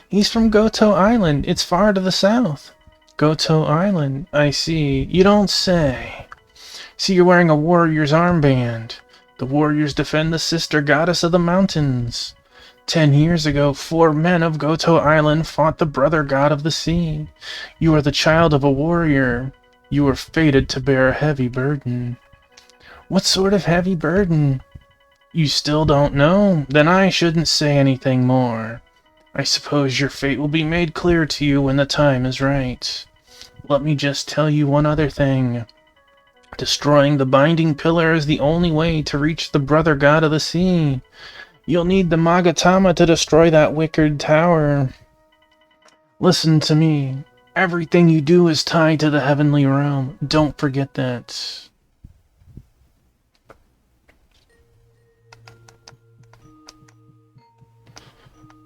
He's from Goto Island. It's far to the south. Goto Island, I see. You don't say. See, you're wearing a warrior's armband. The warriors defend the sister goddess of the mountains. 10 years ago, 4 men of Goto Island fought the brother god of the sea. You are the child of a warrior. You were fated to bear a heavy burden. What sort of heavy burden? You still don't know? Then I shouldn't say anything more. I suppose your fate will be made clear to you when the time is right. Let me just tell you one other thing. Destroying the binding pillar is the only way to reach the brother god of the sea. You'll need the Magatama to destroy that wicked tower. Listen to me. Everything you do is tied to the heavenly realm. Don't forget that.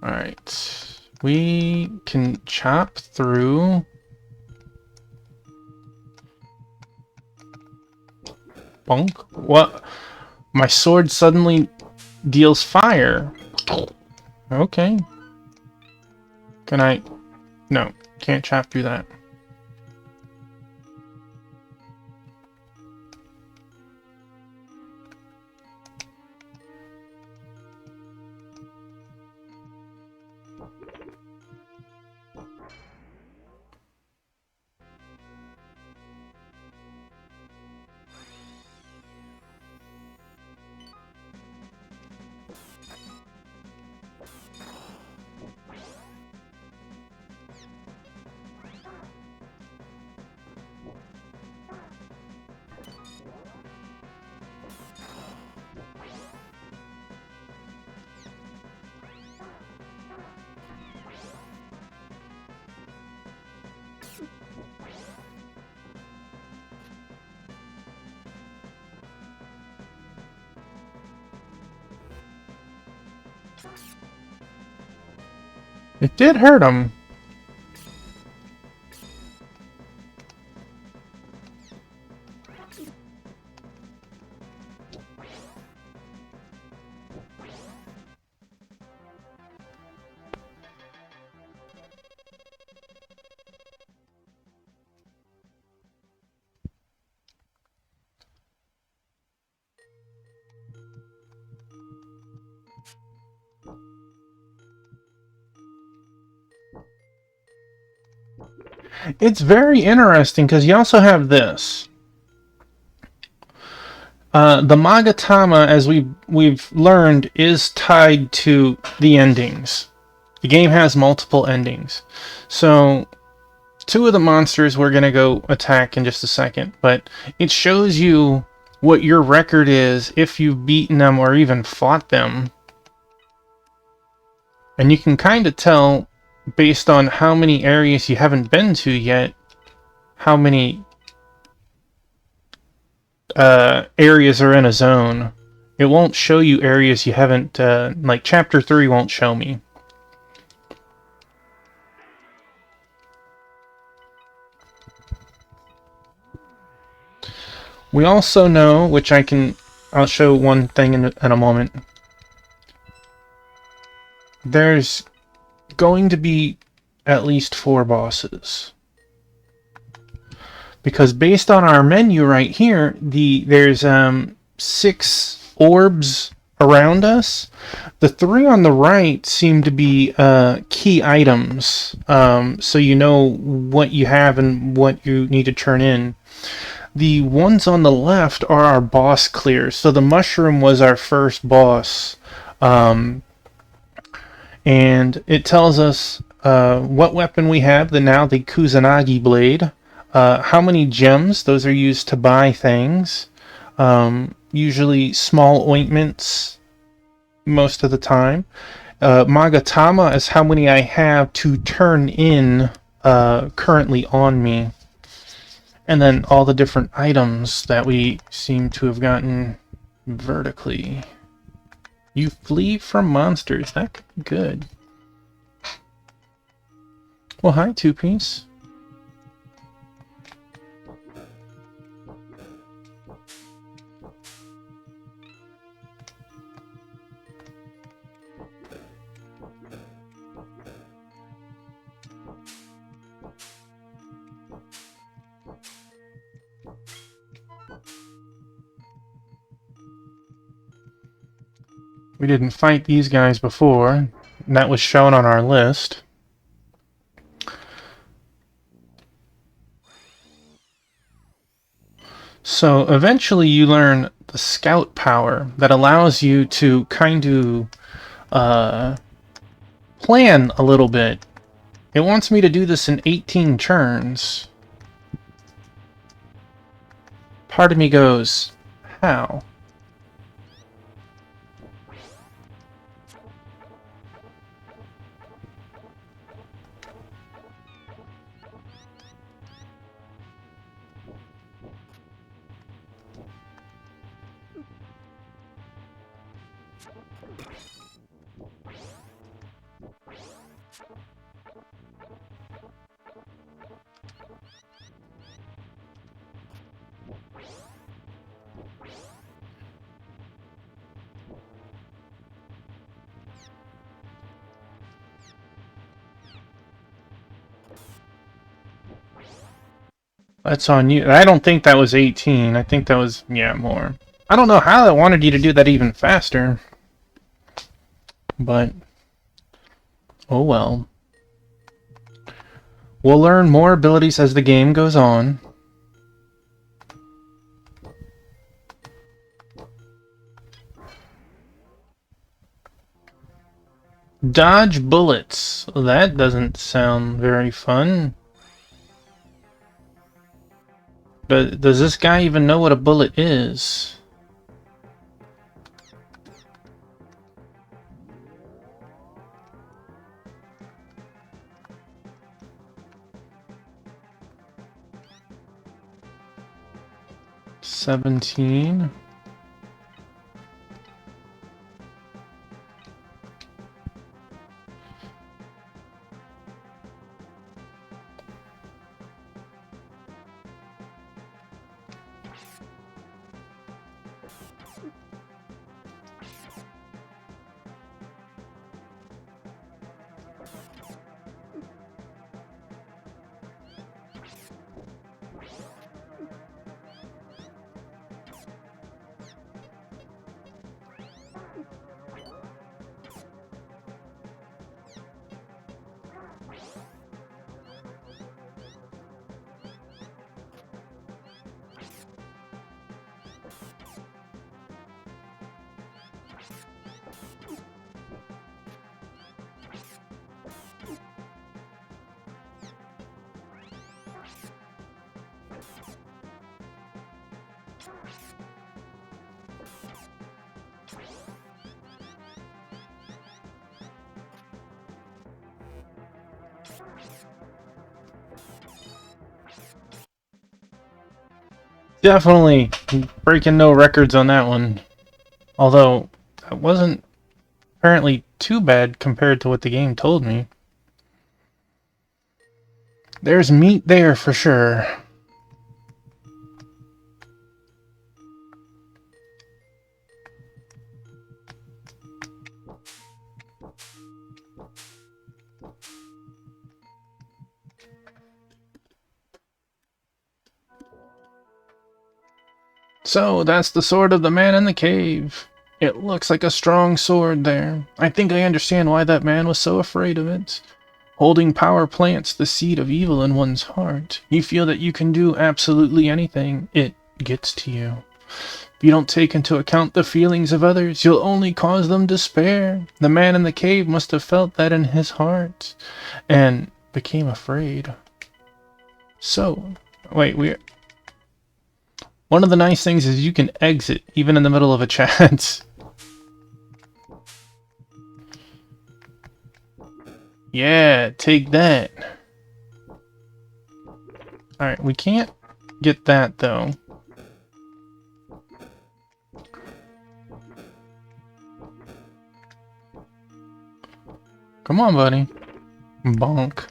Alright. We can chop through. Bunk? What? My sword suddenly deals fire. Okay. Can I... No, can't chop through that. It did hurt him. It's very interesting because you also have this. The Magatama, as we've learned, is tied to the endings. The game has multiple endings. So, two of the monsters we're going to go attack in just a second, but it shows you what your record is if you've beaten them or even fought them. And you can kind of tell, based on how many areas you haven't been to yet, how many areas are in a zone. It won't show you areas you haven't, like Chapter 3 won't show me. We also know, which I'll show one thing in a moment. There's going to be at least 4 bosses. Because based on our menu right here, there's 6 orbs around us. The 3 on the right seem to be key items, so you know what you have and what you need to turn in. The ones on the left are our boss clears. So the mushroom was our first boss, and it tells us what weapon we have. The Kusanagi blade. How many gems? Those are used to buy things. Usually small ointments most of the time. Magatama is how many I have to turn in currently on me. And then all the different items that we seem to have gotten vertically. You flee from monsters. That could be good. Well, hi, Two-Piece. We didn't fight these guys before, and that was shown on our list. So eventually you learn the scout power that allows you to kind of plan a little bit. It wants me to do this in 18 turns. Part of me goes, how? That's on you. I don't think that was 18. I think that was, yeah, more. I don't know how I wanted you to do that even faster. But, oh well. We'll learn more abilities as the game goes on. Dodge bullets. That doesn't sound very fun. But does this guy even know what a bullet is? $17. Definitely breaking no records on that one. Although, that wasn't apparently too bad compared to what the game told me. There's meat there for sure. So, that's the sword of the man in the cave. It looks like a strong sword there. I think I understand why that man was so afraid of it. Holding power plants the seed of evil in one's heart. You feel that you can do absolutely anything. It gets to you. If you don't take into account the feelings of others, you'll only cause them despair. The man in the cave must have felt that in his heart and became afraid. So, wait, one of the nice things is you can exit even in the middle of a chat. Yeah, take that. Alright, we can't get that though. Come on, buddy. Bonk.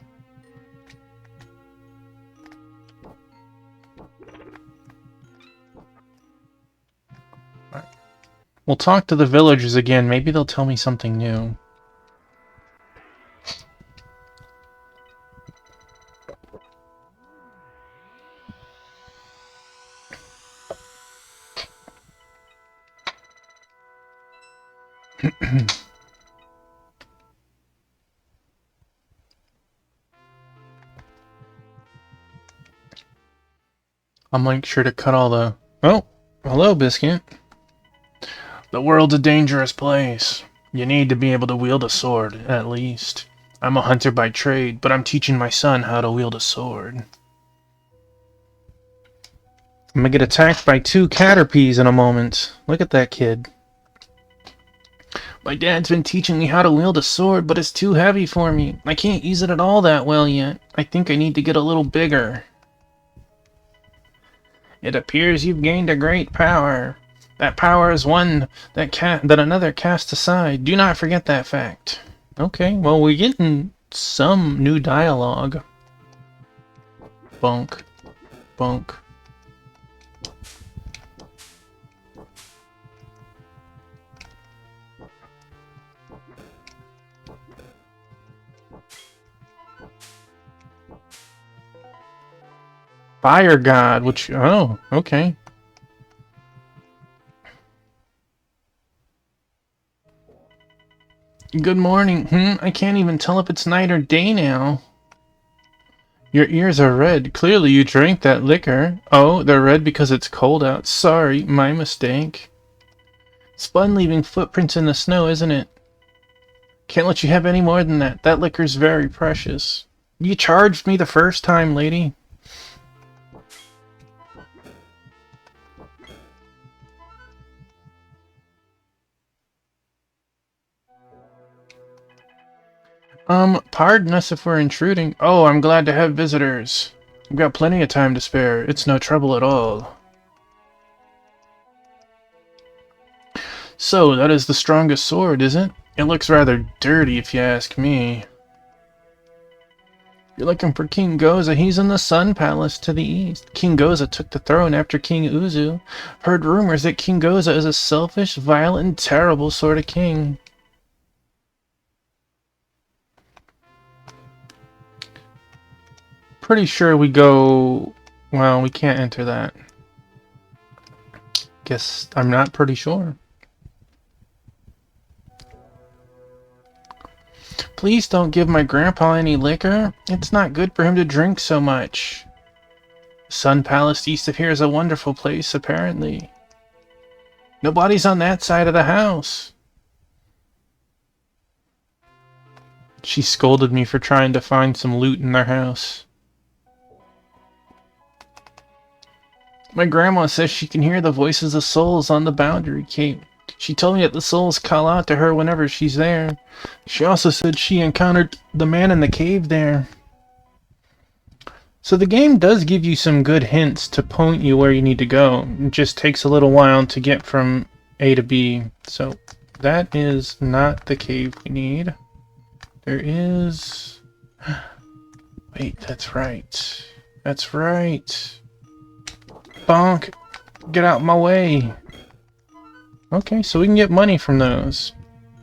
Right. We'll talk to the villagers again. Maybe they'll tell me something new. I'll make sure to cut all the... Oh, hello, Biscuit. The world's a dangerous place. You need to be able to wield a sword, at least. I'm a hunter by trade, but I'm teaching my son how to wield a sword. I'm gonna get attacked by 2 caterpies in a moment. Look at that kid. My dad's been teaching me how to wield a sword, but it's too heavy for me. I can't use it at all that well yet. I think I need to get a little bigger. It appears you've gained a great power. That power is one that another casts aside. Do not forget that fact. Okay, well, we're getting some new dialogue. Bunk. Bunk. Fire god, which... Oh, okay. Good morning. I can't even tell if it's night or day now. Your ears are red. Clearly you drank that liquor. Oh, they're red because it's cold out. Sorry, my mistake. It's fun leaving footprints in the snow, isn't it? Can't let you have any more than that. That liquor's very precious. You charged me the first time, lady. Pardon us if we're intruding. Oh, I'm glad to have visitors. We've got plenty of time to spare. It's no trouble at all. So, that is the strongest sword, is it? It looks rather dirty, if you ask me. You're looking for King Goza. He's in the Sun Palace to the east. King Goza took the throne after King Uzu. Heard rumors that King Goza is a selfish, violent, and terrible sort of king. Pretty sure we go... Well, we can't enter that. Guess I'm not pretty sure. Please don't give my grandpa any liquor. It's not good for him to drink so much. Sun Palace east of here is a wonderful place, apparently. Nobody's on that side of the house. She scolded me for trying to find some loot in their house. My grandma says she can hear the voices of souls on the Boundary Cape. She told me that the souls call out to her whenever she's there. She also said she encountered the man in the cave there. So the game does give you some good hints to point you where you need to go. It just takes a little while to get from A to B. So that is not the cave we need. There is... Wait, that's right. That's right. Bonk! Get out my way! Okay, so we can get money from those.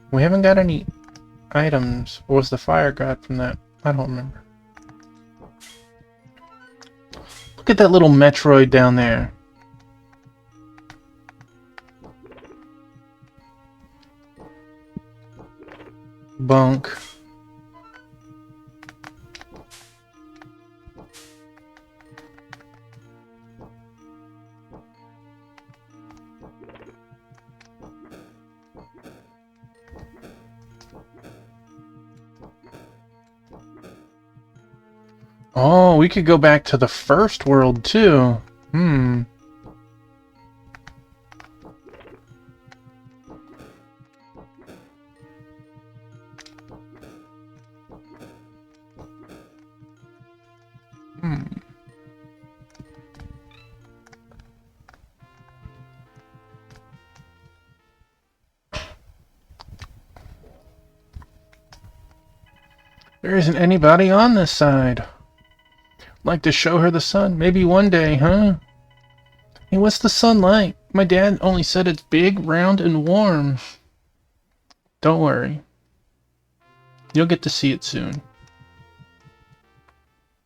We haven't got any items. Or was the fire god from that? I don't remember. Look at that little Metroid down there. Bunk. Oh, we could go back to the first world, too. There isn't anybody on this side. Like to show her the sun. Maybe one day, huh? Hey, what's the sun like? My dad only said it's big, round, and warm. Don't worry. You'll get to see it soon.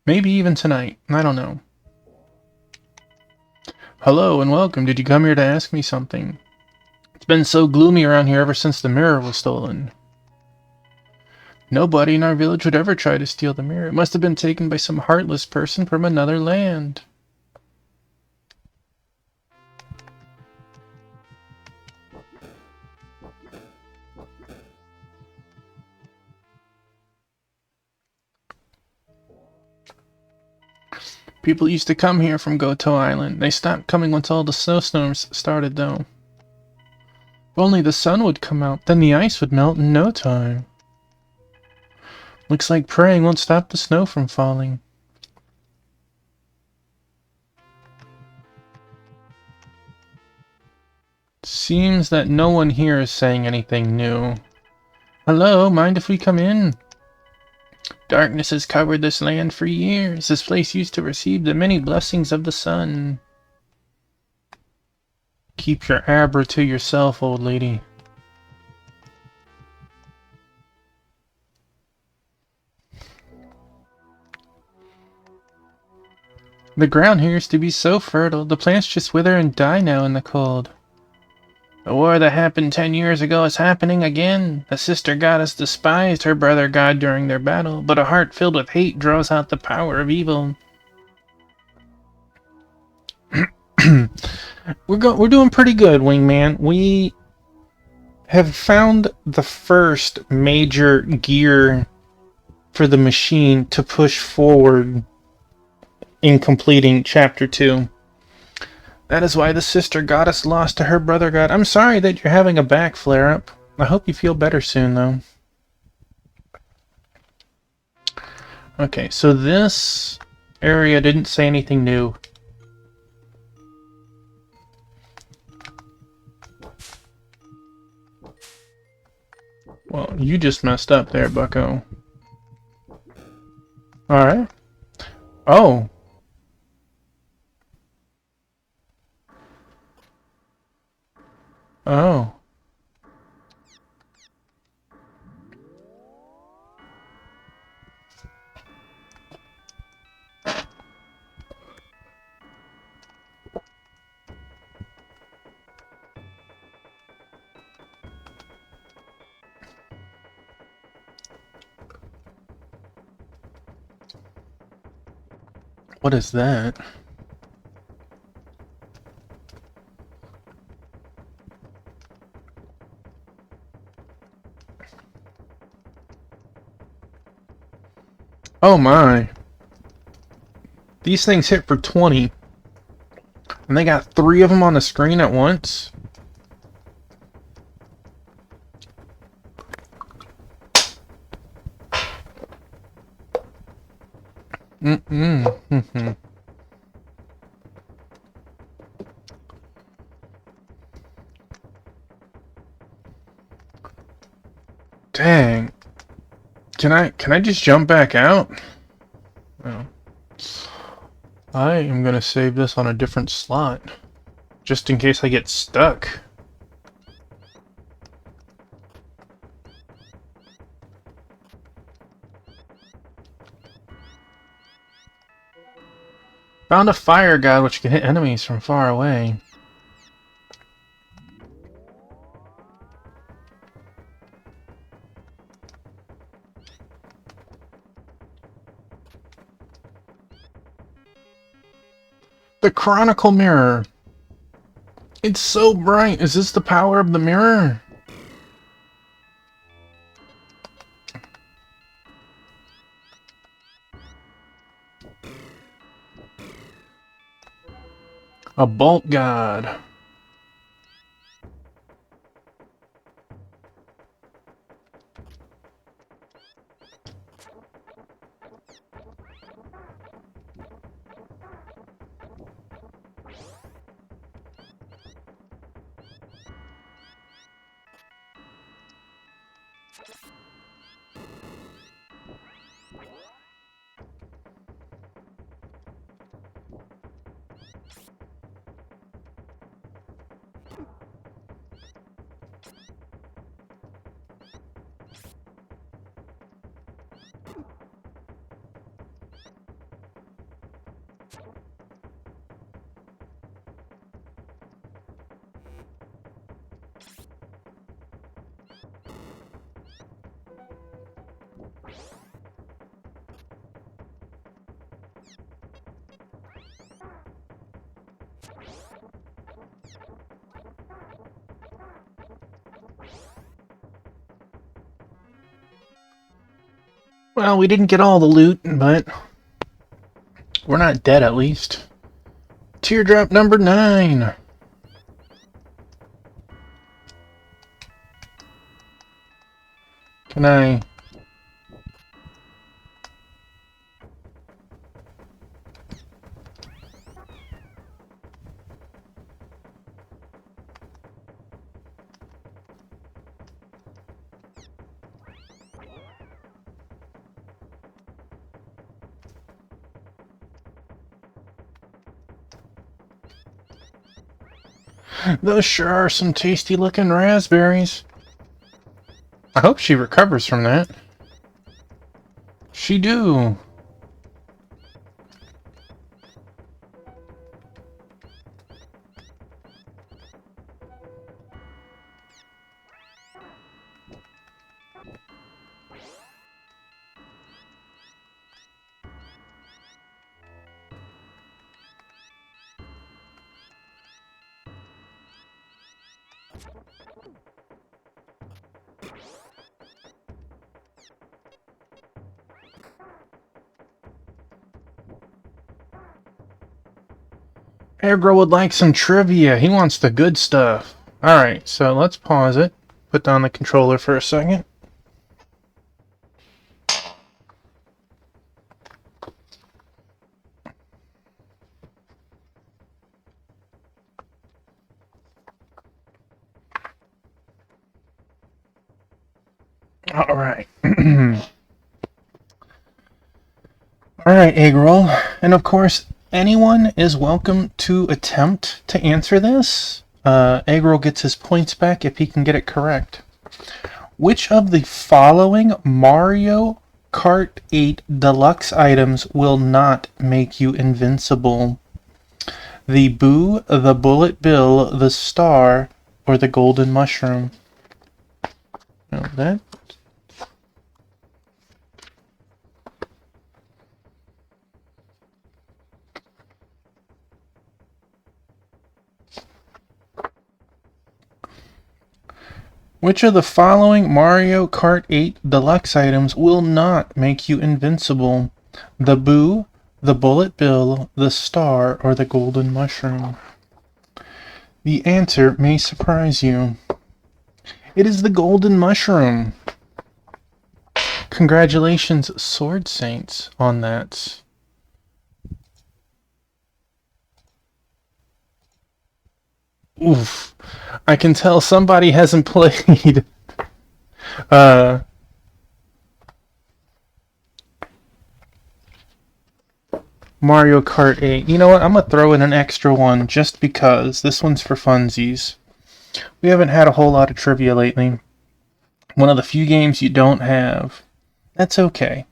Maybe even tonight. I don't know. Hello and welcome. Did you come here to ask me something? It's been so gloomy around here ever since the mirror was stolen. Nobody in our village would ever try to steal the mirror. It must have been taken by some heartless person from another land. People used to come here from Goto Island. They stopped coming once all the snowstorms started, though. If only the sun would come out, then the ice would melt in no time. Looks like praying won't stop the snow from falling. Seems that no one here is saying anything new. Hello, mind if we come in? Darkness has covered this land for years. This place used to receive the many blessings of the sun. Keep your abra to yourself, old lady. The ground here used to be so fertile. The plants just wither and die now in the cold. The war that happened 10 years ago is happening again. The sister goddess despised her brother god during their battle, but a heart filled with hate draws out the power of evil. We're doing pretty good, Wingman. We have found the first major gear for the machine to push forward in completing Chapter 2. That is why the sister goddess lost to her brother god. I'm sorry that you're having a back flare-up. I hope you feel better soon, though. Okay, so this area didn't say anything new. Well, you just messed up there, bucko. Alright. Oh. Oh. What is that? Oh my. These things hit for 20. And they got 3 of them on the screen at once? Dang. Can I just jump back out? Oh. I am gonna save this on a different slot. Just in case I get stuck. Found a fire god which can hit enemies from far away. The Chronicle Mirror. It's so bright. Is this the power of the mirror? A bolt god. Well, we didn't get all the loot, but we're not dead at least. Teardrop number 9. Can I... Those sure are some tasty looking raspberries. I hope she recovers from that. She do. Airgirl would like some trivia. He wants the good stuff. Alright, so let's pause it. Put down the controller for a second. Alright. Alright, Eggroll. And of course, anyone is welcome to attempt to answer this. Eggroll gets his points back if he can get it correct. Which of the following Mario Kart 8 Deluxe items will not make you invincible? The Boo, the Bullet Bill, the Star, or the Golden Mushroom? Now that... Which of the following Mario Kart 8 Deluxe items will not make you invincible? The Boo, the Bullet Bill, the Star, or the Golden Mushroom? The answer may surprise you. It is the Golden Mushroom. Congratulations, Sword Saints, on that. Oof. I can tell somebody hasn't played Mario Kart 8. You know what? I'm going to throw in an extra one just because. This one's for funsies. We haven't had a whole lot of trivia lately. One of the few games you don't have. That's okay.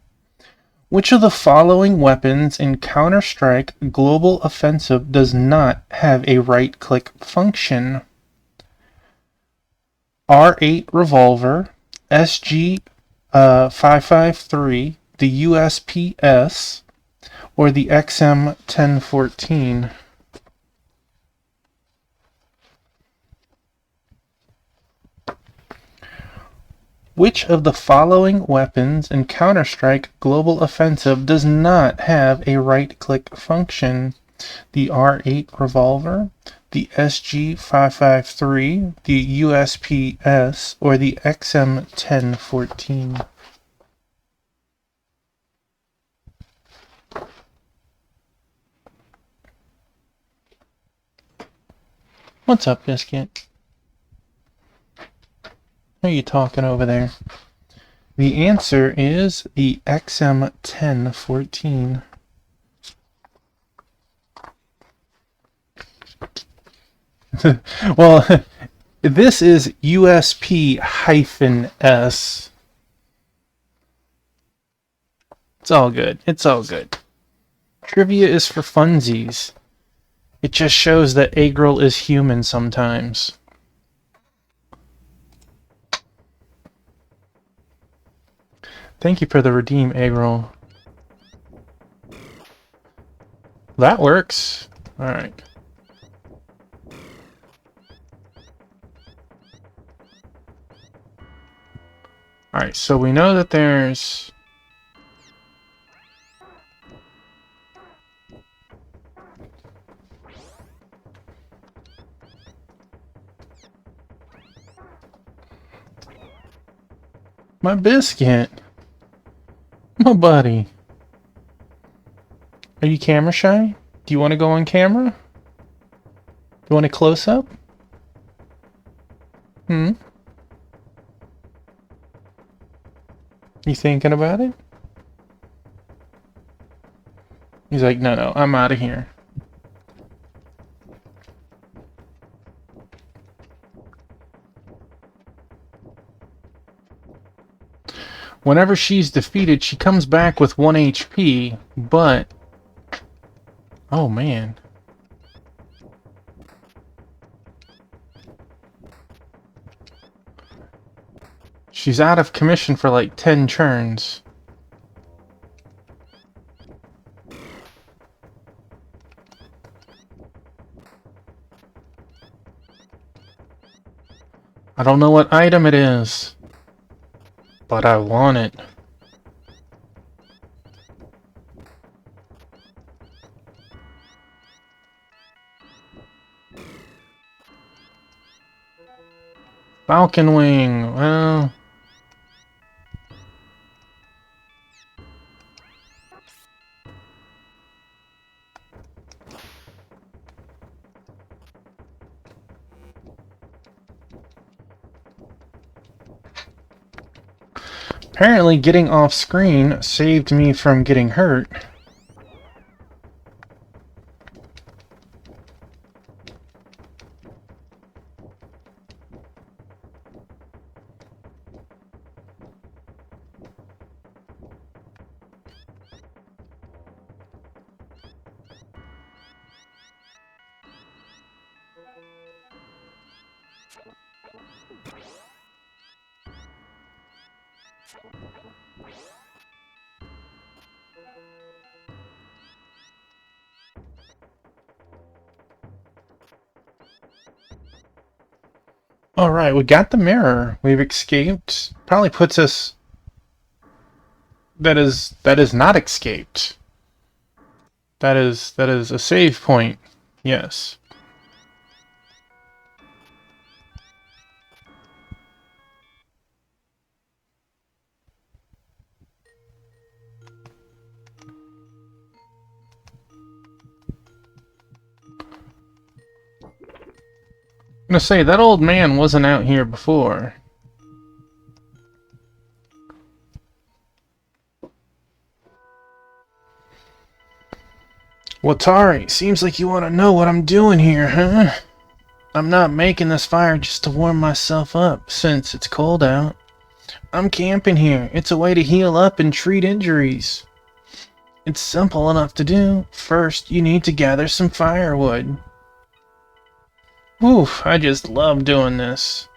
Which of the following weapons in Counter-Strike Global Offensive does not have a right-click function? R8 revolver, SG 553, the USPS, or the XM 1014? Which of the following weapons in Counter-Strike Global Offensive does not have a right-click function? The R8 revolver, the SG553, the USPS, or the XM 1014? What's up, Biscuit? What are you talking over there? The answer is the XM 1014. Well, this is USP-S. It's all good. It's all good. Trivia is for funsies. It just shows that Eggroll is human sometimes. Thank you for the redeem, Eggroll. That works. Alright. Alright, so we know that there's... My Biscuit! My buddy! Are you camera shy? Do you want to go on camera? You want a close-up? Hmm? You thinking about it? He's like, no, I'm out of here. Whenever she's defeated, she comes back with 1 HP, but... Oh, man. She's out of commission for like 10 turns. I don't know what item it is, but I want it. Falcon Wing, well... Apparently getting off screen saved me from getting hurt. Alright, we got the mirror. We've escaped. Probably puts us... That is not escaped. That is a save point. Yes. I'm gonna say, that old man wasn't out here before. Watari, seems like you want to know what I'm doing here, huh? I'm not making this fire just to warm myself up, since it's cold out. I'm camping here. It's a way to heal up and treat injuries. It's simple enough to do. First, you need to gather some firewood. Oof, I just love doing this.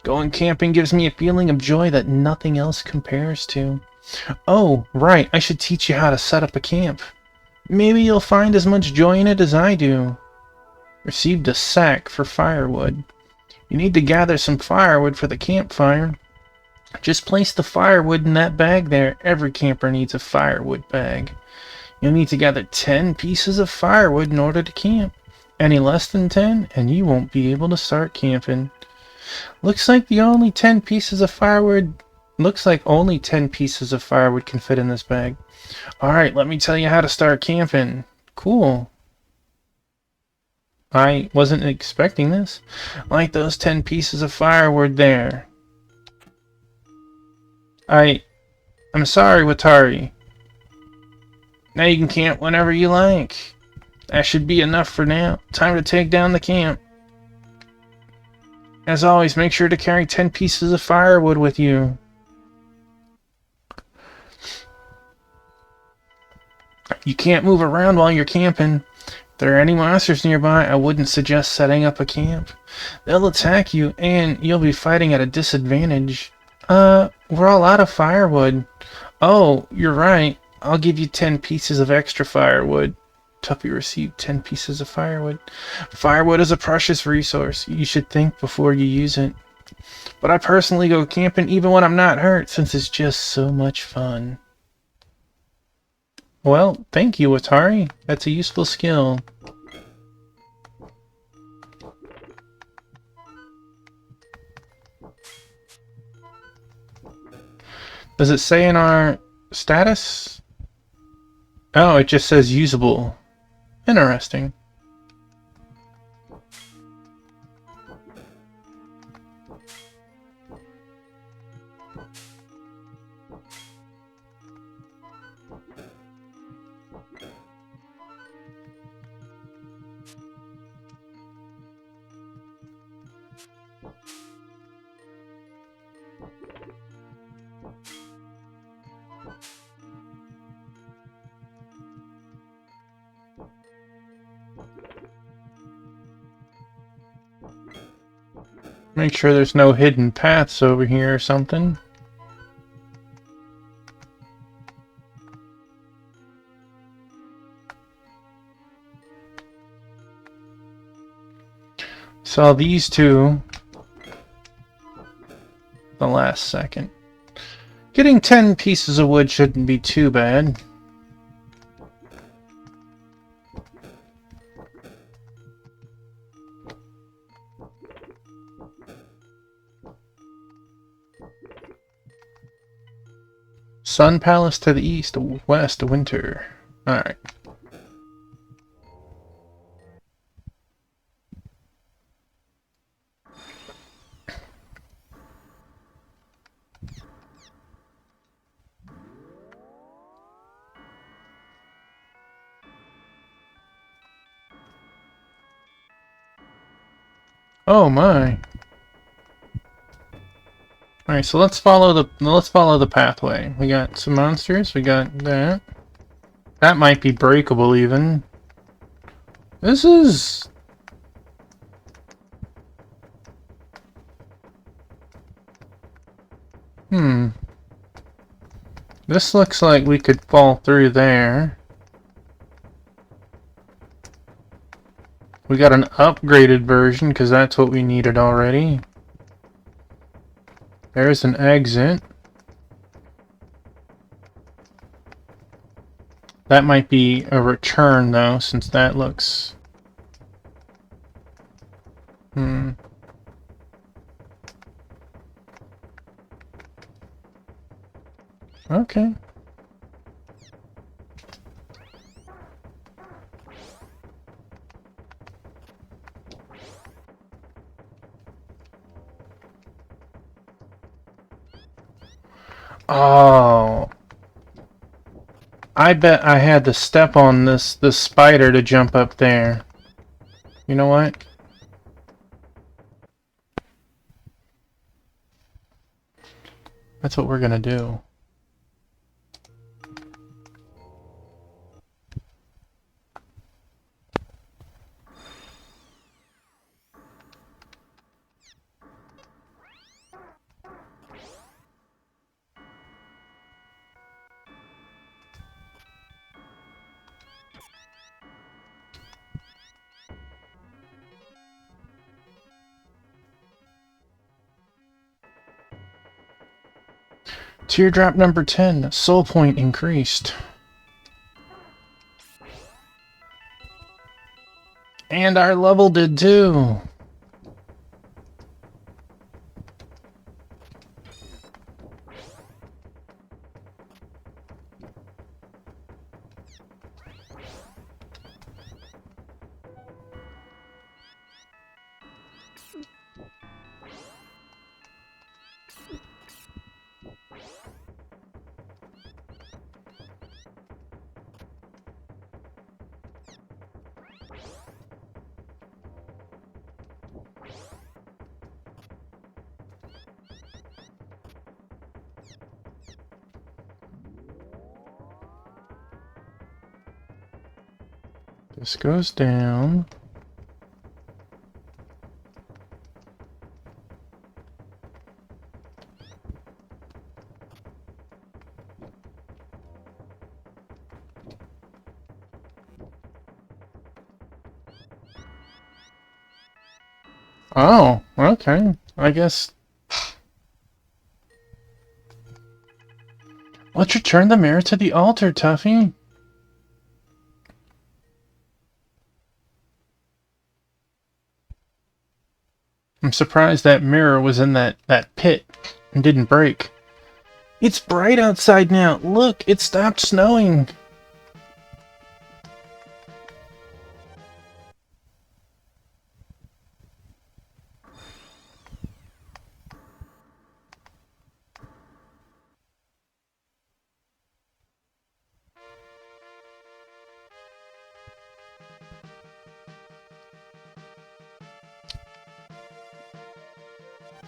Going camping gives me a feeling of joy that nothing else compares to. Oh, right, I should teach you how to set up a camp. Maybe you'll find as much joy in it as I do. Received a sack for firewood. You need to gather some firewood for the campfire. Just place the firewood in that bag there. Every camper needs a firewood bag. You'll need to gather 10 pieces of firewood in order to camp. Any less than 10, and you won't be able to start camping. Looks like only 10 pieces of firewood can fit in this bag. Alright, let me tell you how to start camping. Cool. I wasn't expecting this. Like those 10 pieces of firewood there. I'm sorry, Watari. Now you can camp whenever you like. That should be enough for now. Time to take down the camp. As always, make sure to carry 10 pieces of firewood with you. You can't move around while you're camping. If there are any monsters nearby, I wouldn't suggest setting up a camp. They'll attack you, and you'll be fighting at a disadvantage. We're all out of firewood. Oh, you're right. I'll give you 10 pieces of extra firewood. Tuppy received 10 pieces of firewood. Firewood is a precious resource. You should think before you use it. But I personally go camping even when I'm not hurt, since it's just so much fun. Well, thank you, Watari. That's a useful skill. Does it say in our status? Oh, it just says usable. Interesting. Make sure there's no hidden paths over here or something. Saw these two the last second. Getting 10 pieces of wood shouldn't be too bad. Sun Palace to the east, west, winter. Alright. Oh my. Alright, so let's follow the pathway. We got some monsters, we got that. That might be breakable even. This is... This looks like we could fall through there. We got an upgraded version, because that's what we needed already. There's an exit. That might be a return, though, since that looks... Okay. Oh. I bet I had to step on this spider to jump up there. You know what? That's what we're gonna do. Teardrop number 10, soul point increased. And our level did too. This goes down. Oh, okay. I guess... Let's return the mirror to the altar, Tuffy. I'm surprised that mirror was in that pit and didn't break. It's bright outside now. Look, it stopped snowing.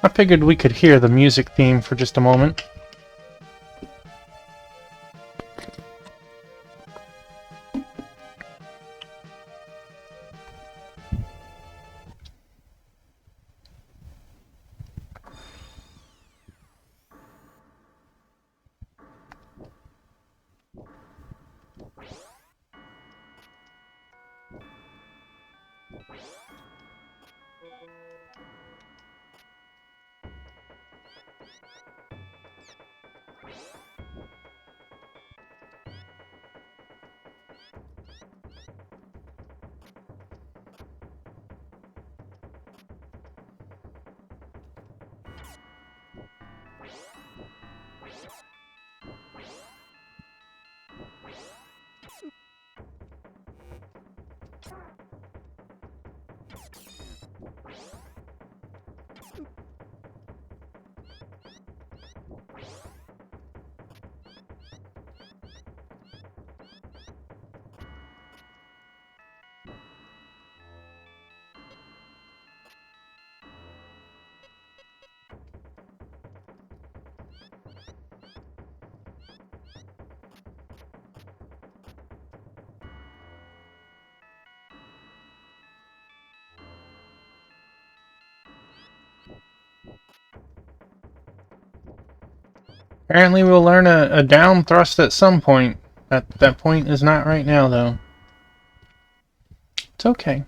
I figured we could hear the music theme for just a moment. Apparently we'll learn a down thrust at some point. That point is not right now, though. It's okay.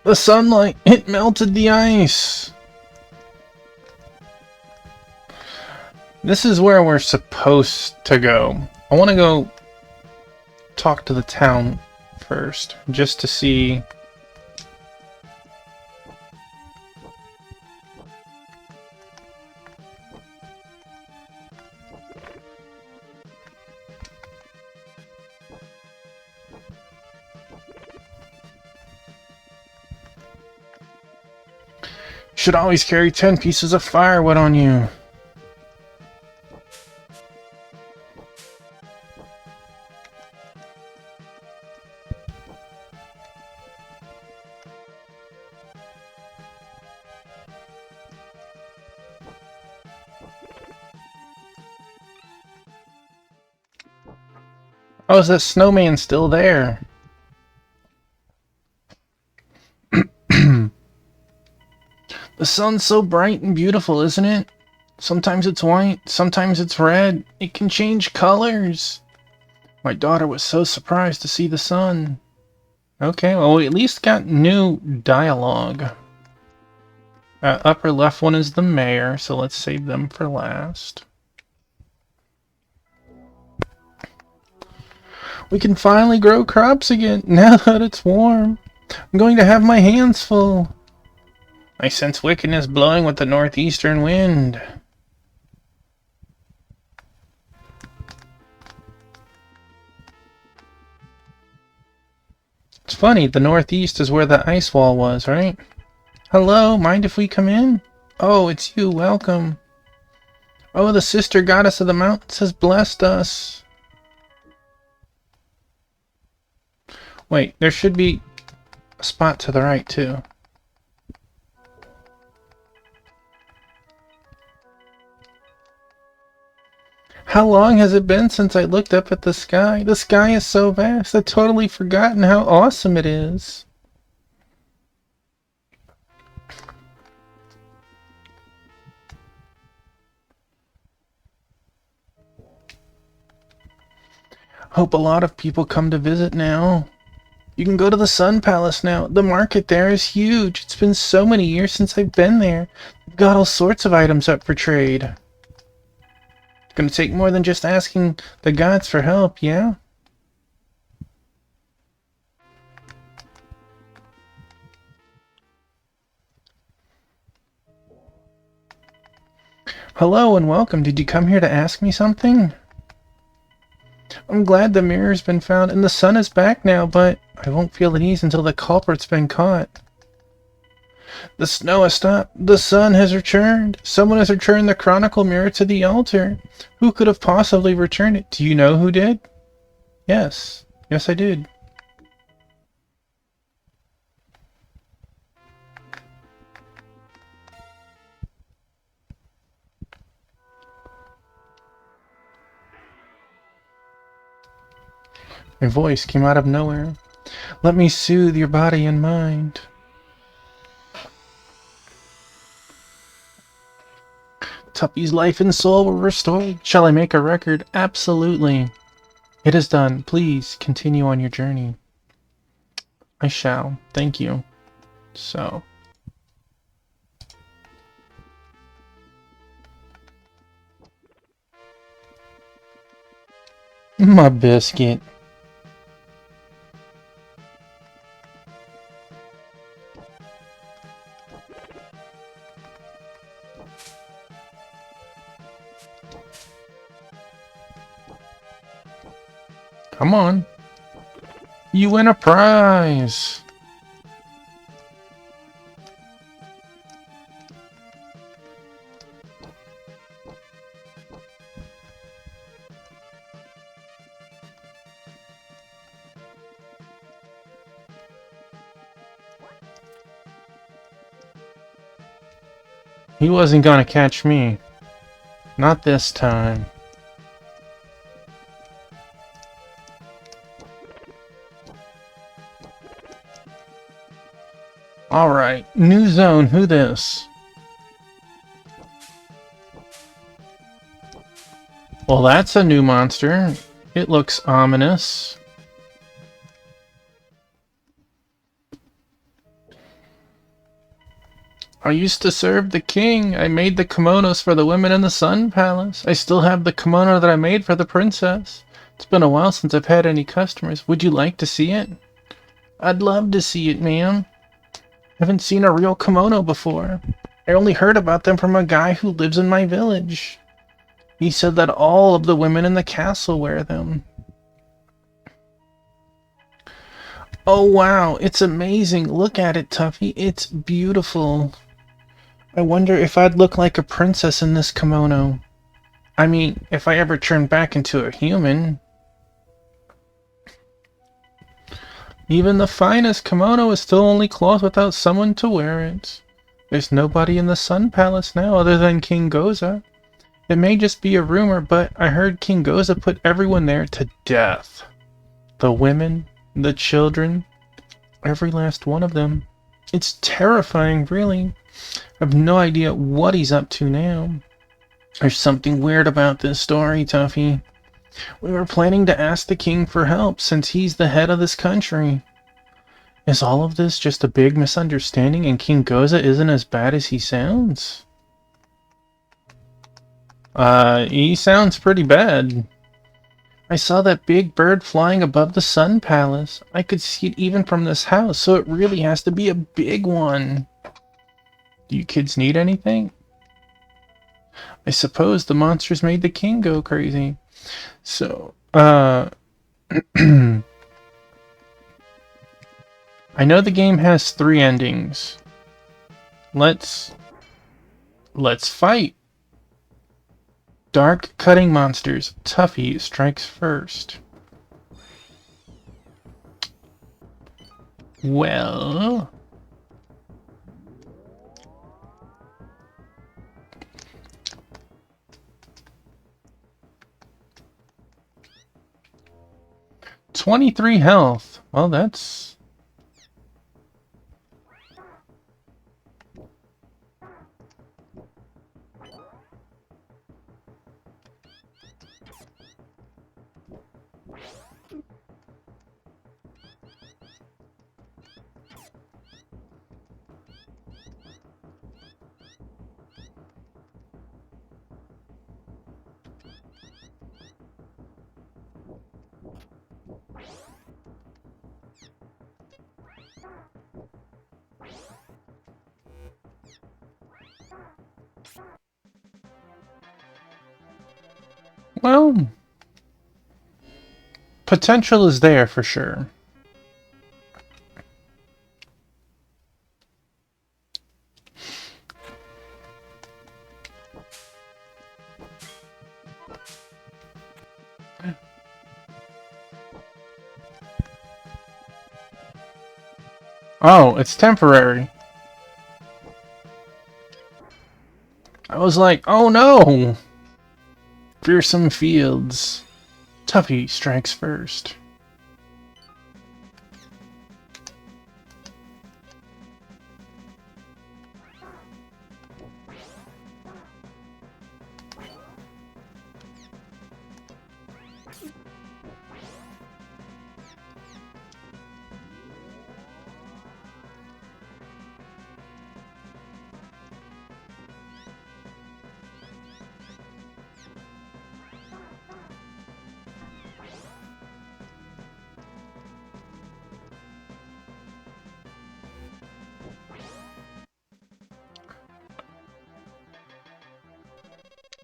The sunlight, it melted the ice! This is where we're supposed to go. I want to go talk to the town first, just to see... Should always carry 10 pieces of firewood on you. Oh, is that snowman still there? The sun's so bright and beautiful, isn't it? Sometimes it's white, sometimes it's red. It can change colors. My daughter was so surprised to see the sun. Okay, well, we at least got new dialogue. Upper left one is the mayor, so let's save them for last. We can finally grow crops again, now that it's warm. I'm going to have my hands full. I sense wickedness blowing with the northeastern wind. It's funny, the northeast is where the ice wall was, right? Hello, mind if we come in? Oh, it's you, welcome. Oh, the sister goddess of the mountains has blessed us. Wait, there should be a spot to the right, too. How long has it been since I looked up at the sky? The sky is so vast, I've totally forgotten how awesome it is. Hope a lot of people come to visit now. You can go to the Sun Palace now. The market there is huge. It's been so many years since I've been there. They've got all sorts of items up for trade. Gonna take more than just asking the gods for help, yeah? Hello and welcome. Did you come here to ask me something? I'm glad the mirror's been found and the sun is back now, but I won't feel at ease until the culprit's been caught. The snow has stopped. The sun has returned. Someone has returned the chronicle mirror to the altar. Who could have possibly returned it? Do you know who did? Yes. Yes, I did. My voice came out of nowhere. Let me soothe your body and mind. Tuppy's life and soul were restored. Shall I make a record? Absolutely. It is done. Please continue on your journey. I shall. Thank you. So. My biscuit. Come on. You win a prize! He wasn't gonna catch me. Not this time. Alright, new zone, who this? Well, that's a new monster. It looks ominous. I used to serve the king. I made the kimonos for the women in the Sun Palace. I still have the kimono that I made for the princess. It's been a while since I've had any customers. Would you like to see it? I'd love to see it, ma'am. Haven't seen a real kimono before. I only heard about them from a guy who lives in my village. He said that all of the women in the castle wear them. Oh wow, it's amazing. Look at it, Tuffy. It's beautiful. I wonder if I'd look like a princess in this kimono. I mean, if I ever turn back into a human. Even the finest kimono is still only cloth without someone to wear it. There's nobody in the Sun Palace now other than King Goza. It may just be a rumor, but I heard King Goza put everyone there to death. The women, the children, every last one of them. It's terrifying, really. I have no idea what he's up to now. There's something weird about this story, Tuffy. We were planning to ask the king for help since he's the head of this country. Is all of this just a big misunderstanding and King Goza isn't as bad as he sounds? He sounds pretty bad. I saw that big bird flying above the Sun Palace. I could see it even from this house, so it really has to be a big one. Do you kids need anything? I suppose the monsters made the king go crazy. So, I know the game has 3 endings. Let's fight. Dark cutting monsters. Tuffy strikes first. Well, $23 health. Well, that's... Well, potential is there for sure. Oh, it's temporary. I was like, oh no! Fearsome Fields. Tuffy strikes first.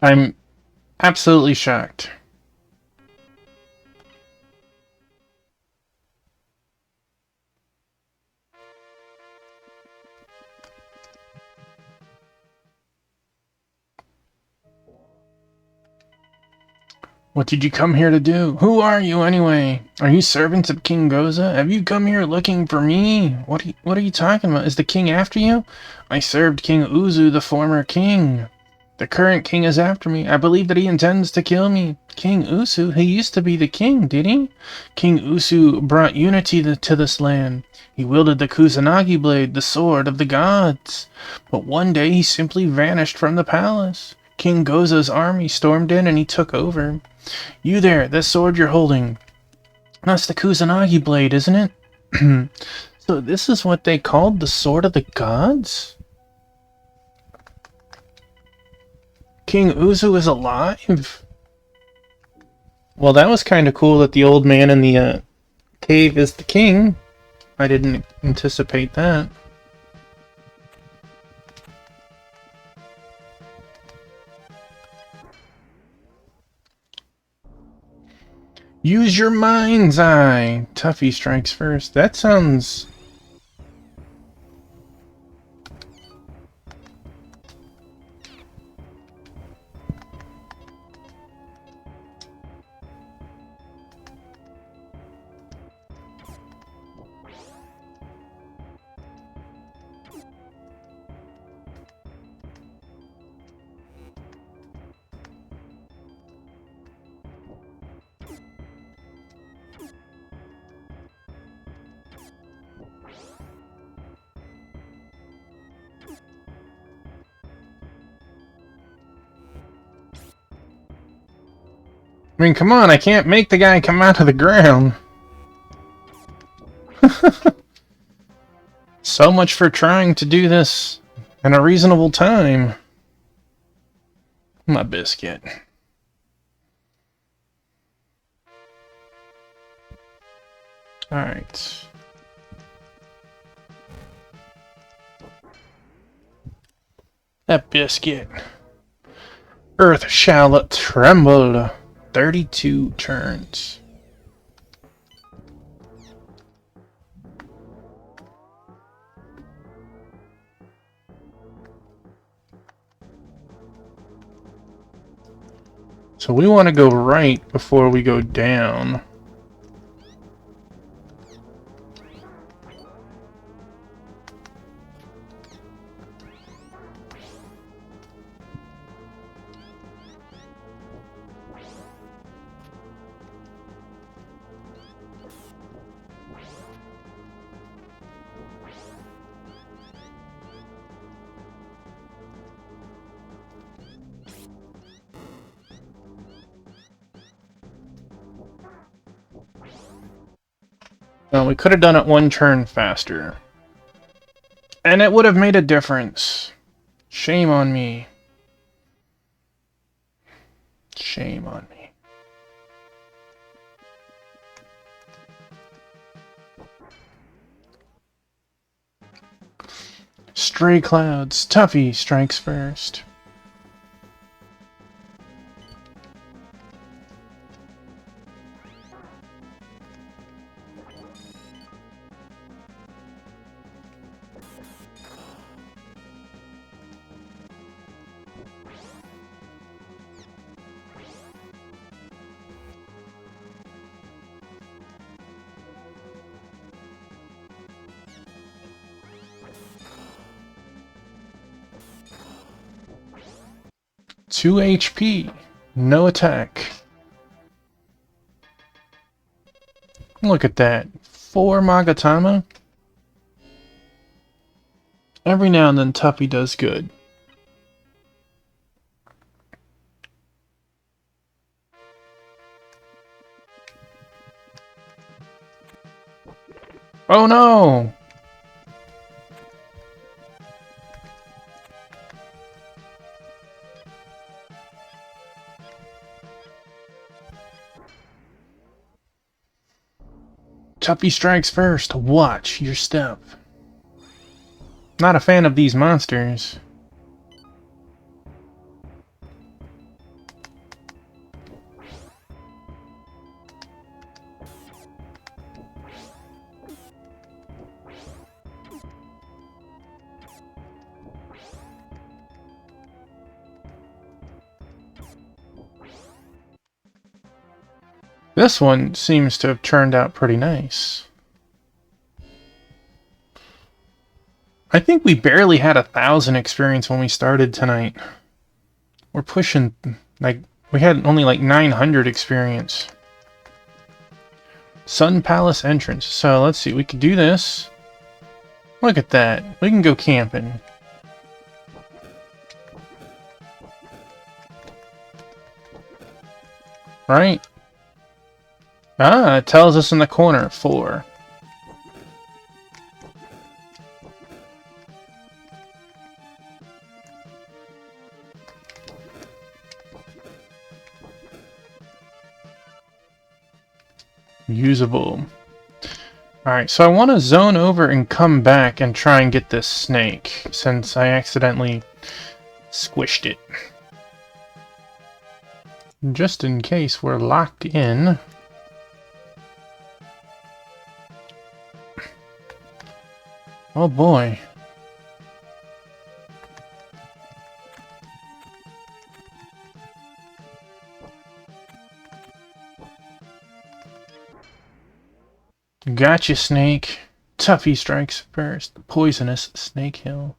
I'm absolutely shocked. What did you come here to do? Who are you, anyway? Are you servants of King Goza? Have you come here looking for me? What are you talking about? Is the king after you? I served King Uzu, the former king. The current king is after me. I believe that he intends to kill me. King Usu? He used to be the king, did he? King Usu brought unity to this land. He wielded the Kusanagi blade, the sword of the gods. But one day he simply vanished from the palace. King Goza's army stormed in and he took over. You there, that sword you're holding. That's the Kusanagi blade, isn't it? So this is what they called the sword of the gods? King Uzu is alive? Well, that was kind of cool that the old man in the cave is the king. I didn't anticipate that. Use your mind's eye. Tuffy strikes first. That sounds... I mean, come on, I can't make the guy come out of the ground. So much for trying to do this in a reasonable time. My biscuit. Alright. That biscuit. Earth shall tremble. 32 turns. So we want to go right before we go down. Well, we could have done it one turn faster. And it would have made a difference. Shame on me. Shame on me. Stray Clouds. Tuffy strikes first. Two HP. No attack. Look at that. 4 Magatama. Every now and then Tuffy does good. Oh no! Tuffy strikes first. Watch your step. Not a fan of these monsters. This one seems to have turned out pretty nice. I think we barely had 1,000 experience when we started tonight. We're pushing, like, we had only like 900 experience. Sun Palace entrance. So let's see, we could do this. Look at that. We can go camping. Right? Ah, it tells us in the corner, 4. Usable. Alright, so I want to zone over and come back and try and get this snake, since I accidentally squished it. Just in case we're locked in. Oh boy. Gotcha, snake. Tuffy strikes first. Poisonous Snake Hill.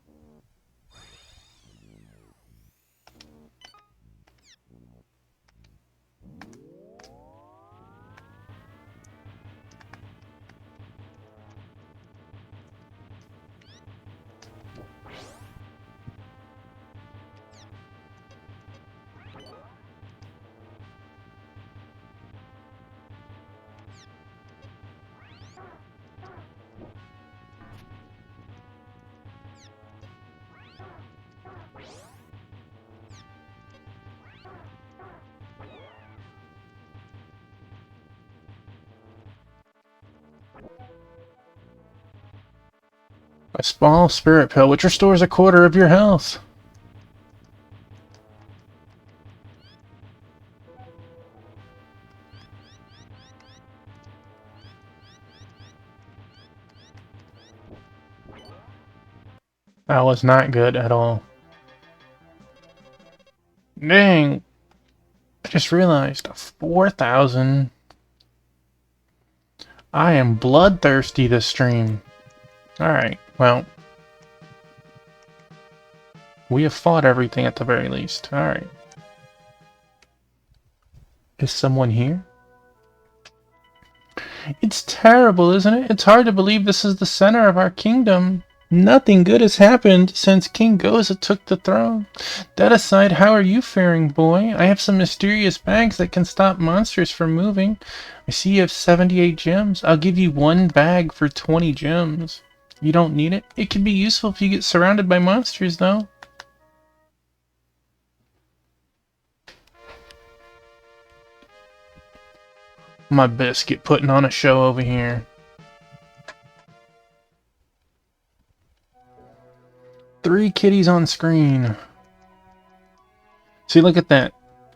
A small spirit pill, which restores 1/4 of your health. That was not good at all. Dang. I just realized. 4,000. I am bloodthirsty this stream. Alright, well. We have fought everything at the very least. Alright. Is someone here? It's terrible, isn't it? It's hard to believe this is the center of our kingdom. Nothing good has happened since King Goza took the throne. That aside, how are you faring, boy? I have some mysterious bags that can stop monsters from moving. I see you have 78 gems. I'll give you 1 bag for 20 gems. You don't need it? It can be useful if you get surrounded by monsters, though. My biscuit putting on a show over here. 3 kitties on screen. See, look at that.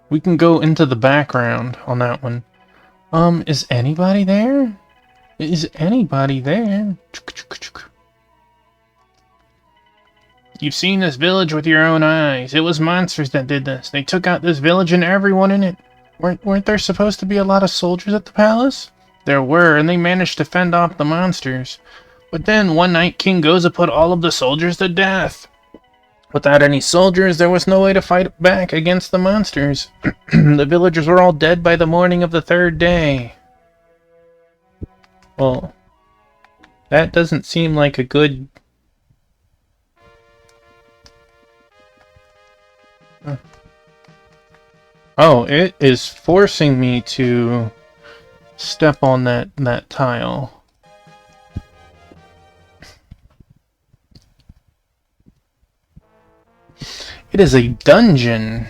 We can go into the background on that one. Is anybody there? Is anybody there? You've seen this village with your own eyes. It was monsters that did this. They took out this village and everyone in it. Weren't there supposed to be a lot of soldiers at the palace? There were, and they managed to fend off the monsters. But then, one night, King Goza put all of the soldiers to death. Without any soldiers, there was no way to fight back against the monsters. The villagers were all dead by the morning of the 3rd day. Well, that doesn't seem like a good... Oh, it is forcing me to step on that tile. It is a dungeon.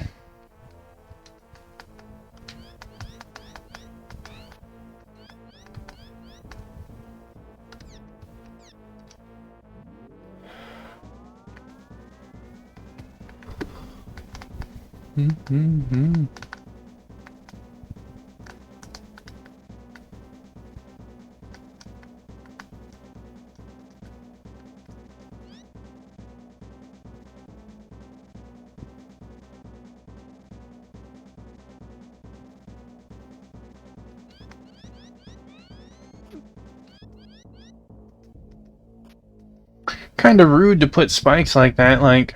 Kind of rude to put spikes like that, like...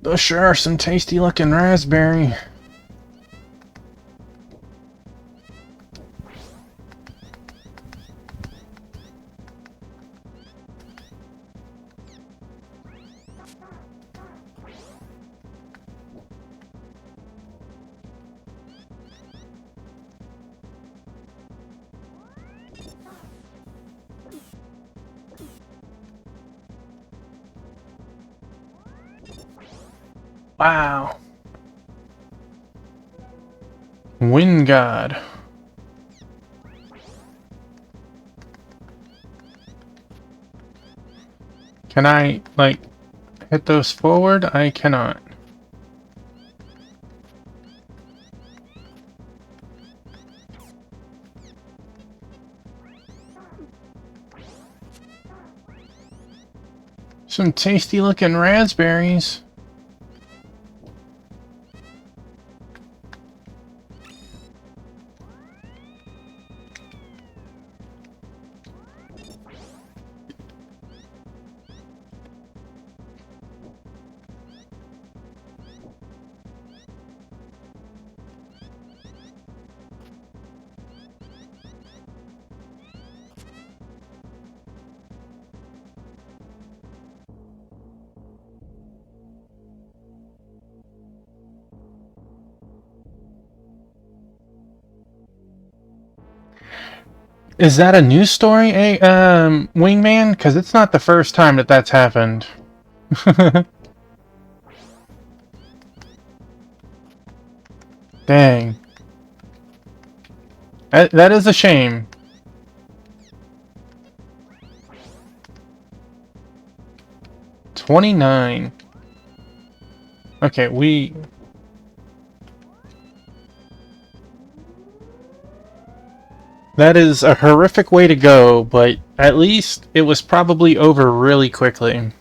Those sure are some tasty looking raspberry. Wow. Wind God. Can I, like, hit those forward? I cannot. Some tasty looking raspberries. Is that a news story, Wingman? Because it's not the first time that that's happened. Dang. That is a shame. $29. Okay, we... That is a horrific way to go, but at least it was probably over really quickly.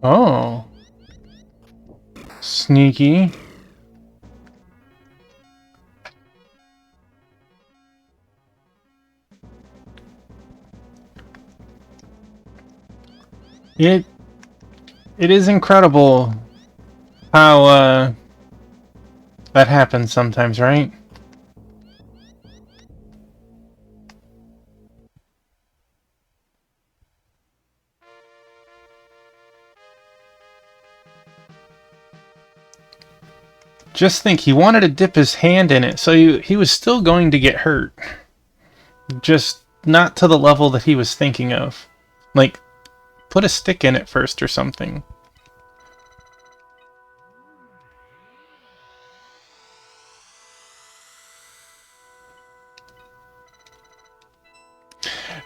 Oh. Sneaky. It is incredible how that happens sometimes, right? Just think, he wanted to dip his hand in it, so he was still going to get hurt. Just not to the level that he was thinking of. Like, put a stick in it first or something.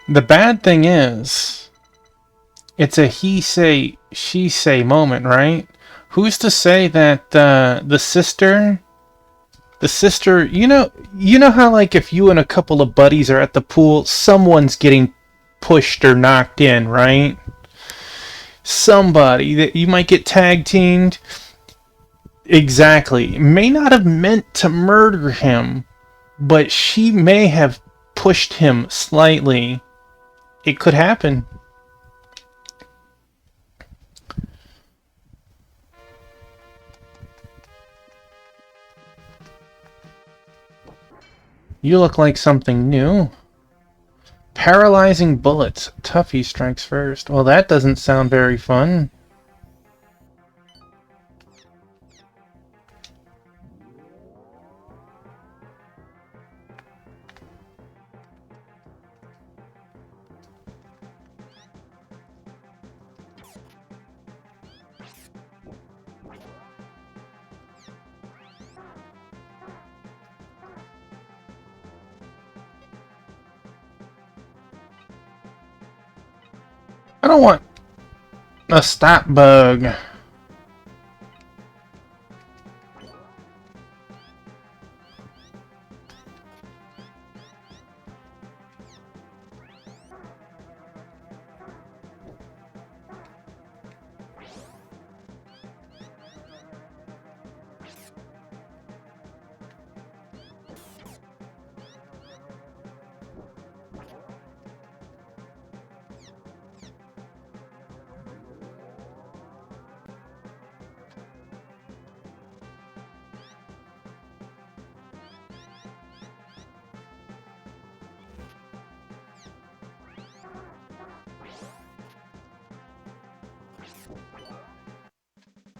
The bad thing is, it's a he say, she say moment, right? Who's to say that the sister, you know how, like, if you and a couple of buddies are at the pool, someone's getting pushed or knocked in, right? Somebody that you might get tag teamed. Exactly. May not have meant to murder him, but she may have pushed him slightly. It could happen. You look like something new. Paralyzing bullets. Tuffy strikes first. Well, that doesn't sound very fun. I don't want a stat bug.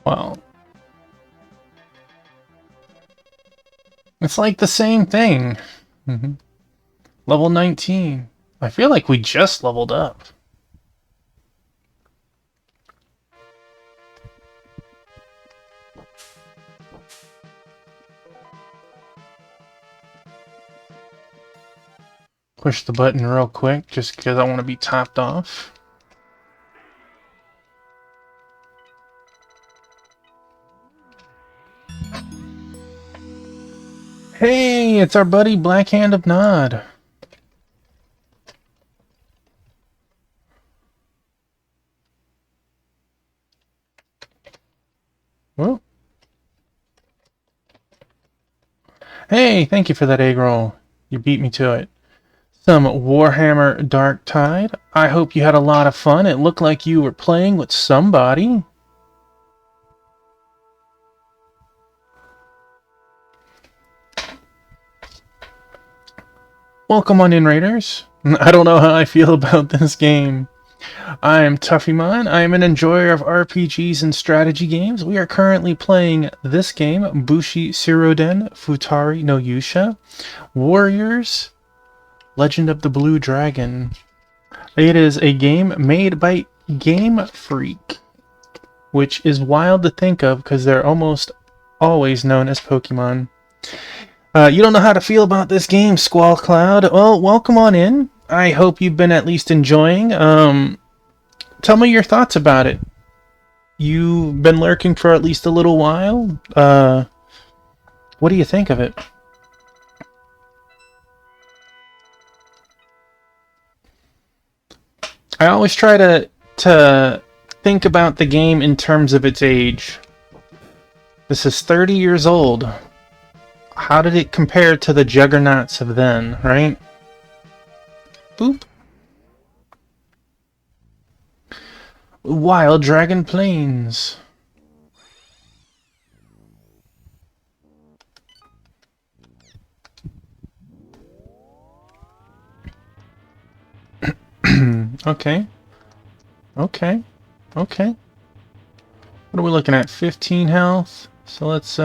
Well, it's like the same thing. Level 19. I feel like we just leveled up. Push the button real quick just because I want to be topped off. Hey, it's our buddy Black Hand of Nod. Whoa. Hey, thank you for that egg roll. You beat me to it. Some Warhammer Dark Tide. I hope you had a lot of fun. It looked like you were playing with somebody. Welcome on in, Raiders. I don't know how I feel about this game. I am Tuffymon. I am an enjoyer of RPGs and strategy games. We are currently playing this game, Bushi Shiroden Futari no Yusha, Warriors, Legend of the Blue Dragon. It is a game made by Game Freak, which is wild to think of because they're almost always known as Pokemon. You don't know how to feel about this game, Squall Cloud. Well, welcome on in. I hope you've been at least enjoying. Tell me your thoughts about it. You've been lurking for at least a little while. What do you think of it? I always try to think about the game in terms of its age. This is 30 years old. How did it compare to the juggernauts of then, right? Boop. Wild Dragon Plains. Okay. Okay. Okay. What are we looking at? 15 health. So let's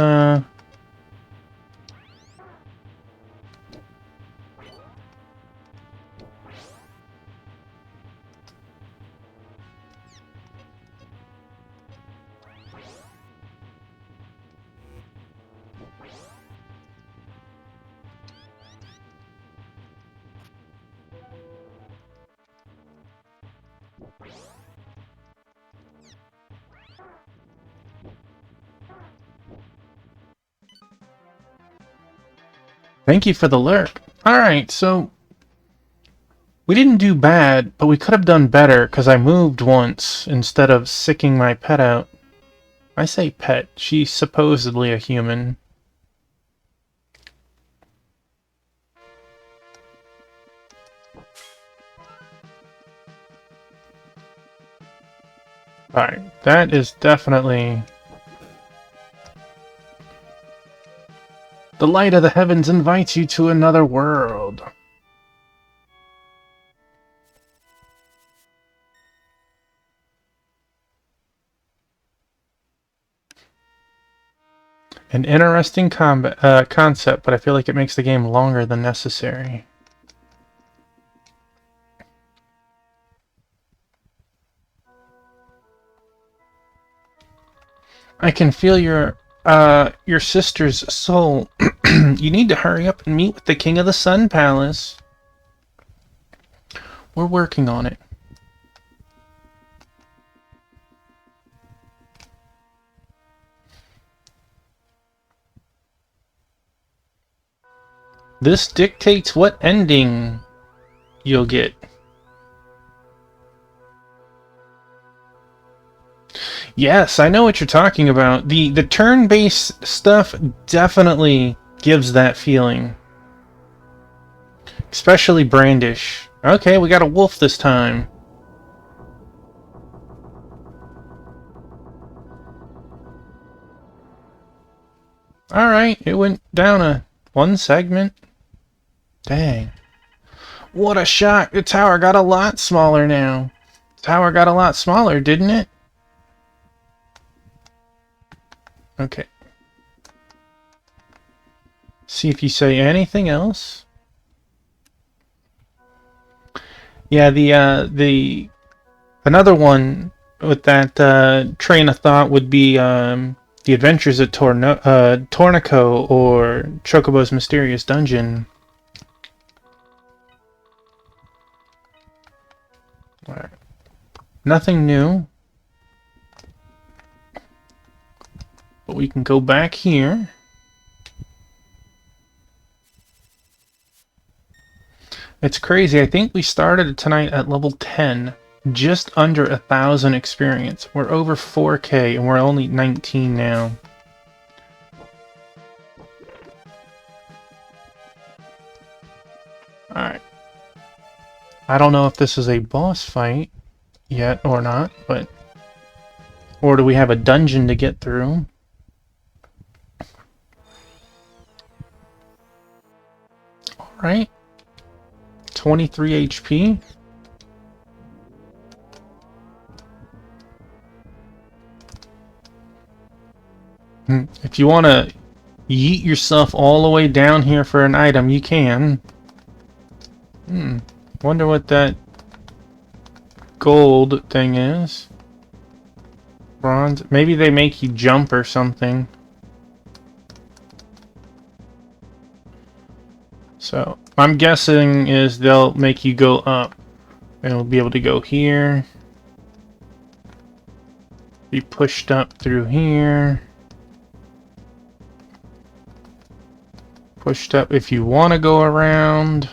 Thank you for the lurk. Alright, so we didn't do bad, but we could have done better because I moved once instead of sicking my pet out. I say pet, she's supposedly a human. Alright, that is definitely... The light of the heavens invites you to another world. An interesting concept, but I feel like it makes the game longer than necessary. I can feel your sister's soul. You need to hurry up and meet with the King of the Sun Palace. We're working on it. This dictates what ending you'll get. Yes, I know what you're talking about. The turn-based stuff definitely gives that feeling. Especially Brandish. Okay, we got a wolf this time. Alright, it went down one segment. Dang. What a shock! The tower got a lot smaller now. The tower got a lot smaller, didn't it? Okay. See if you say anything else. Yeah, the another one with that train of thought would be The Adventures of Torneko or Chocobo's Mysterious Dungeon. Alright. Nothing new. But we can go back here. It's crazy. I think we started tonight at level 10. Just under 1,000 experience. We're over 4K and we're only 19 now. Alright. I don't know if this is a boss fight yet or not, but... Or do we have a dungeon to get through? Alright. 23 HP. If you want to yeet yourself all the way down here for an item, you can. Wonder what that gold thing is. Bronze. Maybe they make you jump or something. So, I'm guessing is they'll make you go up. And we'll be able to go here. Be pushed up through here. Pushed up if you want to go around.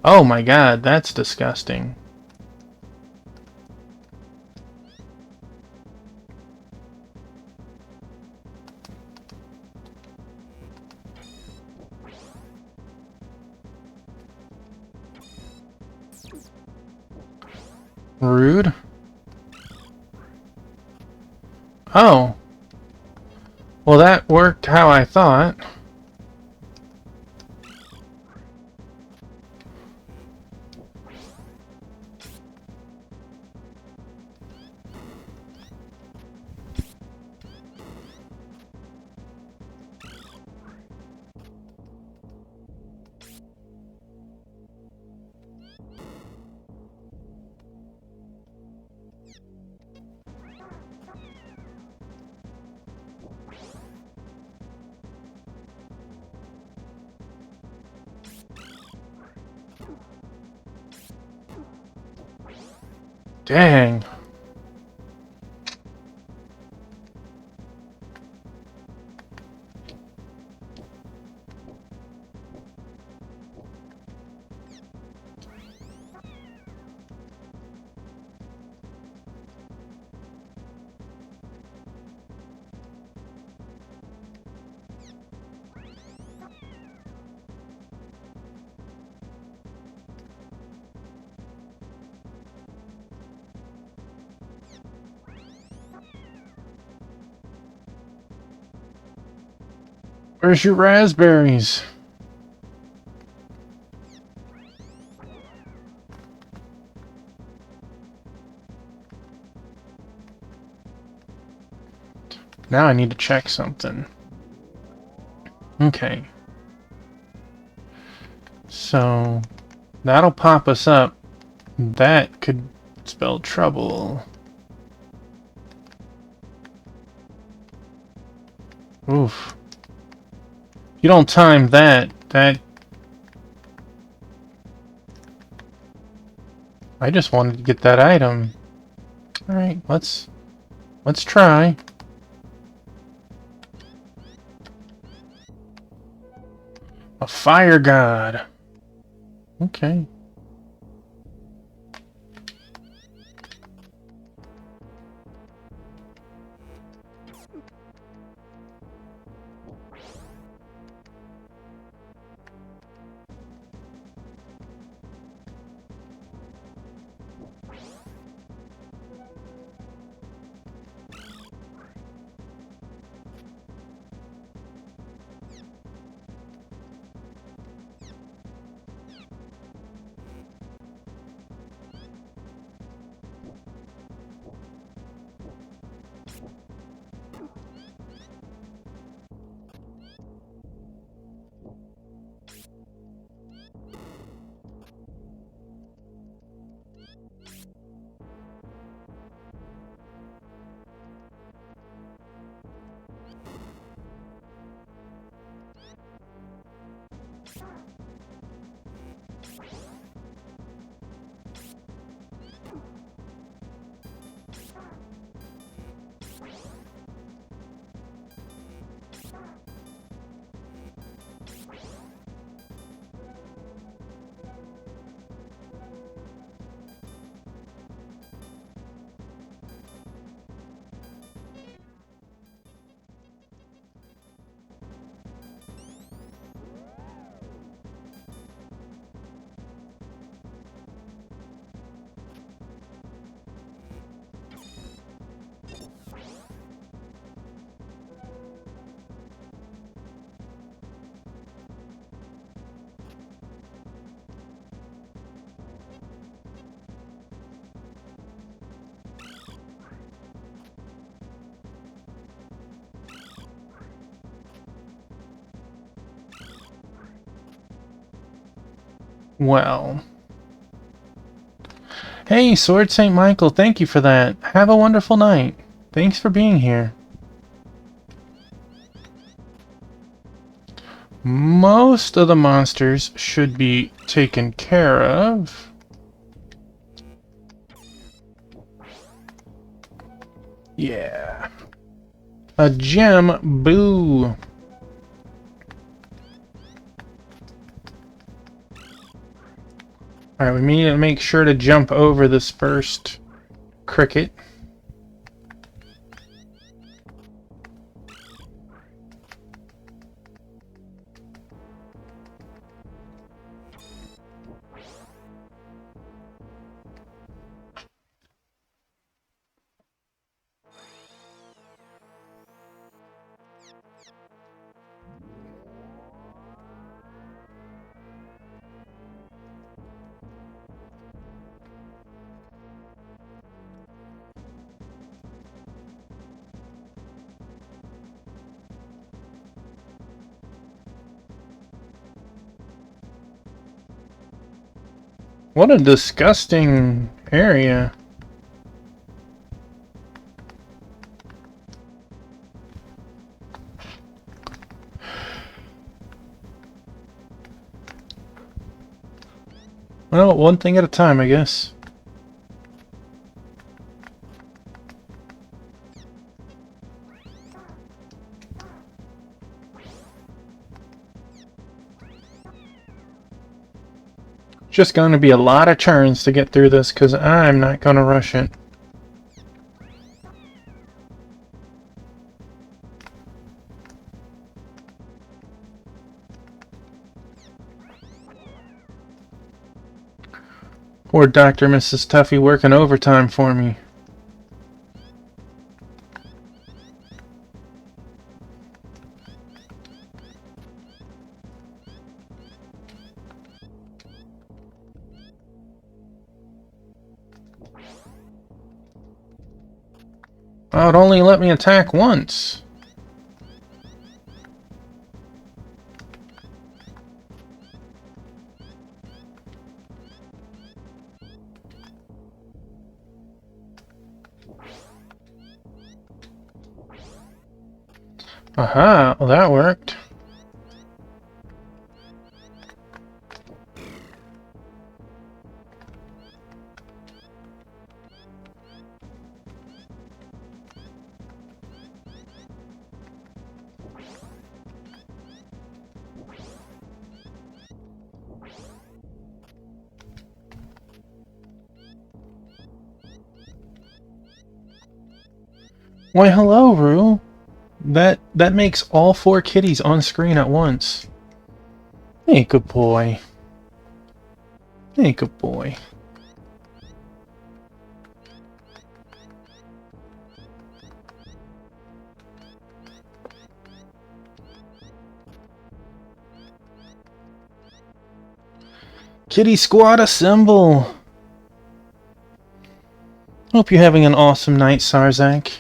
Oh my god, that's disgusting. Rude. Oh. Well, that worked how I thought. Dang. Where's your raspberries? Now I need to check something. Okay. So, that'll pop us up. That could spell trouble. Oof. If you don't time that... I just wanted to get that item. Alright, let's try. A fire god. Okay. Well. Hey, Sword St. Michael, thank you for that. Have a wonderful night. Thanks for being here. Most of the monsters should be taken care of. Yeah. A gem, boo. Alright, we need to make sure to jump over this first cricket. What a disgusting area. Well, one thing at a time, I guess. Just going to be a lot of turns to get through this because I'm not going to rush it. Poor Dr. Mrs. Tuffy working overtime for me. Oh, it only let me attack once. Aha, well that worked. Why, hello, Rue. That makes all 4 kitties on screen at once. Hey, good boy. Hey, good boy. Kitty Squad assemble! Hope you're having an awesome night, Sarzak.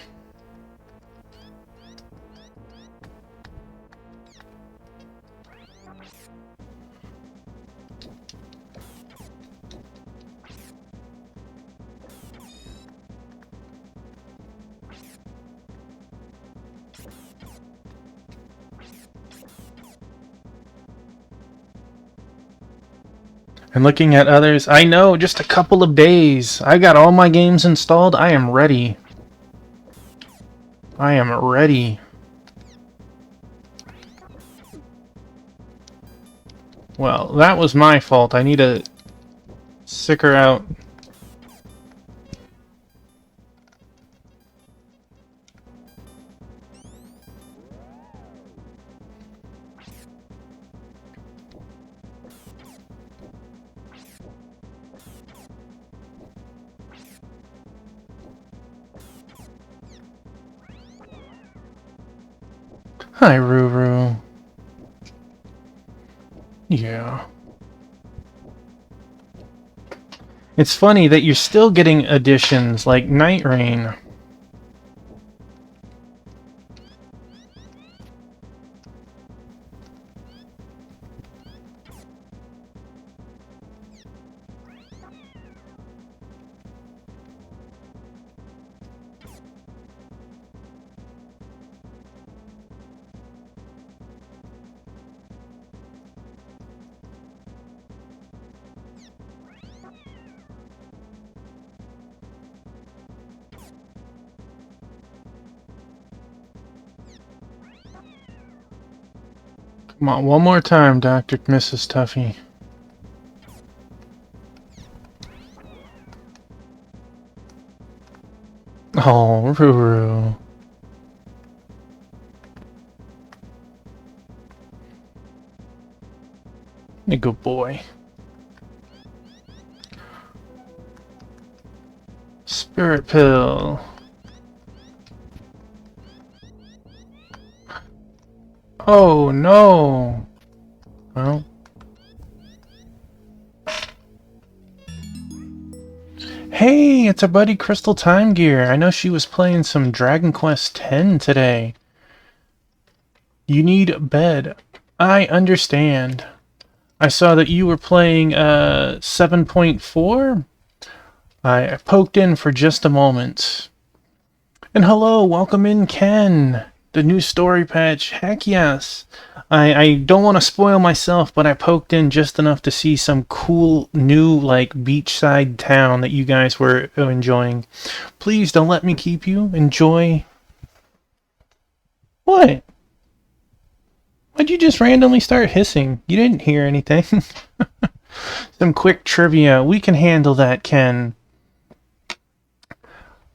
And looking at others, I know, just a couple of days. I got all my games installed. I am ready. I am ready. Well, that was my fault. I need to sick her out. Hi, Ruru. Yeah. It's funny that you're still getting additions like Night Rain. Come on, one more time, Dr. Mrs. Tuffy. Oh, Ruru. A good boy. Spirit pill. Oh no. Well. Hey, it's our buddy Crystal Time Gear. I know she was playing some Dragon Quest X today. You need bed. I understand. I saw that you were playing 7.4. I poked in for just a moment. And hello, welcome in, Ken. The new story patch. Heck yes. I don't want to spoil myself, but I poked in just enough to see some cool new like beachside town that you guys were enjoying. Please don't let me keep you. Enjoy. What? Why'd you just randomly start hissing? You didn't hear anything. Some quick trivia. We can handle that, Ken.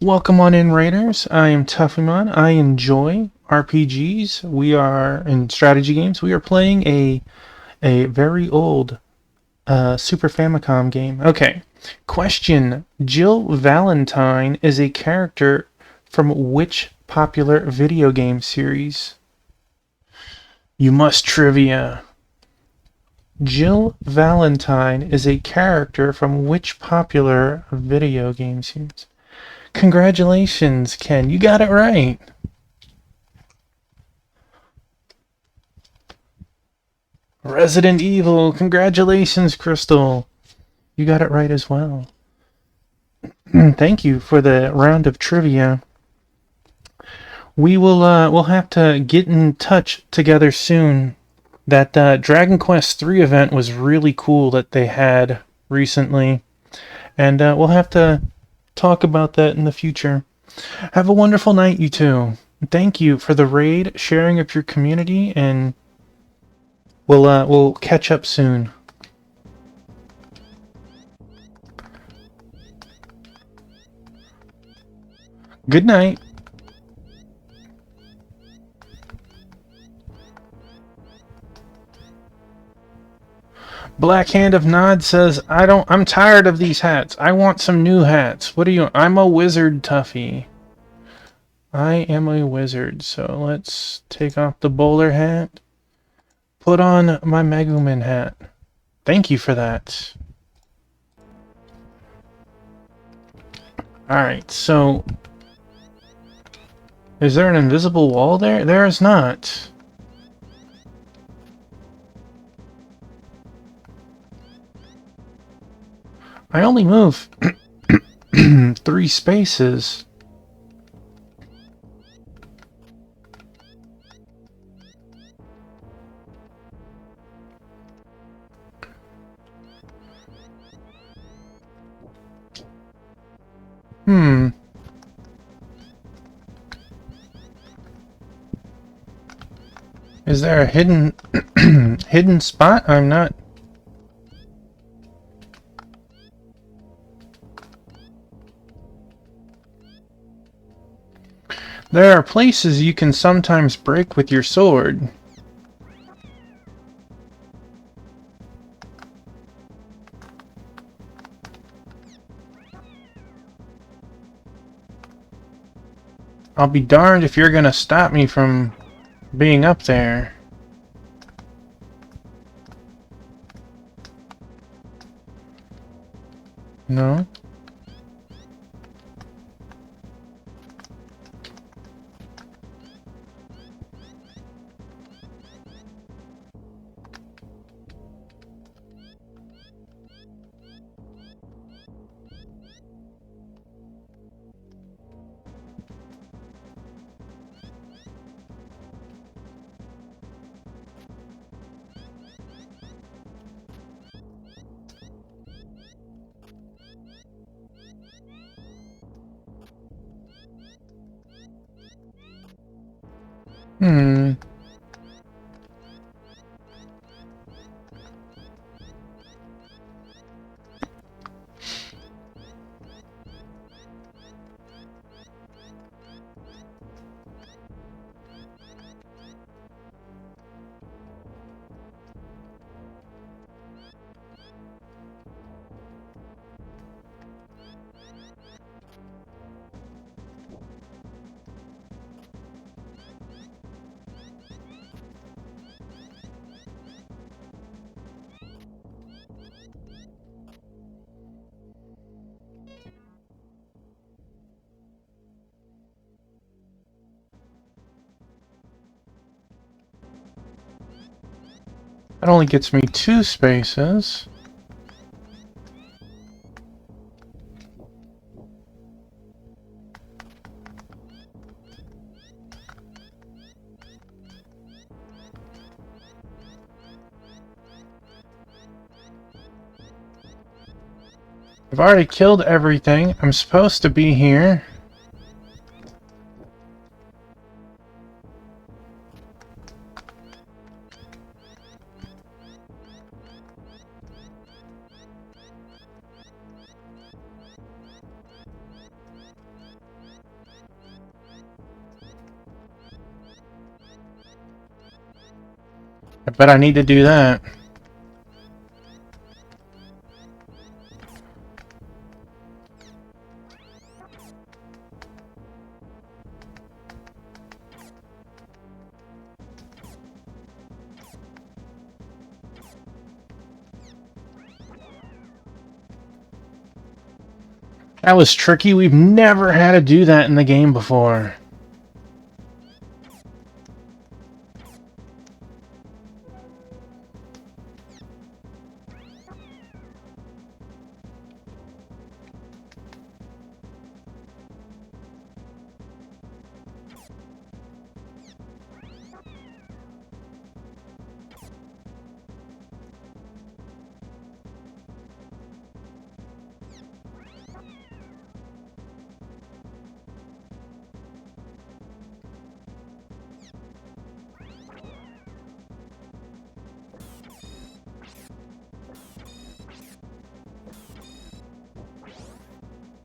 Welcome on in, Raiders. I am Tuffymon. I enjoy RPGs. We are in strategy games. We are playing a very old Super Famicom game. Okay. Question. Jill Valentine is a character from which popular video game series? You must trivia. Jill Valentine is a character from which popular video game series? Congratulations, Ken. You got it right. Resident Evil. Congratulations, Crystal. You got it right as well. Thank you for the round of trivia. We will we'll have to get in touch together soon. That Dragon Quest III event was really cool that they had recently. And we'll have to talk about that in the future. Have a wonderful night, you two. Thank you for the raid, sharing of your community, and we'll catch up soon. Good night. Black Hand of Nod says, I'm tired of these hats. I want some new hats. What are you? I'm a wizard, Tuffy. I am a wizard, so let's take off the bowler hat. Put on my Megumin hat. Thank you for that. Alright, so... Is there an invisible wall there? There is not. I only move 3 spaces. Is there a hidden hidden spot? I'm not... There are places you can sometimes break with your sword. I'll be darned if you're gonna stop me from being up there. No? That only gets me 2 spaces. I've already killed everything. I'm supposed to be here. I bet I need to do that. That was tricky. We've never had to do that in the game before.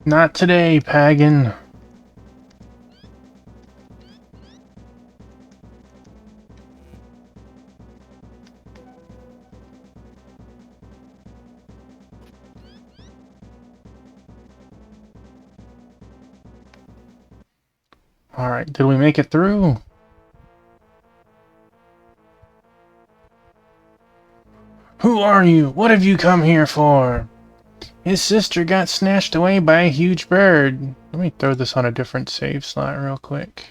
Not today, Pagan. Alright, did we make it through? Who are you? What have you come here for? His sister got snatched away by a huge bird. Let me throw this on a different save slot real quick.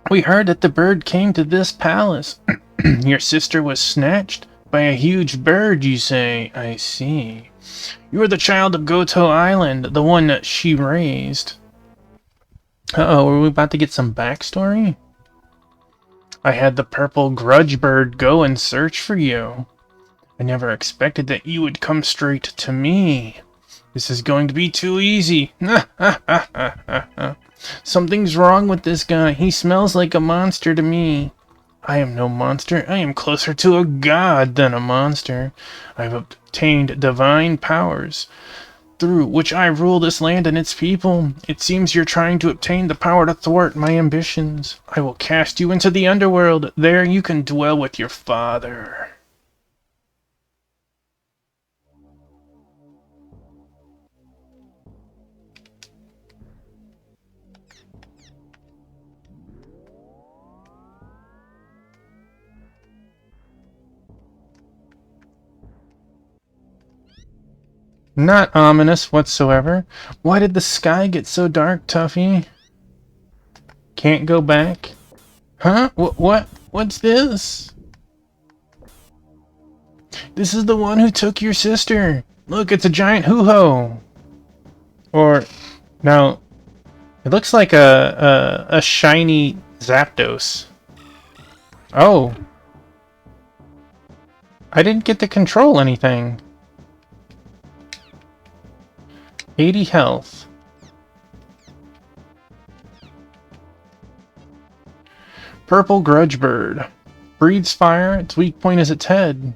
We heard that the bird came to this palace. Your sister was snatched by a huge bird, you say? I see. You are the child of Goto Island, the one that she raised. Uh-oh, are we about to get some backstory? I had the purple grudge bird go and search for you. I never expected that you would come straight to me. This is going to be too easy. Something's wrong with this guy. He smells like a monster to me. I am no monster. I am closer to a god than a monster. I've obtained divine powers, through which I rule this land and its people. It seems you're trying to obtain the power to thwart my ambitions. I will cast you into the underworld. There you can dwell with your father. Not ominous whatsoever. Why did the sky get so dark, Tuffy? Can't go back? Huh? What's this? This is the one who took your sister. Look, it's a giant hoo-ho. Or, no, it looks like a shiny Zapdos. Oh. I didn't get to control anything. 80 health. Purple Grudge Bird. Breathes fire. Its weak point is its head.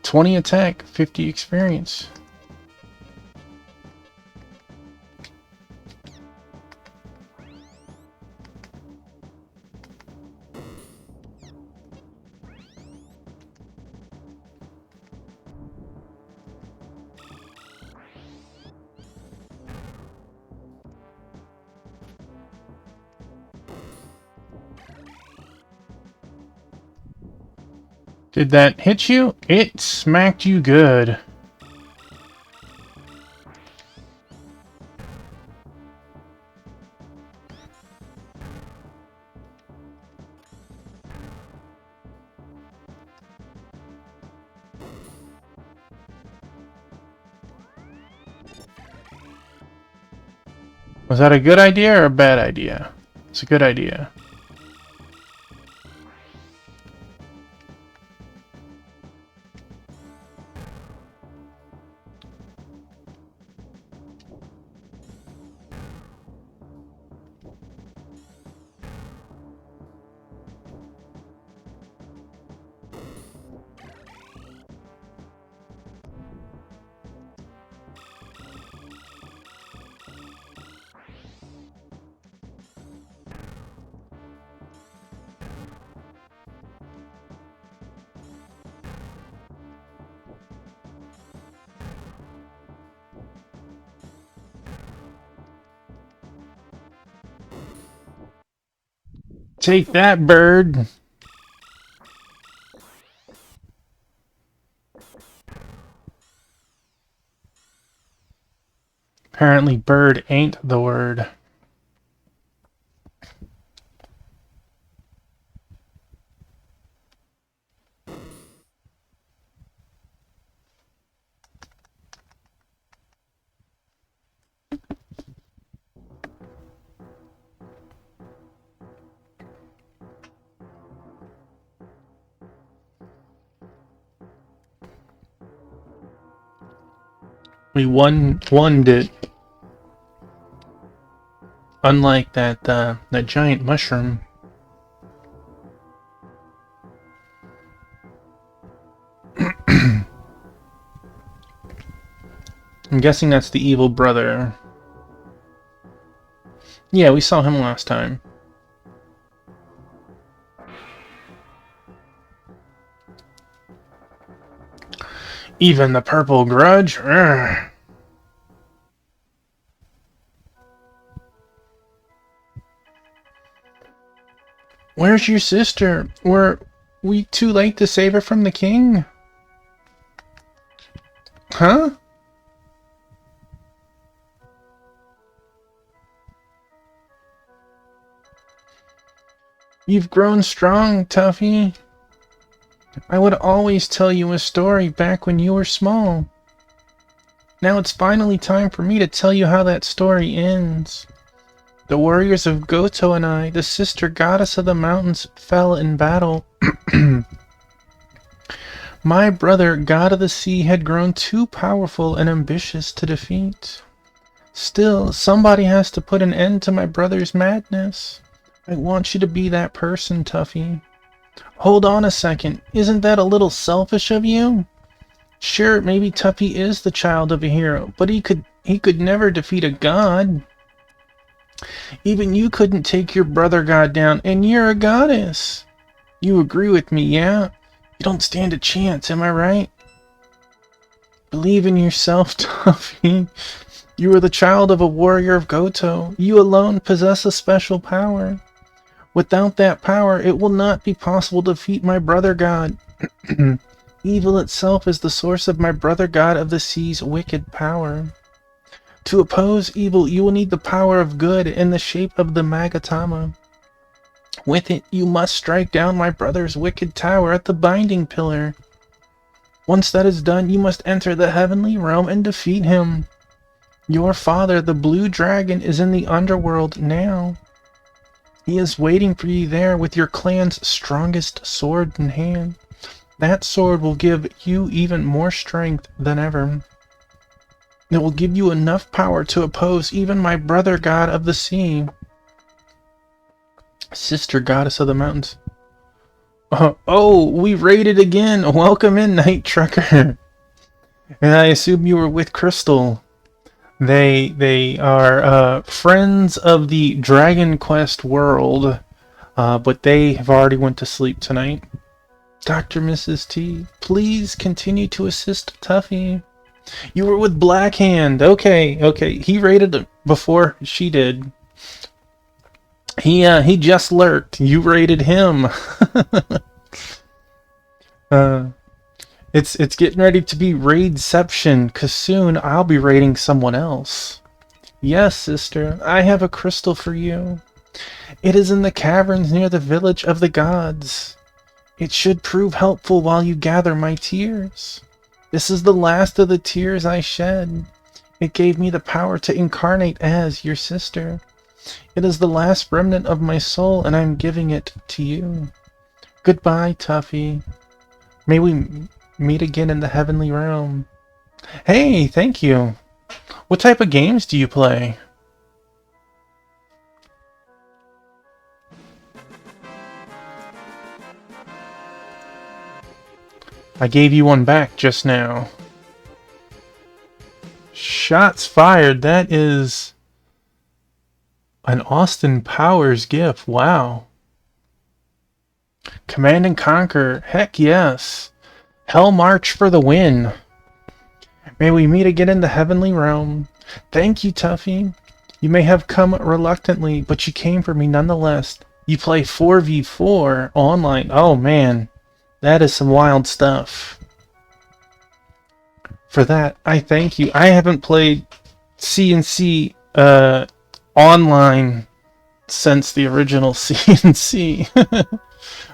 20 attack, 50 experience. Did that hit you? It smacked you good. Was that a good idea or a bad idea? It's a good idea. Take that, bird! Apparently bird ain't the word. We won it. Unlike that giant mushroom. I'm guessing that's the evil brother. Yeah, we saw him last time. Even the purple grudge? Urgh. Where's your sister? Were we too late to save her from the king? Huh? You've grown strong, Tuffy. I would always tell you a story back when you were small. Now it's finally time for me to tell you how that story ends. The warriors of Goto and I, the sister goddess of the mountains, fell in battle. My brother, God of the Sea, had grown too powerful and ambitious to defeat. Still, somebody has to put an end to my brother's madness. I want you to be that person, Tuffy. Hold on a second. Isn't that a little selfish of you? Sure, maybe Tuffy is the child of a hero, but he could never defeat a god. Even you couldn't take your brother god down, and you're a goddess. You agree with me, yeah? You don't stand a chance, am I right? Believe in yourself, Tuffy. You are the child of a warrior of Goto. You alone possess a special power. Without that power, it will not be possible to defeat my brother god. Evil itself is the source of my brother god of the sea's wicked power. To oppose evil, you will need the power of good in the shape of the Magatama. With it, you must strike down my brother's wicked tower at the Binding Pillar. Once that is done, you must enter the heavenly realm and defeat him. Your father, the Blue Dragon, is in the underworld now. He is waiting for you there with your clan's strongest sword in hand. That sword will give you even more strength than ever. It will give you enough power to oppose even my brother god of the sea. Sister goddess of the mountains. Oh, we raided again. Welcome in, Night Trucker. And I assume you were with Crystal. They are friends of the Dragon Quest world, but they have already went to sleep tonight. Dr. Mrs. T, please continue to assist Tuffy. You were with Blackhand. Okay. He raided before she did. He just lurked. You raided him. It's getting ready to be Raidception, 'cause soon I'll be raiding someone else. Yes, sister, I have a crystal for you. It is in the caverns near the village of the gods. It should prove helpful while you gather my tears. This is the last of the tears I shed. It gave me the power to incarnate as your sister. It is the last remnant of my soul, and I'm giving it to you. Goodbye, Tuffy. May we meet again in the heavenly realm. Hey, thank you. What type of games do you play? I gave you one back just now. Shots fired. That is an Austin Powers gift. Wow. Command and Conquer. Heck yes. Hell March for the win. May we meet again in the heavenly realm. Thank you, Tuffy. You may have come reluctantly, but you came for me nonetheless. You play 4v4 online. Oh man, that is some wild stuff. For that, I thank you. I haven't played CNC online since the original CNC.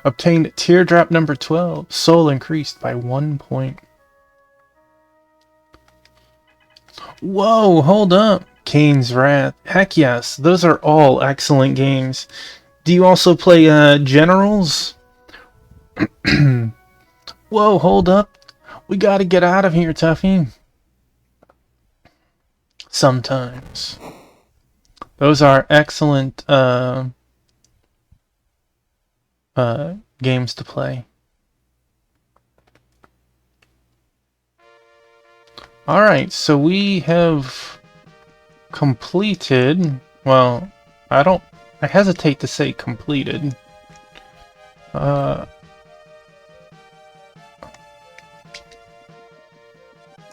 Obtained teardrop number 12. Soul increased by 1 point. Whoa, hold up. Kane's Wrath. Heck yes, those are all excellent games. Do you also play Generals? Whoa, hold up. We gotta get out of here, Tuffy. Sometimes. Those are excellent games to play. Alright, so we have completed, well, I hesitate to say completed.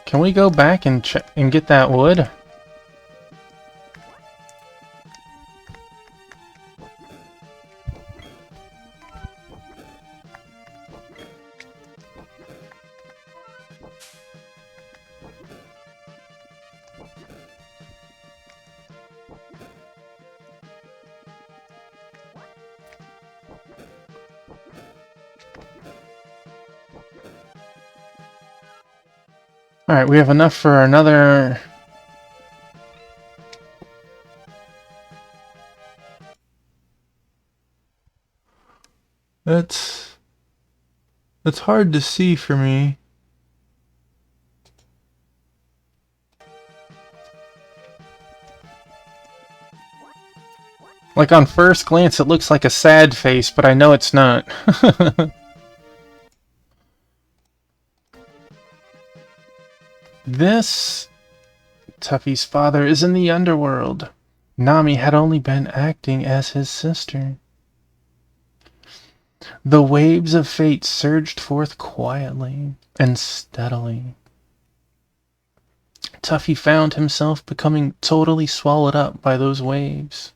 Can we go back and check and get that wood? Alright, we have enough for another... That's hard to see for me. Like on first glance it looks like a sad face, but I know it's not. This... Tuffy's father is in the underworld. Nami had only been acting as his sister. The waves of fate surged forth quietly and steadily. Tuffy found himself becoming totally swallowed up by those waves.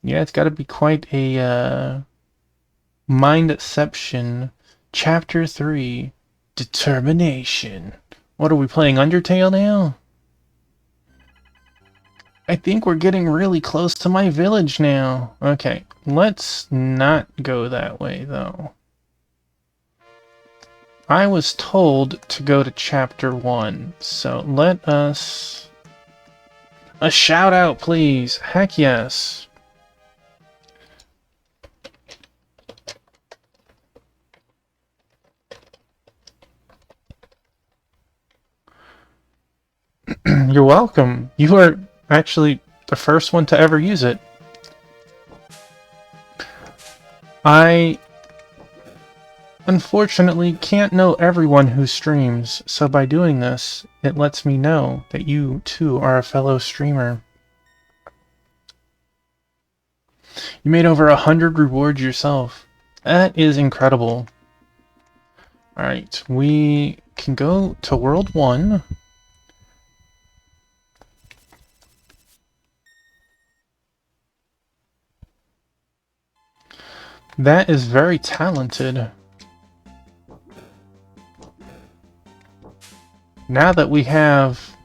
Yeah, it's got to be quite a mindception. Chapter 3, Determination. What are we playing, Undertale now? I think we're getting really close to my village now. Okay, let's not go that way, though. I was told to go to Chapter 1, so let us... A shout out, please! Heck yes! You're welcome. You are actually the first one to ever use it. I unfortunately can't know everyone who streams, so by doing this, it lets me know that you too are a fellow streamer. You made over 100 rewards yourself. That is incredible. Alright, we can go to World 1. That is very talented. Now that we have...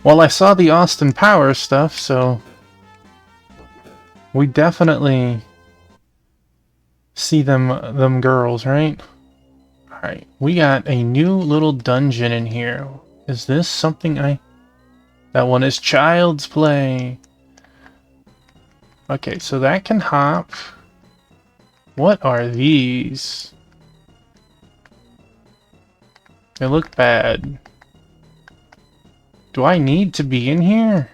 Well, I saw the Austin Powers stuff, so... We definitely see them girls, right? Alright, we got a new little dungeon in here. Is this something I... That one is Child's Play. Okay, so that can hop. What are these? They look bad. Do I need to be in here?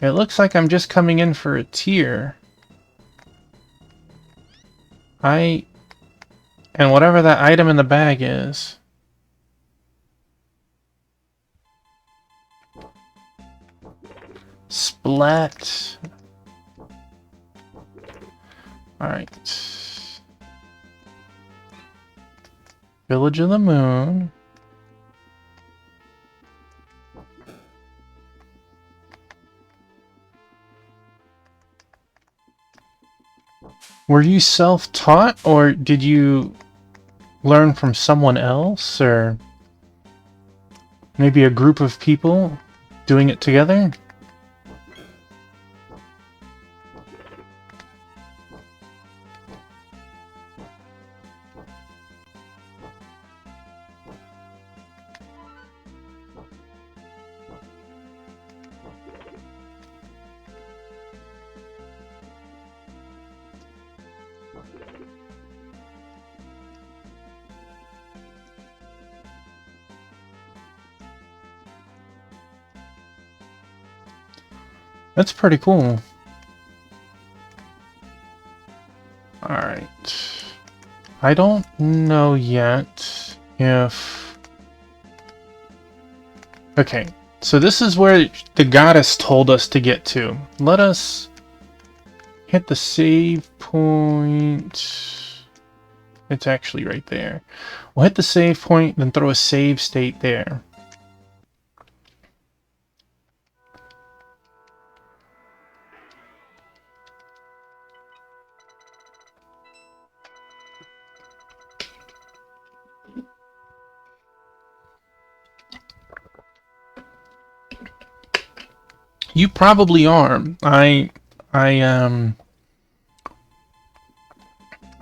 It looks like I'm just coming in for a tier. And whatever that item in the bag is. Splat. Alright. Village of the Moon. Were you self-taught, or did you learn from someone else, or maybe a group of people doing it together? That's pretty cool. Alright. I don't know yet if... Okay, so this is where the goddess told us to get to. Let us hit the save point. It's actually right there. We'll hit the save point, then throw a save state there. You probably are. I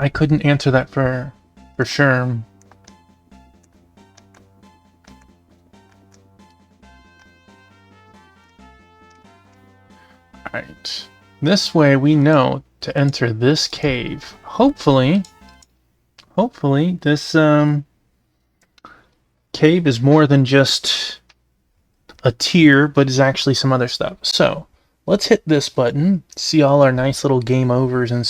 I couldn't answer that for sure. Alright. This way we know to enter this cave. Hopefully this cave is more than just a tier, but is actually some other stuff. So let's hit this button, see all our nice little game overs and